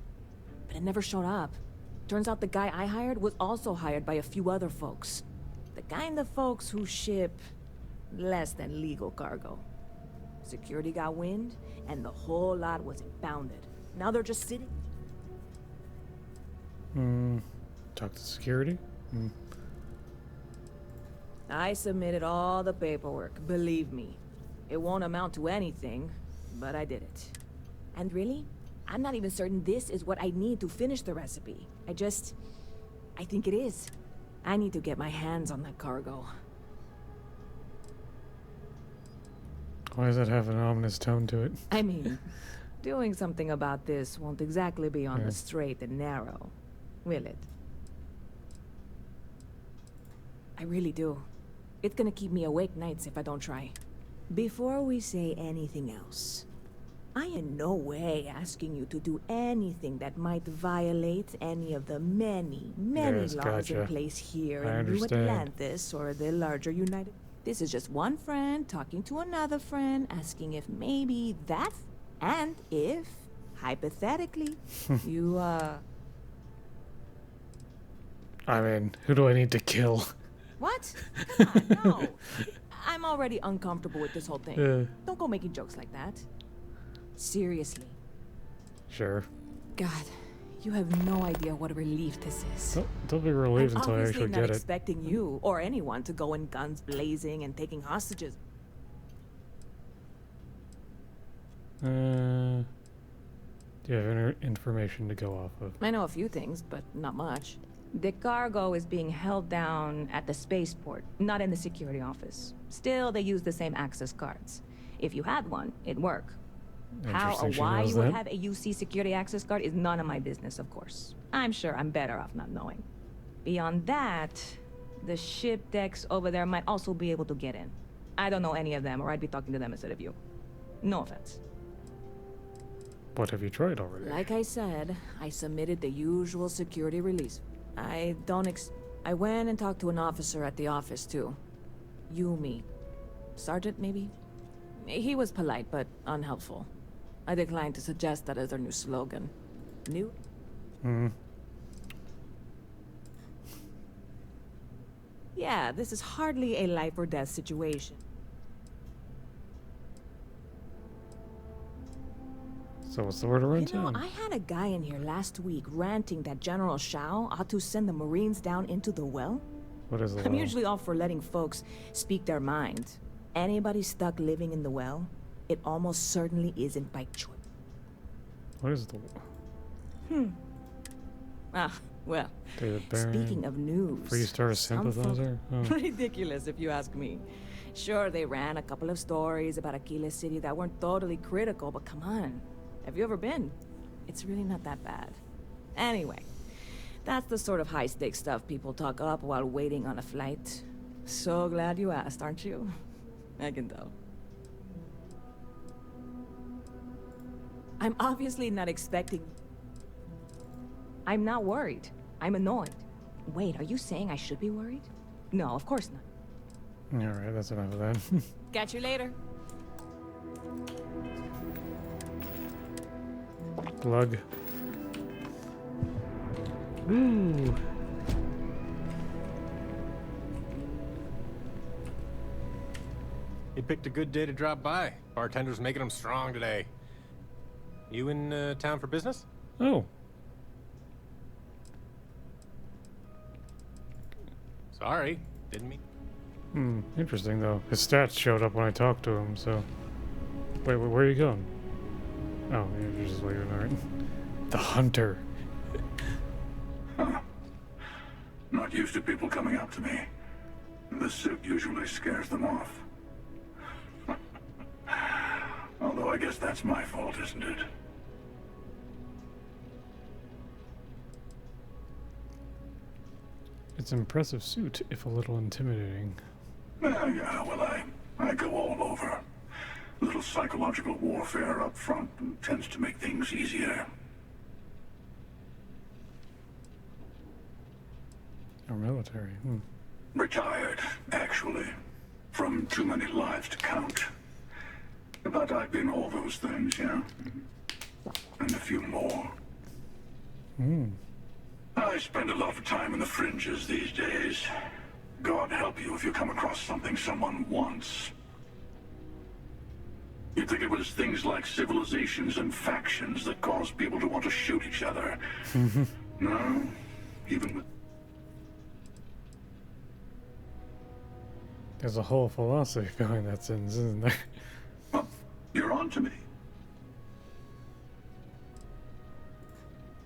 But it never showed up. Turns out the guy I hired was also hired by a few other folks. The kind of folks who ship less than legal cargo. Security got wind, and the whole lot was impounded. Now they're just sitting. Talk to security? I submitted all the paperwork, believe me. It won't amount to anything, but I did it. And really, I'm not even certain this is what I need to finish the recipe. I think it is. I need to get my hands on that cargo. Why does that have an ominous tone to it? I mean, doing something about this won't exactly be on the straight and narrow, will it? I really do. It's gonna keep me awake nights if I don't try. Before we say anything else, I in no way asking you to do anything that might violate any of the many laws in place here in New Atlantis or the larger United. This is just one friend talking to another friend, asking if maybe that, and if, hypothetically, you, I mean, who do I need to kill? What? Come on, no. I'm already uncomfortable with this whole thing. Don't go making jokes like that. Seriously. Sure. God, you have no idea what a relief this is. Don't be relieved until I actually I'm get not it. expecting you or anyone to go in guns blazing and taking hostages. Do you have any information to go off of? I know a few things, but not much. The cargo is being held down at the spaceport, not in the security office. Still, they use the same access cards. If you had one, it'd work. How or why you would have a UC security access card is none of my business, of course. I'm sure I'm better off not knowing. Beyond that, the ship decks over there might also be able to get in. I don't know any of them, or I'd be talking to them instead of you. No offense. What have you tried already? Like I said, I submitted the usual security release. I went and talked to an officer at the office, too. Yumi. Sergeant, maybe? He was polite, but unhelpful. I declined to suggest that as their new slogan. New? Yeah, this is hardly a life or death situation. So what's the word around town? I had a guy in here last week ranting that General Shao ought to send the Marines down into the well. What is the well? I'm usually all for letting folks speak their mind. Anybody stuck living in the well, it almost certainly isn't by choice. What is the well? Ah, well, David Barron, speaking of news... Freestar sympathizer? Oh. Ridiculous, if you ask me. Sure, they ran a couple of stories about Aquila City that weren't totally critical, but come on. Have you ever been? It's really not that bad. Anyway, that's the sort of high-stakes stuff people talk up while waiting on a flight. So glad you asked, aren't you? I can tell. I'm obviously not expecting... I'm not worried. I'm annoyed. Wait, are you saying I should be worried? No, of course not. Alright, that's enough of that. Catch you later. Plug. Ooh. You picked a good day to drop by. Bartender's making them strong today. You in town for business? Oh. Sorry, didn't mean. Interesting though. His stats showed up when I talked to him, so... Wait, where are you going? Oh, you're just leaving, alright. The Hunter. Huh. Not used to people coming up to me. The suit usually scares them off. Although I guess that's my fault, isn't it? It's an impressive suit, if a little intimidating. Yeah, well, I go all over. A little psychological warfare up front tends to make things easier. Or military, Retired, actually. From too many lives to count. But I've been all those things, yeah. And a few more. I spend a lot of time in the fringes these days. God help you if you come across something someone wants. You'd think it was things like civilizations and factions that cause people to want to shoot each other. No, even with... There's a whole philosophy behind that sentence, isn't there? Well, you're on to me.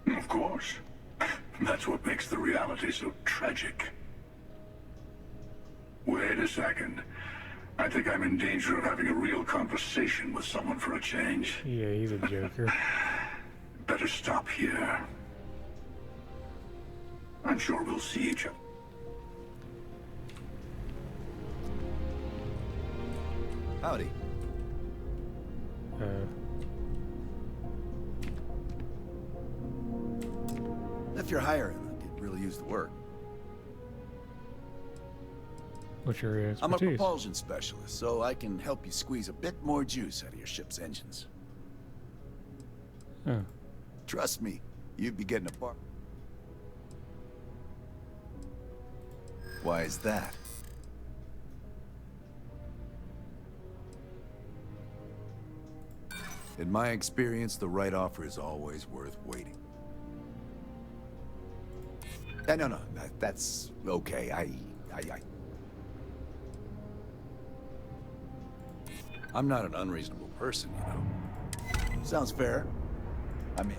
Of course. That's what makes the reality so tragic. Wait a second. I think I'm in danger of having a real conversation with someone for a change. Yeah, he's a joker. Better stop here. I'm sure we'll see each other. Howdy. If you're hiring, I could really use the work. What's your expertise? I'm a propulsion specialist, so I can help you squeeze a bit more juice out of your ship's engines. Oh. Trust me, you'd be getting a part. Why is that? In my experience, the right offer is always worth waiting. No, that's okay. I'm not an unreasonable person, you know. Sounds fair. I'm in.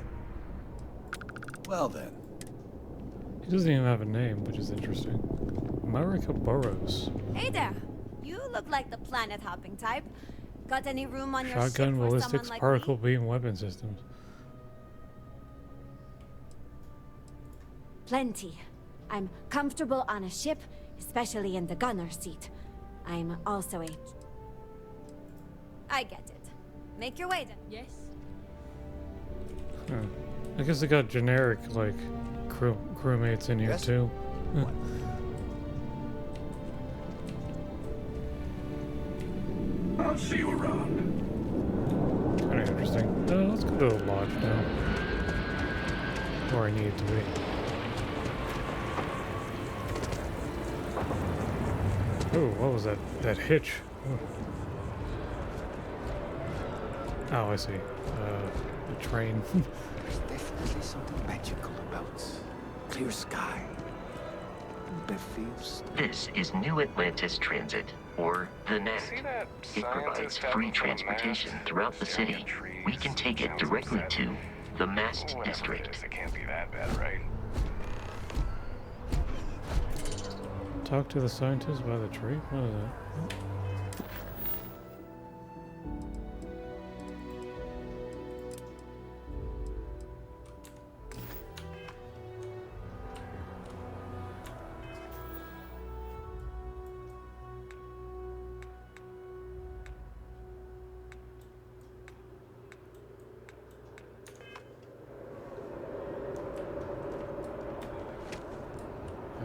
Well then, He doesn't even have a name, which is interesting. Marika Burrows. Hey there. You look like the planet-hopping type. Got any room on your ship Shotgun, for ballistics, someone like particle me? beam weapon systems. Plenty. I'm comfortable on a ship, especially in the gunner seat. I'm also a... I get it. Make your way then. Yes. Huh. I guess they got generic, like, crewmates in here, Yes? too. Huh. I'll see you around. Kind of interesting. Let's go to the lodge now. Where I need it to be. Oh, what was that? That hitch. Oh, I see. The train. There's definitely something magical about clear sky. That feels... This is New Atlantis Transit, or the NAT. It provides free transportation throughout the city. We can take it directly to the Mast District. It can't be that bad, right? Talk to the scientist by the tree? What is that?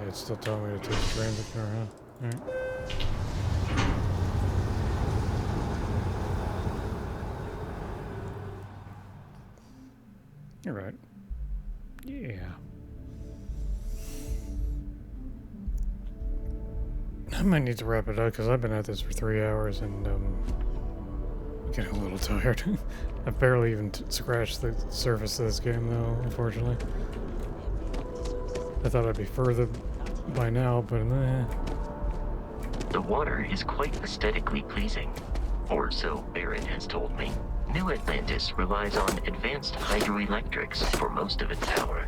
It's still telling me to take the transit car, huh? Alright. You're right. Yeah. I might need to wrap it up because I've been at this for 3 hours and I'm getting a little tired. I've barely even scratched the surface of this game though, unfortunately. I thought I'd be further by now, but The water is quite aesthetically pleasing, or so Barrett has told me. New Atlantis relies on advanced hydroelectrics for most of its power.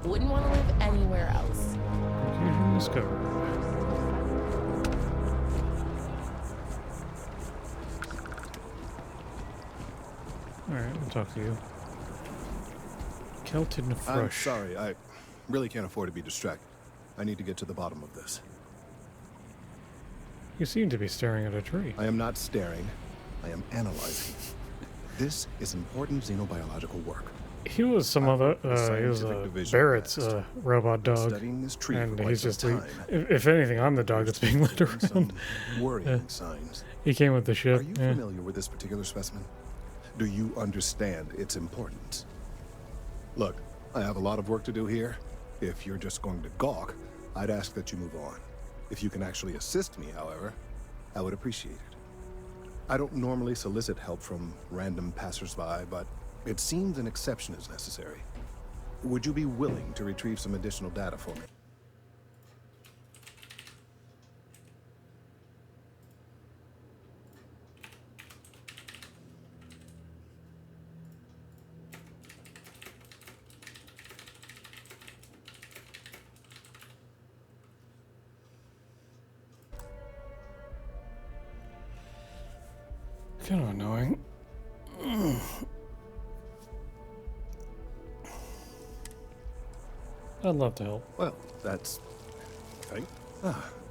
Wouldn't want to live anywhere else. Location discovered. Alright, I'll talk to you. Kelton Fresh. I'm sorry, I really can't afford to be distracted. I need to get to the bottom of this. You seem to be staring at a tree. I am not staring. I am analyzing. This is important xenobiological work. He was some other, he was Barrett's robot dog, Studying this tree and for he's quite just, some time. if anything, I'm the dog that's being led around. Worrying signs. He came with the ship. Are you familiar with this particular specimen? Do you understand its importance? Look, I have a lot of work to do here. If you're just going to gawk, I'd ask that you move on. If you can actually assist me, however, I would appreciate it. I don't normally solicit help from random passersby, but it seems an exception is necessary. Would you be willing to retrieve some additional data for me? Kind of annoying. I'd love to help. Well, that's... okay.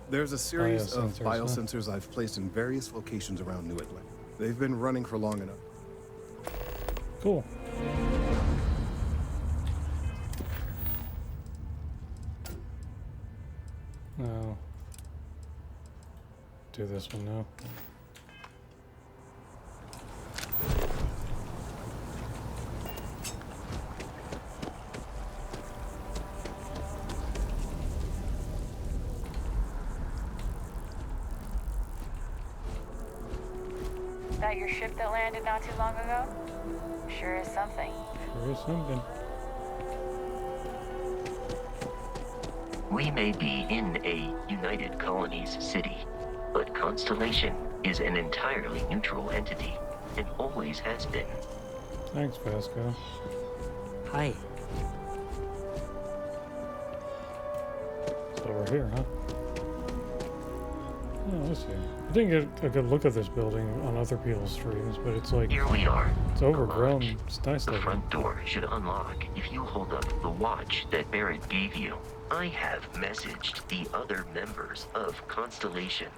There's a series of Biosensors, biosensors I've placed in various locations around New Atlantis. They've been running for long enough. Cool. No. Do this one now. That your ship that landed not too long ago? Sure is something. Sure is something. We may be in a United Colonies city, but Constellation is an entirely neutral entity and always has been. Thanks, Vasco. Hi. So we're here, huh? Oh, I see. I didn't get a good look at this building on other people's streams, but it's like... Here we are. It's overgrown. It's nice The looking. front door should unlock if you hold up the watch that Barrett gave you. I have messaged the other members of Constellation.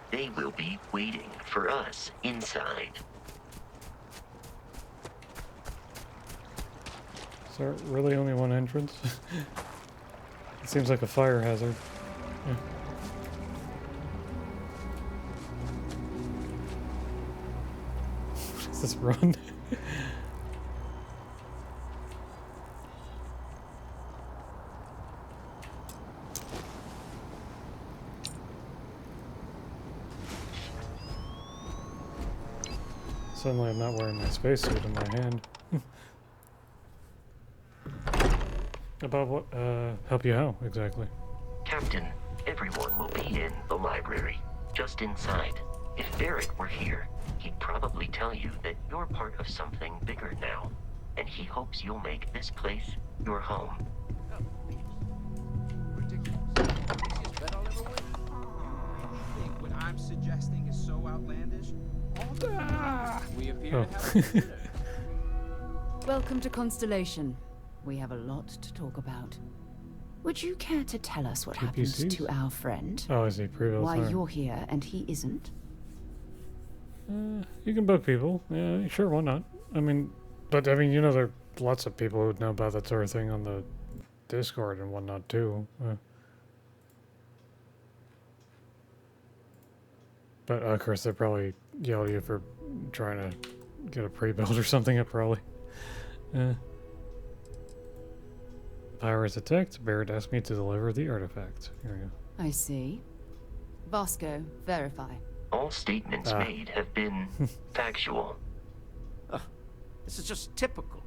They will be waiting for us inside. Is there really only one entrance? It seems like a fire hazard. Yeah. What is this run? Suddenly I'm not wearing my spacesuit in my hand. About what, help you how, exactly? Captain, everyone will be in the library, just inside. If Barrett were here, he'd probably tell you that you're part of something bigger now, and he hopes you'll make this place your home. What I'm suggesting is so outlandish. We appear to have a winner. Welcome to Constellation. We have a lot to talk about. Would you care to tell us what happened to our friend? Oh, I see. Pre-built. Why you're here and he isn't? You can bug people. Yeah, sure, why not? I mean, but I mean, you know, there are lots of people who would know about that sort of thing on the Discord and whatnot too. But of course, they probably yell at you for trying to get a pre-build or something. Probably. Pirates attacked. Barrett asked me to deliver the artifact. Here we go. I see. Vasco, verify. All statements made have been factual. This is just typical.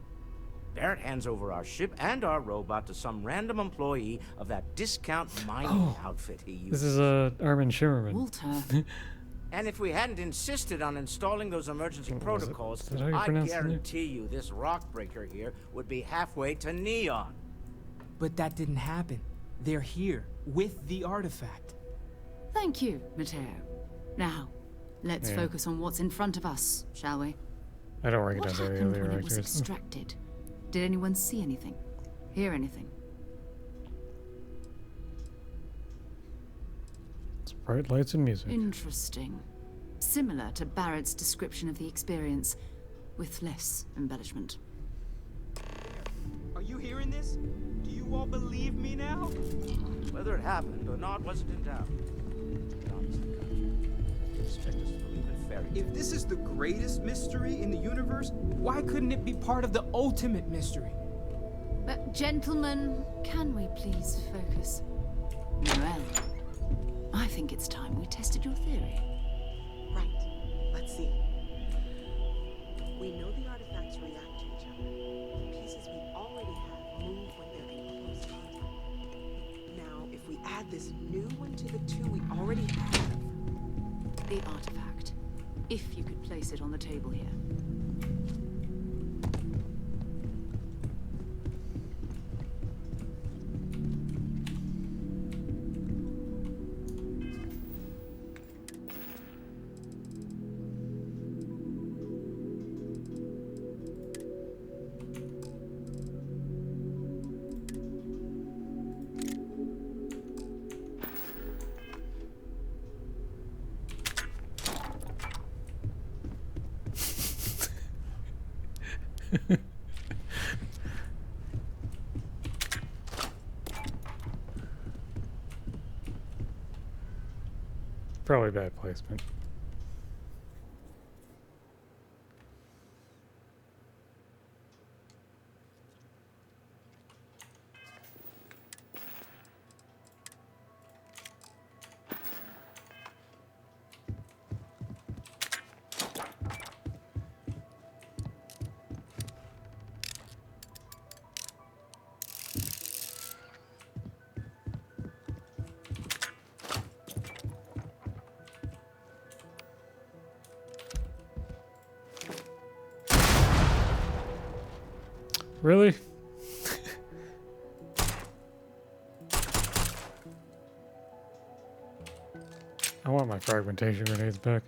Barrett hands over our ship and our robot to some random employee of that discount mining outfit he uses. This is Armin Shimmerman. Walter. And if we hadn't insisted on installing those emergency protocols, I guarantee you this rock breaker here would be halfway to Neon. But that didn't happen. They're here, with the artifact. Thank you, Matteo. Now, let's focus on what's in front of us, shall we? I don't recognize any of the when it was reactors. extracted? Did anyone see anything? Hear anything? It's bright lights and music. Interesting. Similar to Barrett's description of the experience, with less embellishment. Are you hearing this? Do you all believe me now? Whether it happened or not wasn't in doubt. Expect us to believe in fairy tales. If this is the greatest mystery in the universe, why couldn't it be part of the ultimate mystery? Gentlemen, can we please focus? Noel, I think it's time we tested your theory. Right. Let's see. We know the artifacts react to each other. The pieces we already have move when they're in close contact. Now, if we add this new one to the two we already have... The artifact. If you could place it on the table here. Probably bad placement. Really? I want my fragmentation grenades back.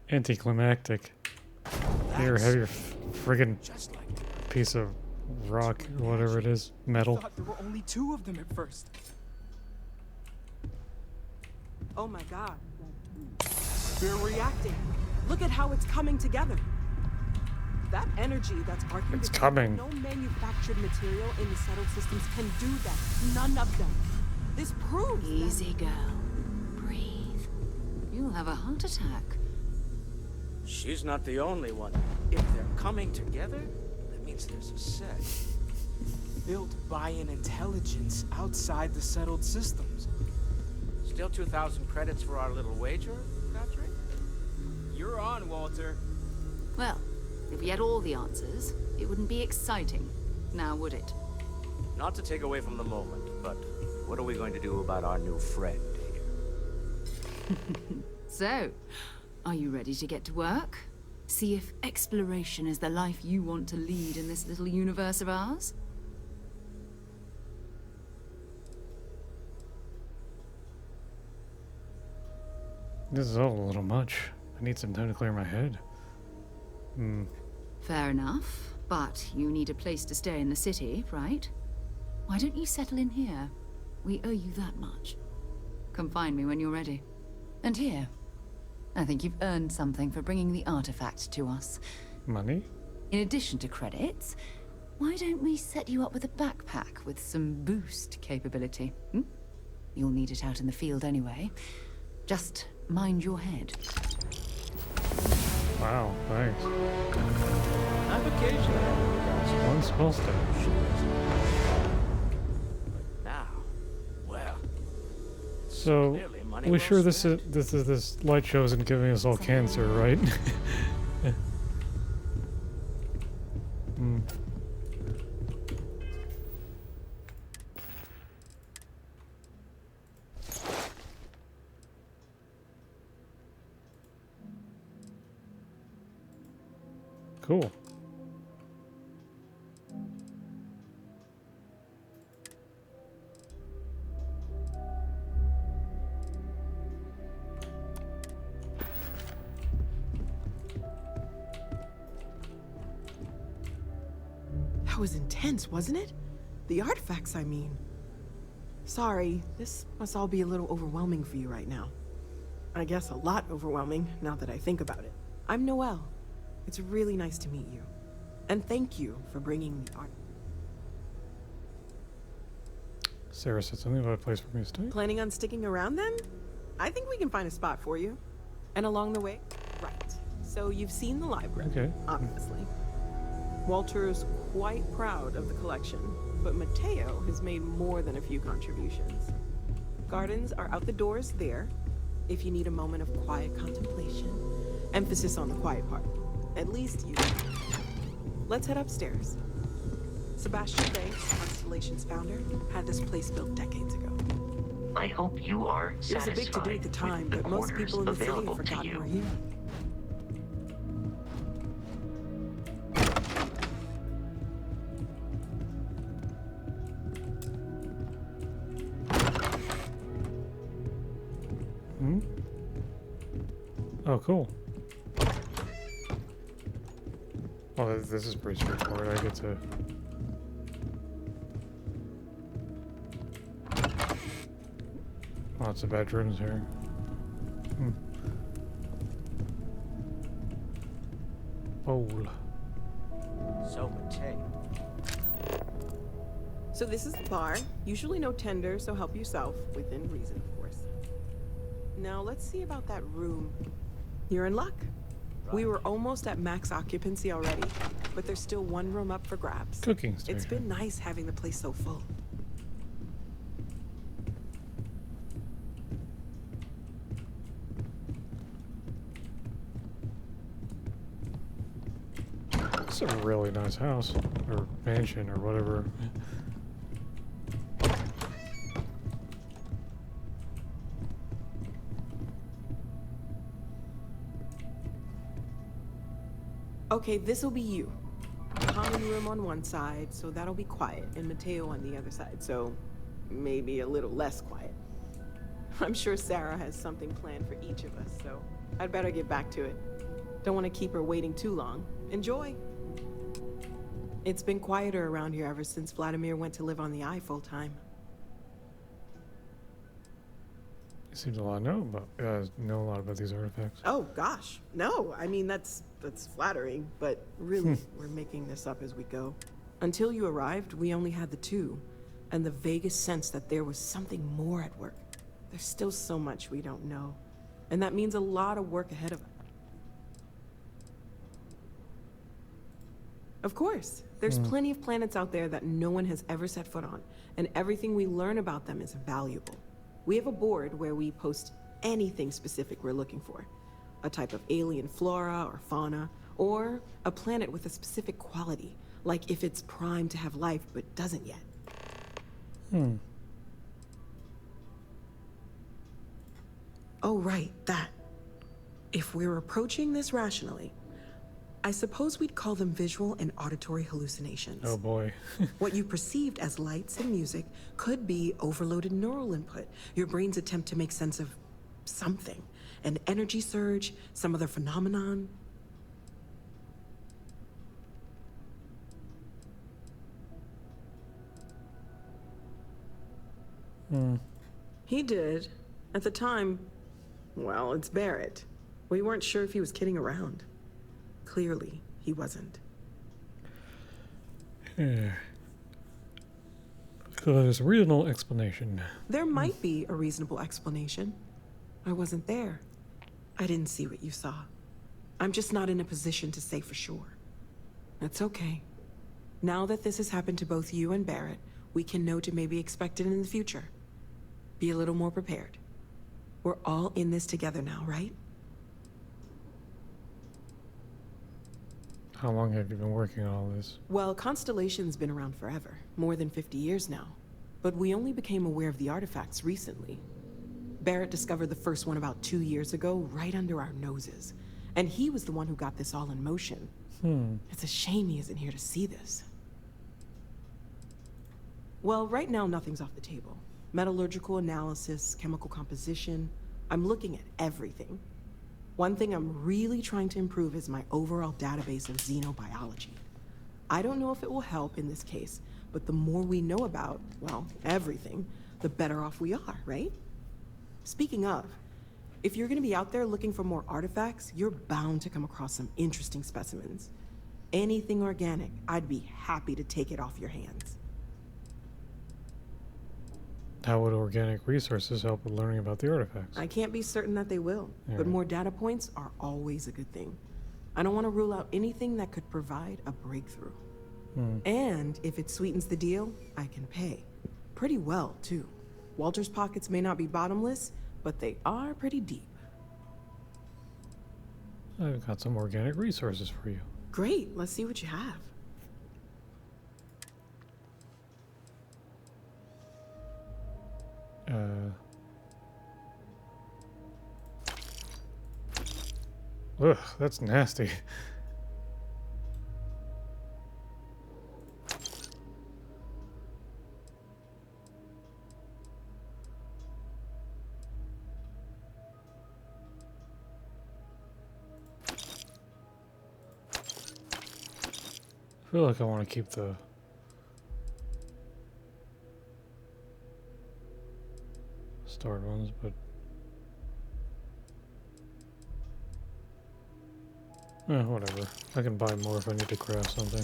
Anticlimactic. Here, have your friggin' piece of rock, or whatever it is, metal. I thought there were only 2 of them at first. Oh my god. They're reacting. Look at how it's coming together. That energy that's arcing It's together, coming. no manufactured material in the settled systems can do that. None of them. This proves Easy, girl. Breathe. You'll have a heart attack. She's not the only one. If they're coming together, that means there's a set. Built by an intelligence outside the settled systems. Still 2,000 credits for our little wager, Patrick? You're on, Walter. Well, if we had all the answers, it wouldn't be exciting. Now, would it? Not to take away from the moment, but what are we going to do about our new friend here? So, are you ready to get to work? See if exploration is the life you want to lead in this little universe of ours? This is all a little much. I need some time to clear my head. Fair enough, but you need a place to stay in the city, right? Why don't you settle in here? We owe you that much. Come find me when you're ready. And here, I think you've earned something for bringing the artifact to us. Money? In addition to credits, why don't we set you up with a backpack with some boost capability? You'll need it out in the field anyway. Just mind your head. Wow, thanks. I've occasionally One spell stage. now, well, So, we sure this light show isn't giving us all cancer, right? Cool. That was intense, wasn't it? The artifacts, I mean. Sorry, this must all be a little overwhelming for you right now. I guess a lot overwhelming, now that I think about it. I'm Noelle. It's really nice to meet you. And thank you for bringing the art. Sarah said something about a place for me to stay. Planning on sticking around then? I think we can find a spot for you. And along the way, right. So you've seen the library, Okay. obviously. Walter's quite proud of the collection, but Mateo has made more than a few contributions. Gardens are out the doors there, if you need a moment of quiet contemplation. Emphasis on the quiet part. At least you. Let's head upstairs. Sebastian Banks, Constellation's founder, had this place built decades ago. I hope you are It was satisfied a big to-do at the time, with the but most quarters people in the city have available to forgotten you. we're here. Oh, cool. Well, this is pretty straightforward. I get to... Lots of bedrooms here. Bowl. So, Mateo. So this is the bar. Usually no tender, so help yourself, within reason, of course. Now let's see about that room. You're in luck. We were almost at max occupancy already, but there's still one room up for grabs. Cooking It's station. been nice having the place so full. It's a really nice house. Or mansion, or whatever. Okay, this'll be you. Common room on one side, so that'll be quiet, and Mateo on the other side, so maybe a little less quiet. I'm sure Sarah has something planned for each of us, so I'd better get back to it. Don't want to keep her waiting too long. Enjoy. It's been quieter around here ever since Vladimir went to live on the Eye full-time. You seem to know a lot about these artifacts. Oh, gosh. No, I mean, that's flattering, but really, we're making this up as we go. Until you arrived, we only had the two, and the vaguest sense that there was something more at work. There's still so much we don't know, and that means a lot of work ahead of us. Of course, there's plenty of planets out there that no one has ever set foot on, and everything we learn about them is valuable. We have a board where we post anything specific we're looking for. A type of alien flora or fauna, or a planet with a specific quality, like if it's primed to have life but doesn't yet. Oh, right, that. If we're approaching this rationally, I suppose we'd call them visual and auditory hallucinations. Oh boy. What you perceived as lights and music could be overloaded neural input, your brain's attempt to make sense of something. An energy surge, some other phenomenon. He did. At the time, well, it's Barrett. We weren't sure if he was kidding around. Clearly, he wasn't. So there's a reasonable explanation. There might be a reasonable explanation. I wasn't there. I didn't see what you saw. I'm just not in a position to say for sure. That's okay. Now that this has happened to both you and Barrett, we can know to maybe expect it in the future. Be a little more prepared. We're all in this together now, right? How long have you been working on all this? Well, Constellation's been around forever, more than 50 years now. But we only became aware of the artifacts recently. Barrett discovered the first one about 2 years ago, right under our noses. And he was the one who got this all in motion. It's a shame he isn't here to see this. Well, right now nothing's off the table. Metallurgical analysis, chemical composition. I'm looking at everything. One thing I'm really trying to improve is my overall database of xenobiology. I don't know if it will help in this case, but the more we know about, well, everything, the better off we are, right? Speaking of, if you're gonna be out there looking for more artifacts, you're bound to come across some interesting specimens. Anything organic, I'd be happy to take it off your hands. How would organic resources help with learning about the artifacts? I can't be certain that they will, but Alright. more data points are always a good thing. I don't want to rule out anything that could provide a breakthrough. And if it sweetens the deal, I can pay. Pretty well, too. Walter's pockets may not be bottomless, but they are pretty deep. I've got some organic resources for you. Great, let's see what you have. Ugh, that's nasty. I feel like I want to keep the starred ones, but whatever. I can buy more if I need to craft something.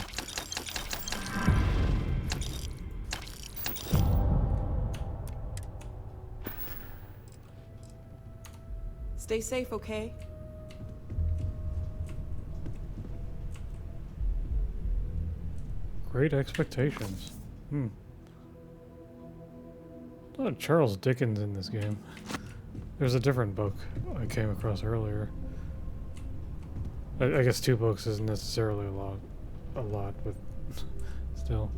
Stay safe, okay? Great Expectations. A lot of Charles Dickens in this game. There's a different book I came across earlier. I guess 2 books isn't necessarily a lot, but still.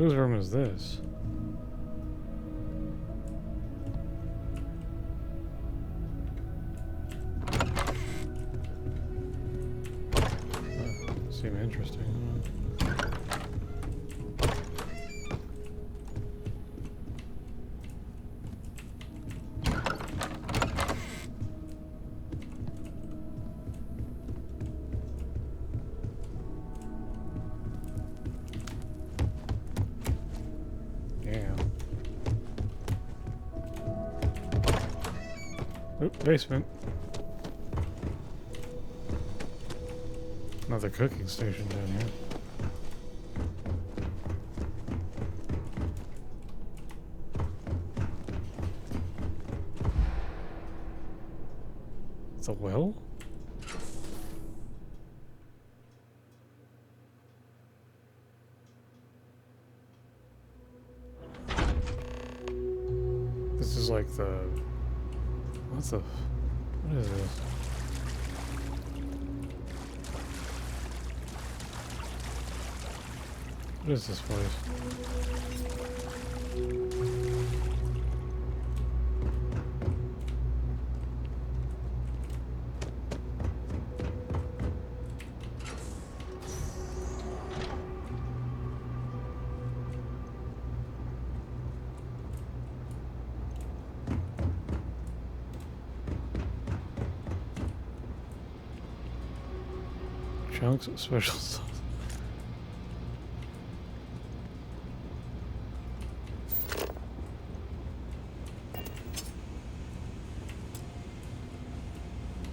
Whose room is this? Seem interesting. Oop, basement. Another cooking station down here. It's a well? This is like the... What's the... What is this? What is this place? Chunks of special sauce.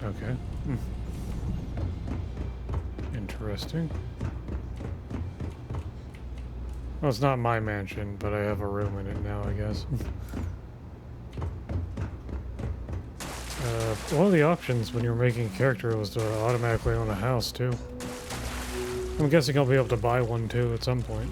Okay. Interesting. Well, it's not my mansion, but I have a room in it now, I guess. One of the options when you're making a character was to automatically own a house, too. I'm guessing I'll be able to buy one, too, at some point.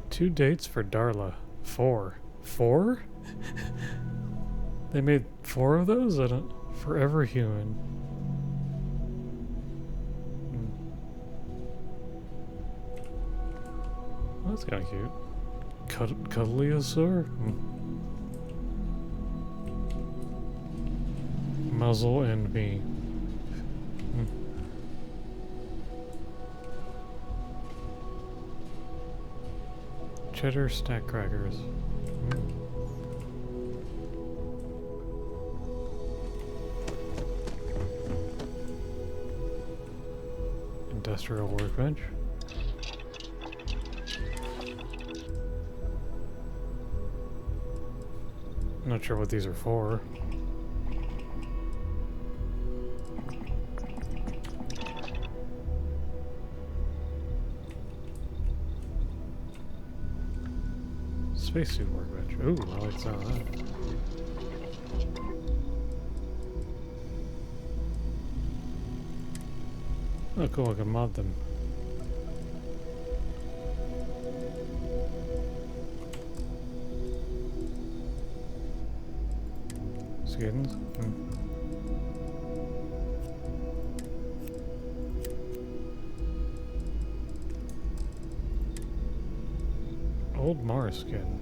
Two dates for Darla. 4. 4? They made 4 of those? I don't... Forever Human. Well, that's kind of cute. Cuddliosaur? Muzzle and me. Cheddar stack crackers. Industrial workbench. Not sure what these are for. Spacesuit workbench. Ooh, I like some of that. Oh, cool, I can mod them. Skins? Old Mars skin.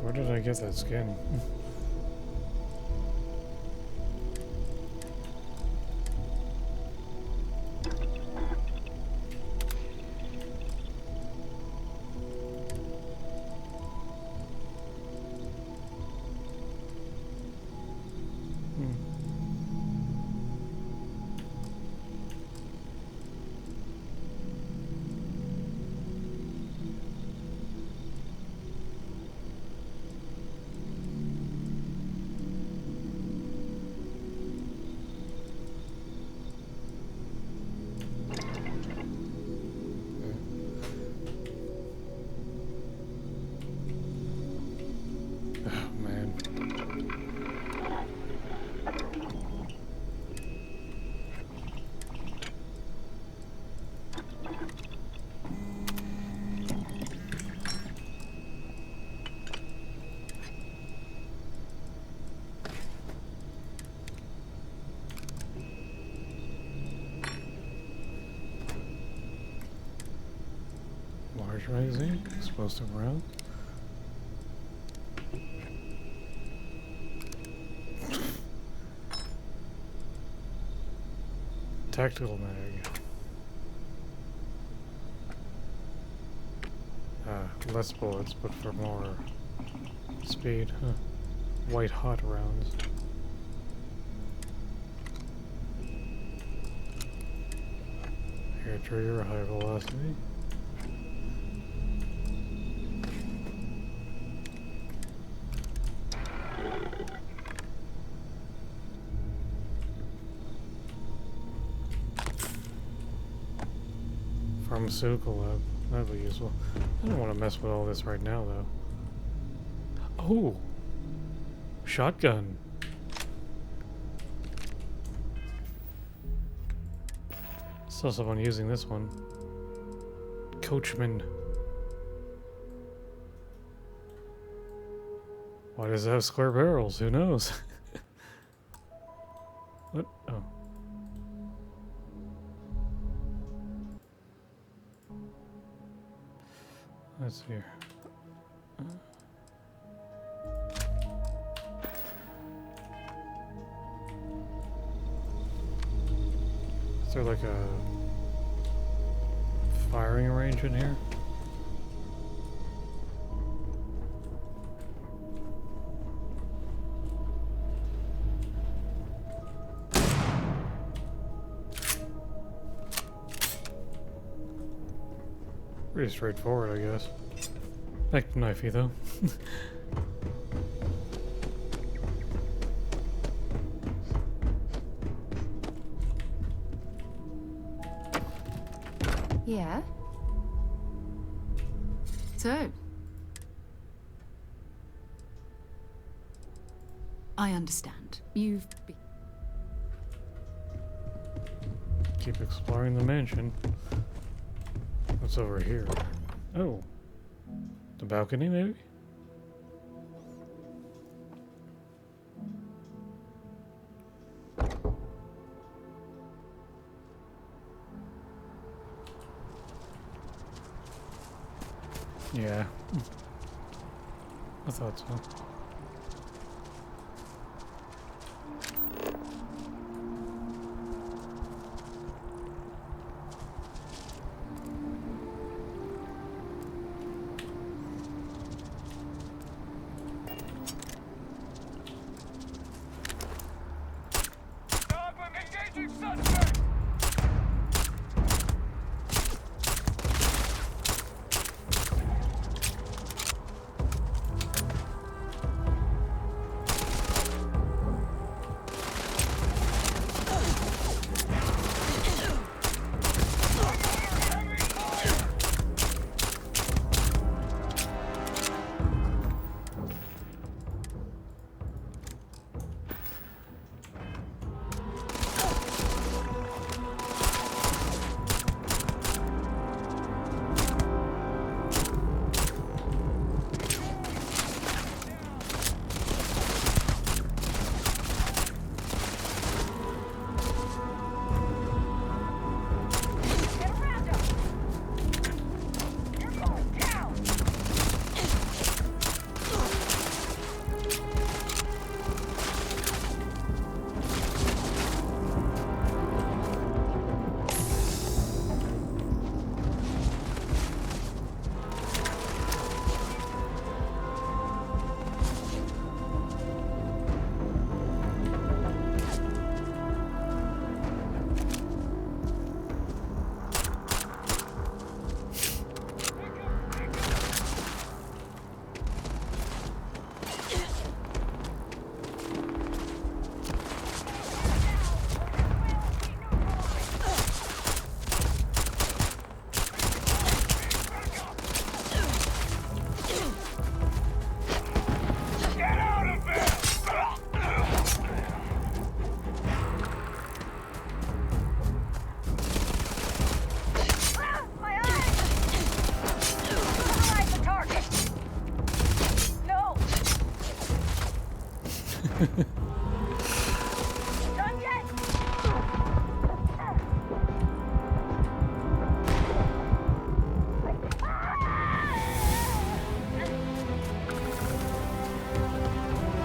Where did I get that skin? magazine, explosive round. Tactical mag. Less bullets, but for more speed. Huh. White hot rounds. Air trigger, high velocity. Pharmaceutical lab. That'd be useful. I don't want to mess with all this right now, though. Oh! Shotgun. Saw someone using this one. Coachman. Why does it have square barrels? Who knows? What? Oh. Let's see here. Is there like a firing range in here? Pretty straightforward, I guess. Back to knifey, though. Yeah? So? I understand. You've been... Keep exploring the mansion. What's over here? Oh. The balcony, maybe? Yeah. I thought so.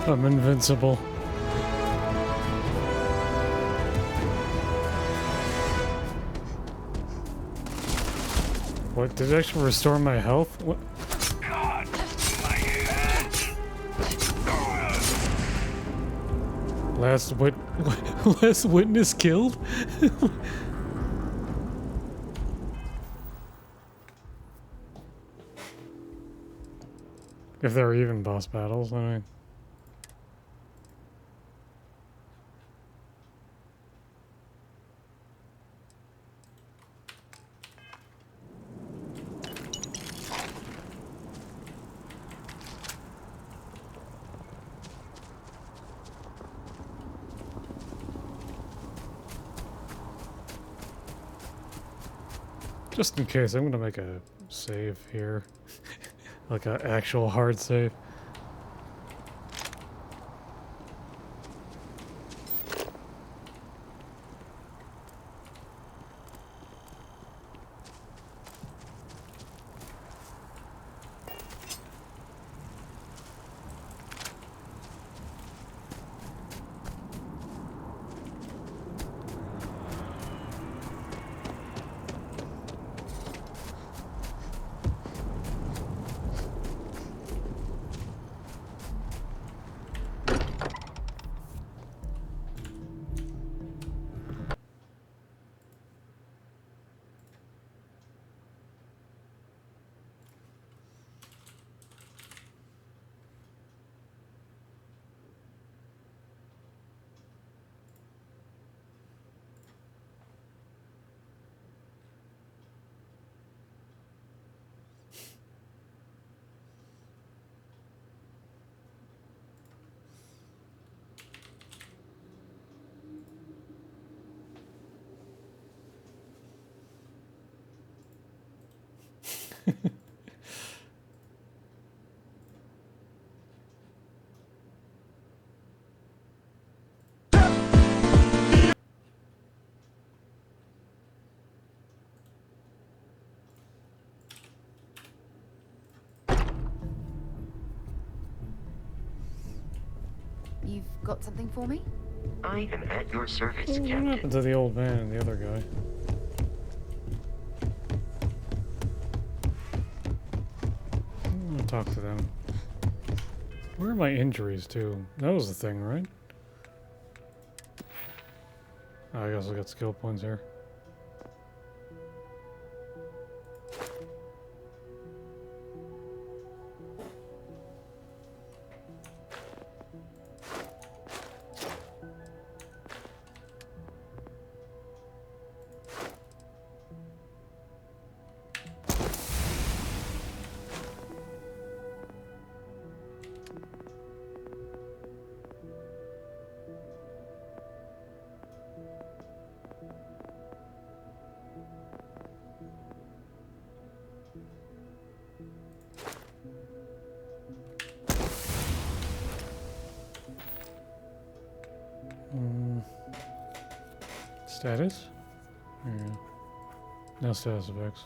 I'm invincible. What? Did it actually restore my health? What? God, my head. Last witness killed? If there are even boss battles, I mean. Just in case, I'm gonna make a save here. Like an actual hard save. You've got something for me? I am at your service, What Captain. happened to the old man and the other guy? I'm gonna talk to them. Where are my injuries too? That was the thing, right? Oh, I guess I got skill points here. Status? There you go. No status effects.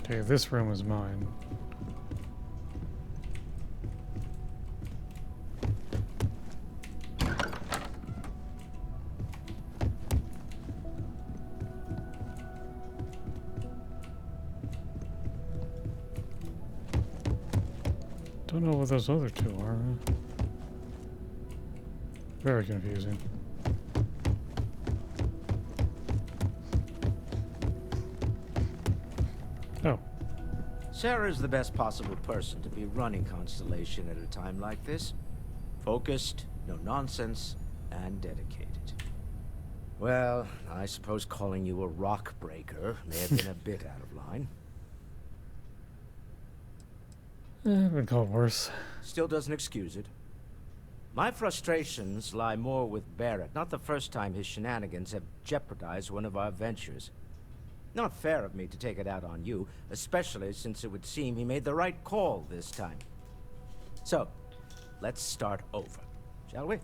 Okay, this room is mine. Don't know what those other two are. Very confusing. Oh. Sarah's the best possible person to be running Constellation at a time like this. Focused, no nonsense, and dedicated. Well, I suppose calling you a rock breaker may have been a bit out of line. I've been called worse. Still doesn't excuse it. My frustrations lie more with Barrett. Not the first time his shenanigans have jeopardized one of our ventures. Not fair of me to take it out on you, especially since it would seem he made the right call this time. So, let's start over, shall we?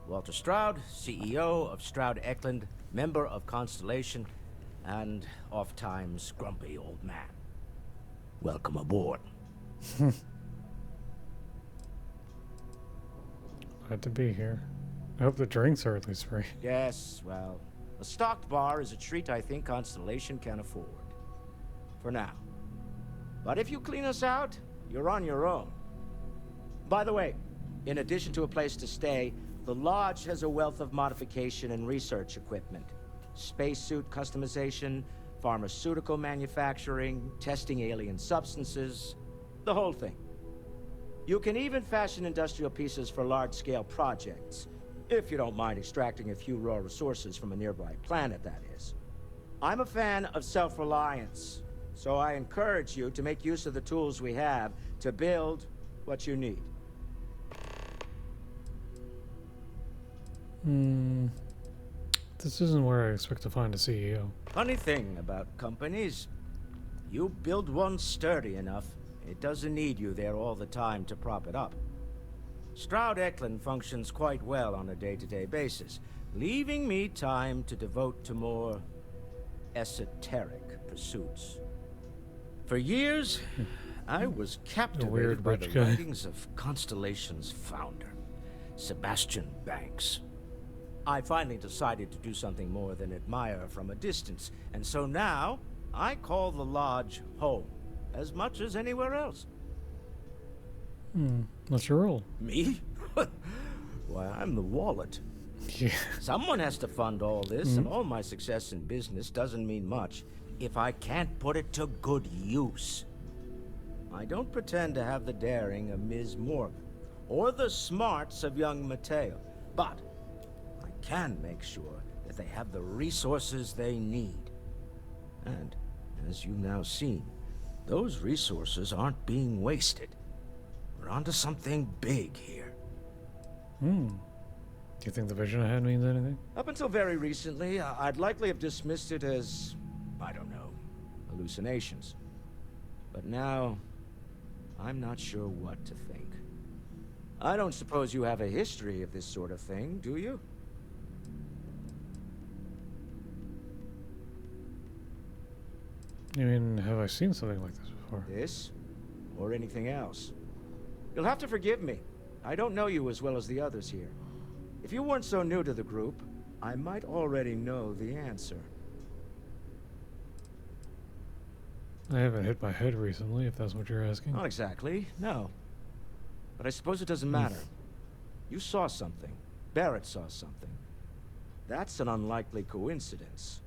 Walter Stroud, CEO of Stroud Eklund, member of Constellation, and oft-times grumpy old man. Welcome aboard. Glad to be here. I hope the drinks are at least free. Yes, well, a stocked bar is a treat I think Constellation can afford. For now. But if you clean us out, you're on your own. By the way, in addition to a place to stay, the Lodge has a wealth of modification and research equipment. Spacesuit customization, pharmaceutical manufacturing, testing alien substances, the whole thing. You can even fashion industrial pieces for large-scale projects, if you don't mind extracting a few raw resources from a nearby planet, that is. I'm a fan of self-reliance, so I encourage you to make use of the tools we have to build what you need. This isn't where I expect to find a CEO. Funny thing about companies, you build one sturdy enough, it doesn't need you there all the time to prop it up. Stroud Eklund functions quite well on a day-to-day basis, leaving me time to devote to more esoteric pursuits. For years, I was captivated by the writings of Constellation's founder, Sebastian Banks. I finally decided to do something more than admire from a distance, and so now I call the Lodge home as much as anywhere else. What's your role? Me? Why, I'm the wallet. Yeah. Someone has to fund all this, and all my success in business doesn't mean much if I can't put it to good use. I don't pretend to have the daring of Ms. Morgan, or the smarts of young Mateo, but I can make sure that they have the resources they need. And, as you've now seen, those resources aren't being wasted. We're onto something big here. Do you think the vision ahead means anything? Up until very recently, I'd likely have dismissed it as, I don't know, hallucinations. But now, I'm not sure what to think. I don't suppose you have a history of this sort of thing, do you? You mean, have I seen something like this before? This? Or anything else? You'll have to forgive me. I don't know you as well as the others here. If you weren't so new to the group, I might already know the answer. I haven't hit my head recently, if that's what you're asking. Not exactly, no. But I suppose it doesn't matter. You saw something. Barrett saw something. That's an unlikely coincidence.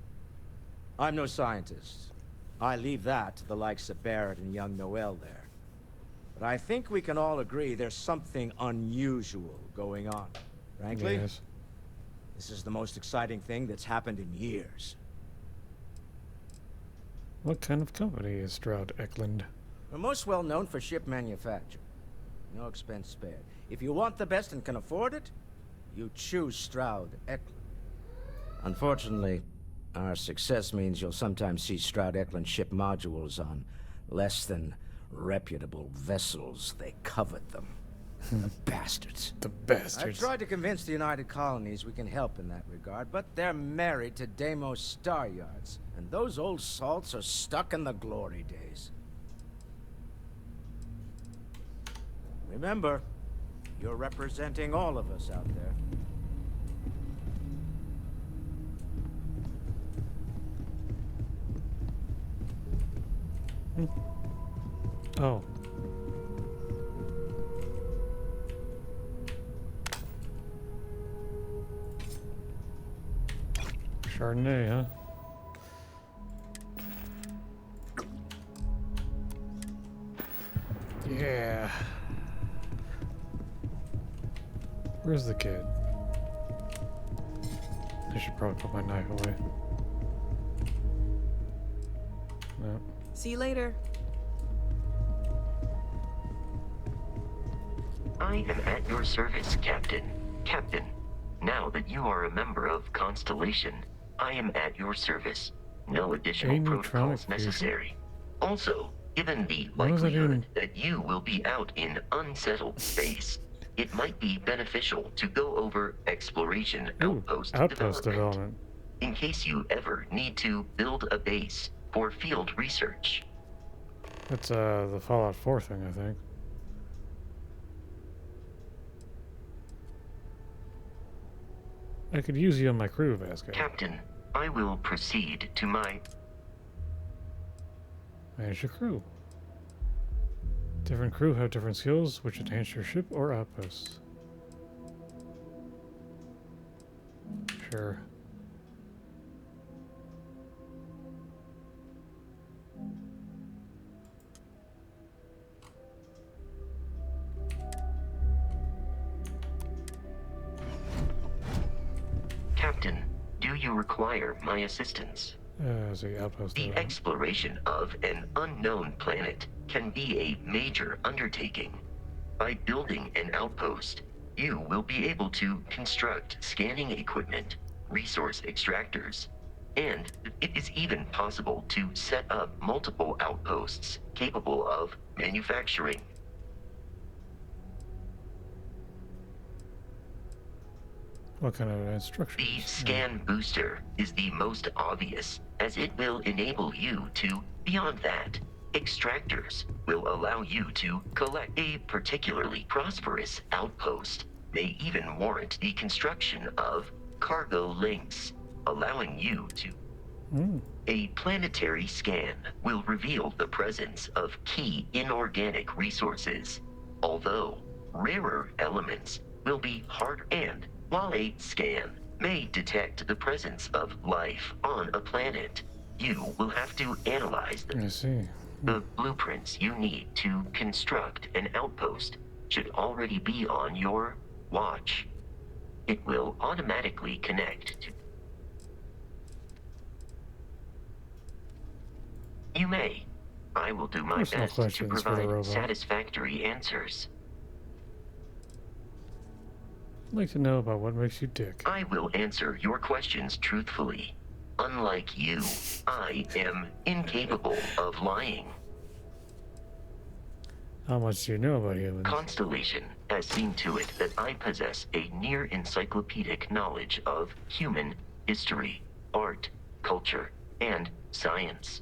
I'm no scientist. I leave that to the likes of Barrett and young Noel there. But I think we can all agree there's something unusual going on. Frankly, yes. This is the most exciting thing that's happened in years. What kind of company is Stroud Eklund? We're most well known for ship manufacture. No expense spared. If you want the best and can afford it, you choose Stroud Eklund. Unfortunately, our success means you'll sometimes see Stroud Eklund ship modules on less than reputable vessels. They covet them. The bastards. The bastards. I've tried to convince the United Colonies we can help in that regard, but they're married to Deimos Star Yards, and those old salts are stuck in the glory days. Remember, you're representing all of us out there. Oh. Chardonnay, huh? Yeah. Where's the kid? I should probably put my knife away. No. See you later. I am at your service, Captain. Captain, now that you are a member of Constellation, I am at your service. no additional protocols necessary. Also, given the likelihood that you will be out in unsettled space, it might be beneficial to go over exploration outpost development in case you ever need to build a base for field research. That's the Fallout 4 thing, I think. I could use you on my crew, Vasco. Captain, I will proceed to my... Manage your crew. Different crew have different skills, which enhance your ship or outposts. Sure. Captain, do you require my assistance? The exploration of an unknown planet can be a major undertaking. By building an outpost, you will be able to construct scanning equipment, resource extractors, and it is even possible to set up multiple outposts capable of manufacturing. What kind of instructions? The scan booster is the most obvious, as it will enable you to, beyond that, extractors will allow you to collect. A particularly prosperous outpost may even warrant the construction of cargo links, allowing you to... A planetary scan will reveal the presence of key inorganic resources, although rarer elements will be harder. And while a scan may detect the presence of life on a planet, you will have to analyze them. I see. The blueprints you need to construct an outpost should already be on your watch. It will automatically connect to... You may. I will do my best to provide satisfactory answers. I'd like to know about what makes you tick. I will answer your questions truthfully. Unlike you, I am incapable of lying. How much do you know about humans? Constellation has seen to it that I possess a near encyclopedic knowledge of human history, art, culture, and science.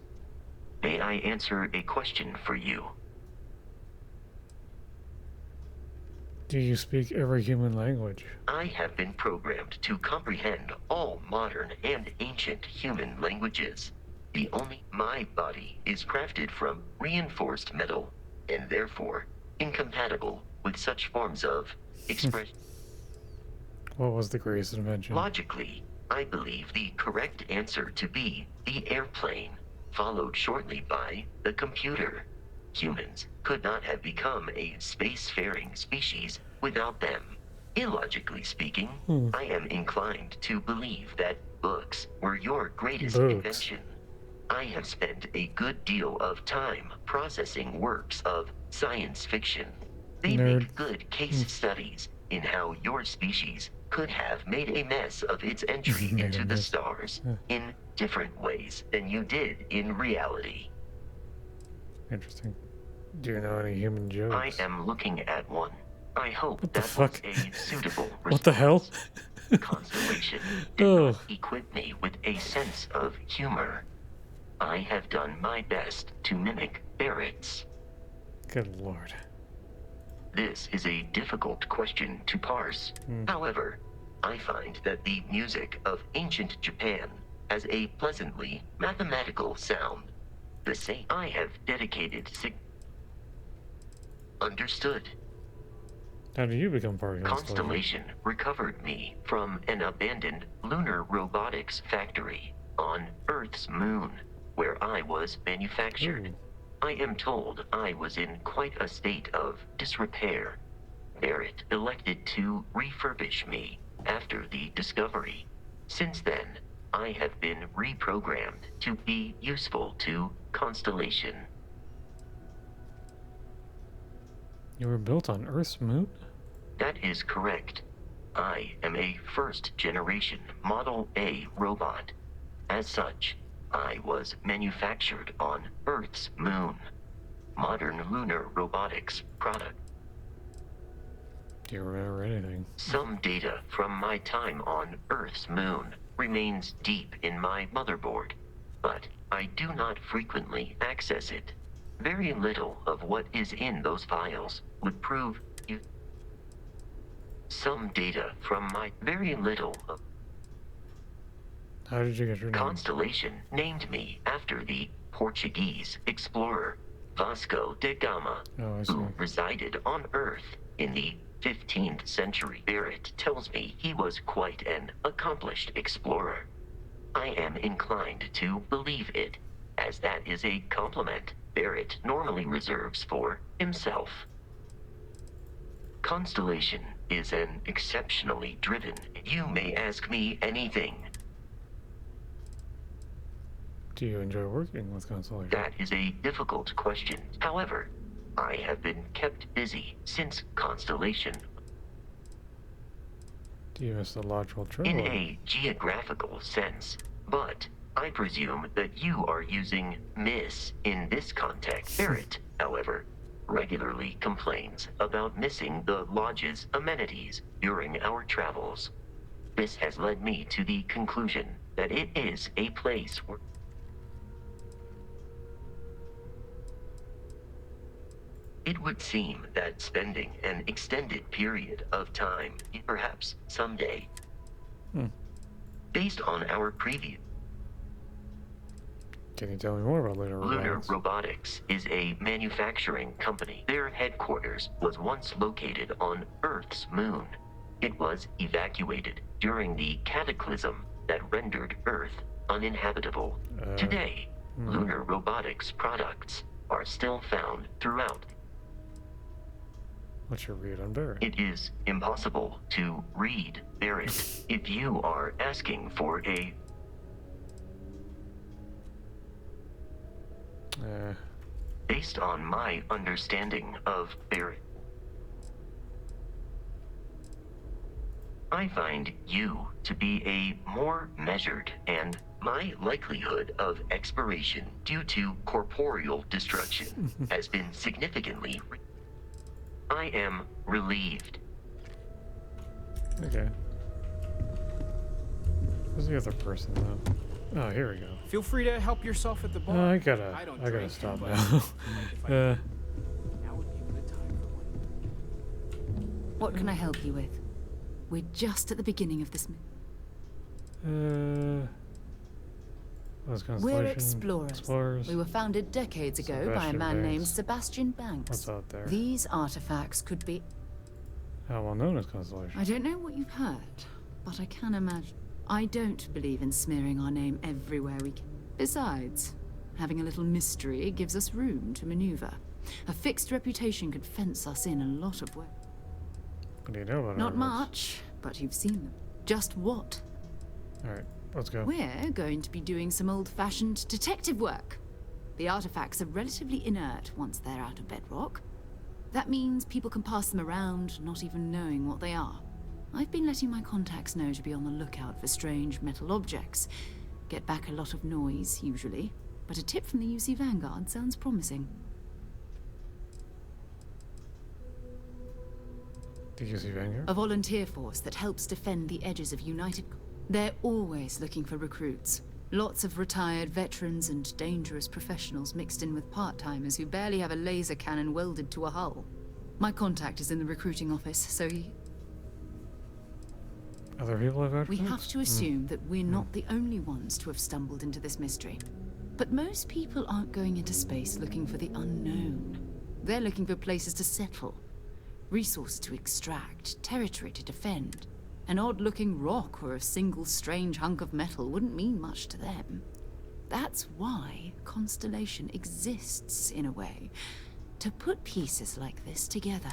May I answer a question for you? Do you speak every human language? I have been programmed to comprehend all modern and ancient human languages. My body is crafted from reinforced metal, and therefore incompatible with such forms of expression. What was the greatest invention? Logically, I believe the correct answer to be the airplane, followed shortly by the computer. Humans could not have become a spacefaring species without them. Illogically speaking, I am inclined to believe that books were your greatest invention. I have spent a good deal of time processing works of science fiction. They make good case studies in how your species could have made a mess of its entry into the stars in different ways than you did in reality. Interesting. Do you know any human jokes? I am looking at one. I hope what the that fuck? was a suitable response. What the hell? Constellation did not equip me with a sense of humor. I have done my best to mimic Barrett's. Good lord. This is a difficult question to parse. However, I find that the music of ancient Japan has a pleasantly mathematical sound. The same I have dedicated Understood. How do you become part of Constellation recovered me from an abandoned lunar robotics factory on Earth's moon, where I was manufactured. I am told I was in quite a state of disrepair. Barrett elected to refurbish me after the discovery. Since then, I have been reprogrammed to be useful to Constellation. You were built on Earth's moon? That is correct. I am a first-generation Model A robot. As such, I was manufactured on Earth's moon. Modern lunar robotics product. Do you remember anything? Some data from my time on Earth's moon remains deep in my motherboard, but I do not frequently access it. Very little of what is in those files would prove you. Some data from my very little of How did you get your name? Constellation named me after the Portuguese explorer Vasco da Gama, Oh, I see. who resided on Earth in the 15th century. Barrett tells me he was quite an accomplished explorer. I am inclined to believe it, as that is a compliment Barrett normally reserves for himself. Constellation is an exceptionally driven. You may ask me anything. Do you enjoy working with Constellation? That is a difficult question. However, I have been kept busy since Constellation. Do you miss the logical travel? In a geographical sense, but I presume that you are using miss in this context. Barrett, however, regularly complains about missing the lodge's amenities during our travels. This has led me to the conclusion that it is a place where it would seem that spending an extended period of time, perhaps someday, based on our previous. Can you tell me more about Lunar Robotics is a manufacturing company. Their headquarters was once located on Earth's moon. It was evacuated during the cataclysm that rendered Earth uninhabitable. Today, Lunar Robotics products are still found throughout. What's your read on Barrett? It is impossible to read Barrett if you are asking for a based on my understanding of Barrett. I find you to be a more measured, and my likelihood of expiration due to corporeal destruction has been significantly I am relieved. Okay. Who's the other person though? Oh, here we go. Feel free to help yourself at the bar. I gotta drink, stop but now. now would be a good time for one. What can I help you with? We're just at the beginning of this. We're explorers. We were founded decades ago by a man named Sebastian Banks. What's out there? These artifacts could be... How well known is Constellation? I don't know what you've heard, but I can imagine. I don't believe in smearing our name everywhere we can. Besides, having a little mystery gives us room to maneuver. A fixed reputation could fence us in a lot of ways. What do you know about Not much, but you've seen them. Just what? Alright, let's go. We're going to be doing some old-fashioned detective work. The artifacts are relatively inert once they're out of bedrock. That means people can pass them around, not even knowing what they are. I've been letting my contacts know to be on the lookout for strange metal objects. Get back a lot of noise, usually. But a tip from the UC Vanguard sounds promising. The UC Vanguard? A volunteer force that helps defend the edges of United... They're always looking for recruits. Lots of retired veterans and dangerous professionals mixed in with part-timers who barely have a laser cannon welded to a hull. My contact is in the recruiting office, so he... Other people have had We have to assume that we're not the only ones to have stumbled into this mystery. But most people aren't going into space looking for the unknown. They're looking for places to settle, resources to extract, territory to defend. An odd-looking rock or a single strange hunk of metal wouldn't mean much to them. That's why Constellation exists, in a way, to put pieces like this together.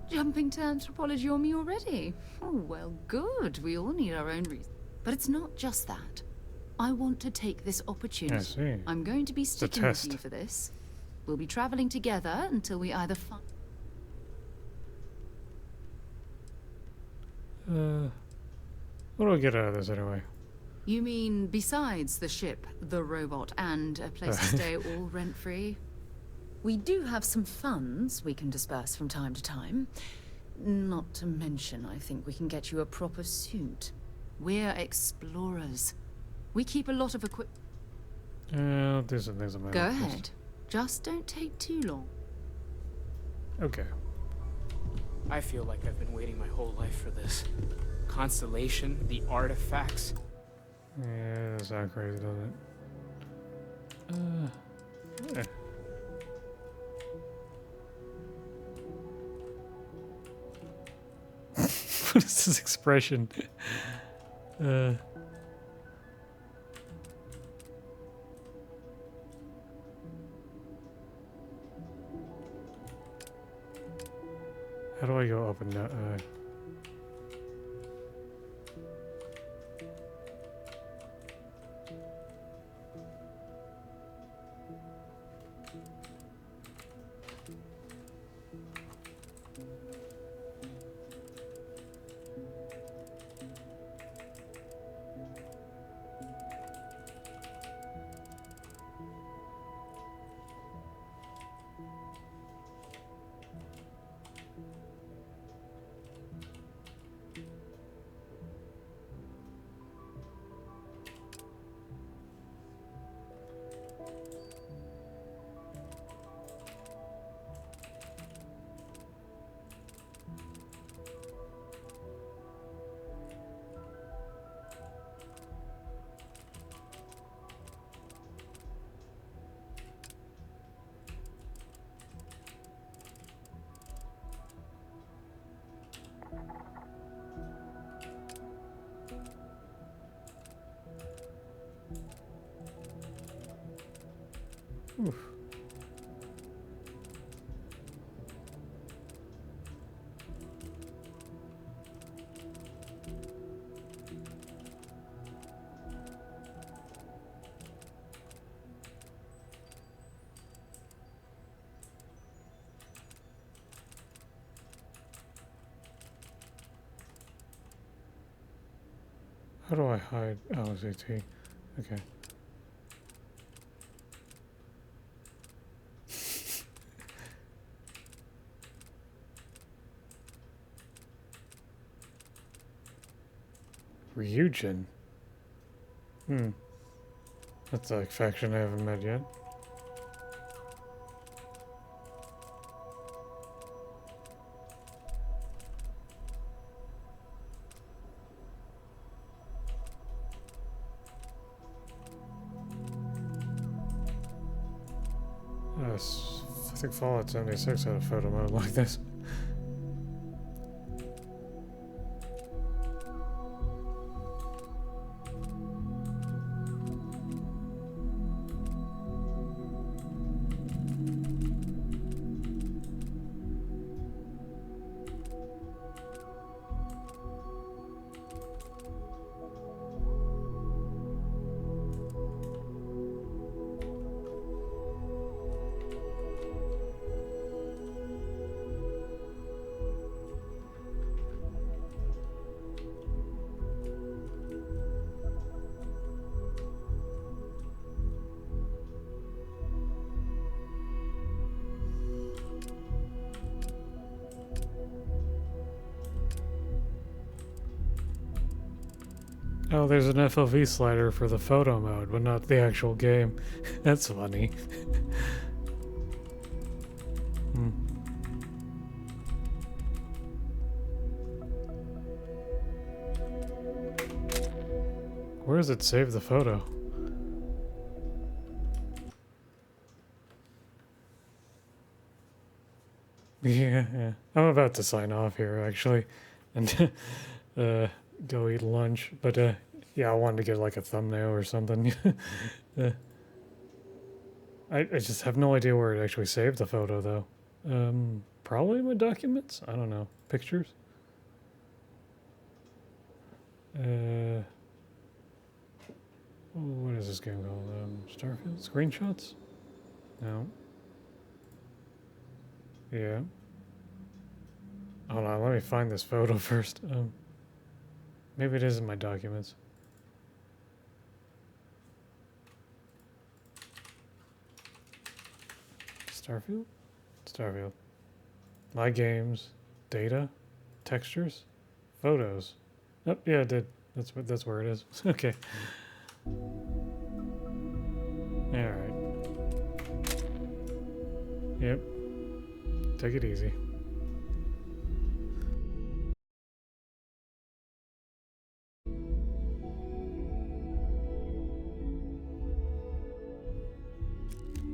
Jumping to anthropology on me already? Oh, well, good. We all need our own reasons. But it's not just that. I want to take this opportunity. I see. I'm going to be sticking with you for this. We'll be traveling together until we either find... What do I get out of this anyway? You mean besides the ship, the robot, and a place to stay all rent-free? We do have some funds we can disperse from time to time. Not to mention, I think we can get you a proper suit. We're explorers. We keep a lot of There's some things on my Go list. ahead. Just don't take too long. Okay. I feel like I've been waiting my whole life for this. Constellation, the artifacts. Yeah, that sounds crazy, doesn't it? Yeah. What is this expression? How do I go up and down? Oof. How do I hide? Oh, it's AT. Okay. Ryujin. That's like faction I haven't met yet. Yes, I think Fallout 76 had a photo mode like this. Oh, there's an FOV slider for the photo mode, but not the actual game. That's funny. Where does it save the photo? Yeah. I'm about to sign off here, actually. And go eat lunch, but yeah, I wanted to get like a thumbnail or something. I just have no idea where it actually saved the photo though. Probably my documents? I don't know. Pictures? What is this game called? Starfield? Screenshots? No. Yeah. Hold on, let me find this photo first. Maybe it is in my documents. Starfield? Starfield. My games. Data. Textures. Photos. Oh, yeah, it did. That's where it is. Okay. Alright. Yep. Take it easy.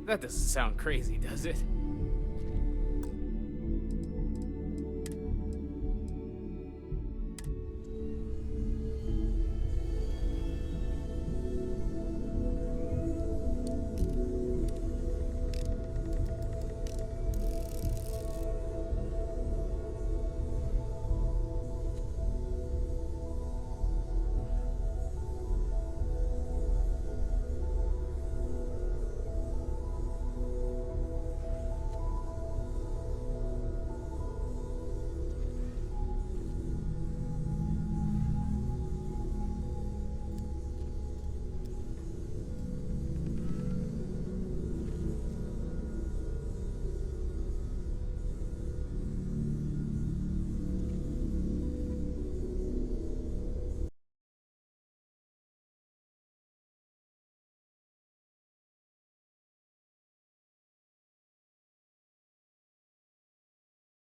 That doesn't sound crazy, does it?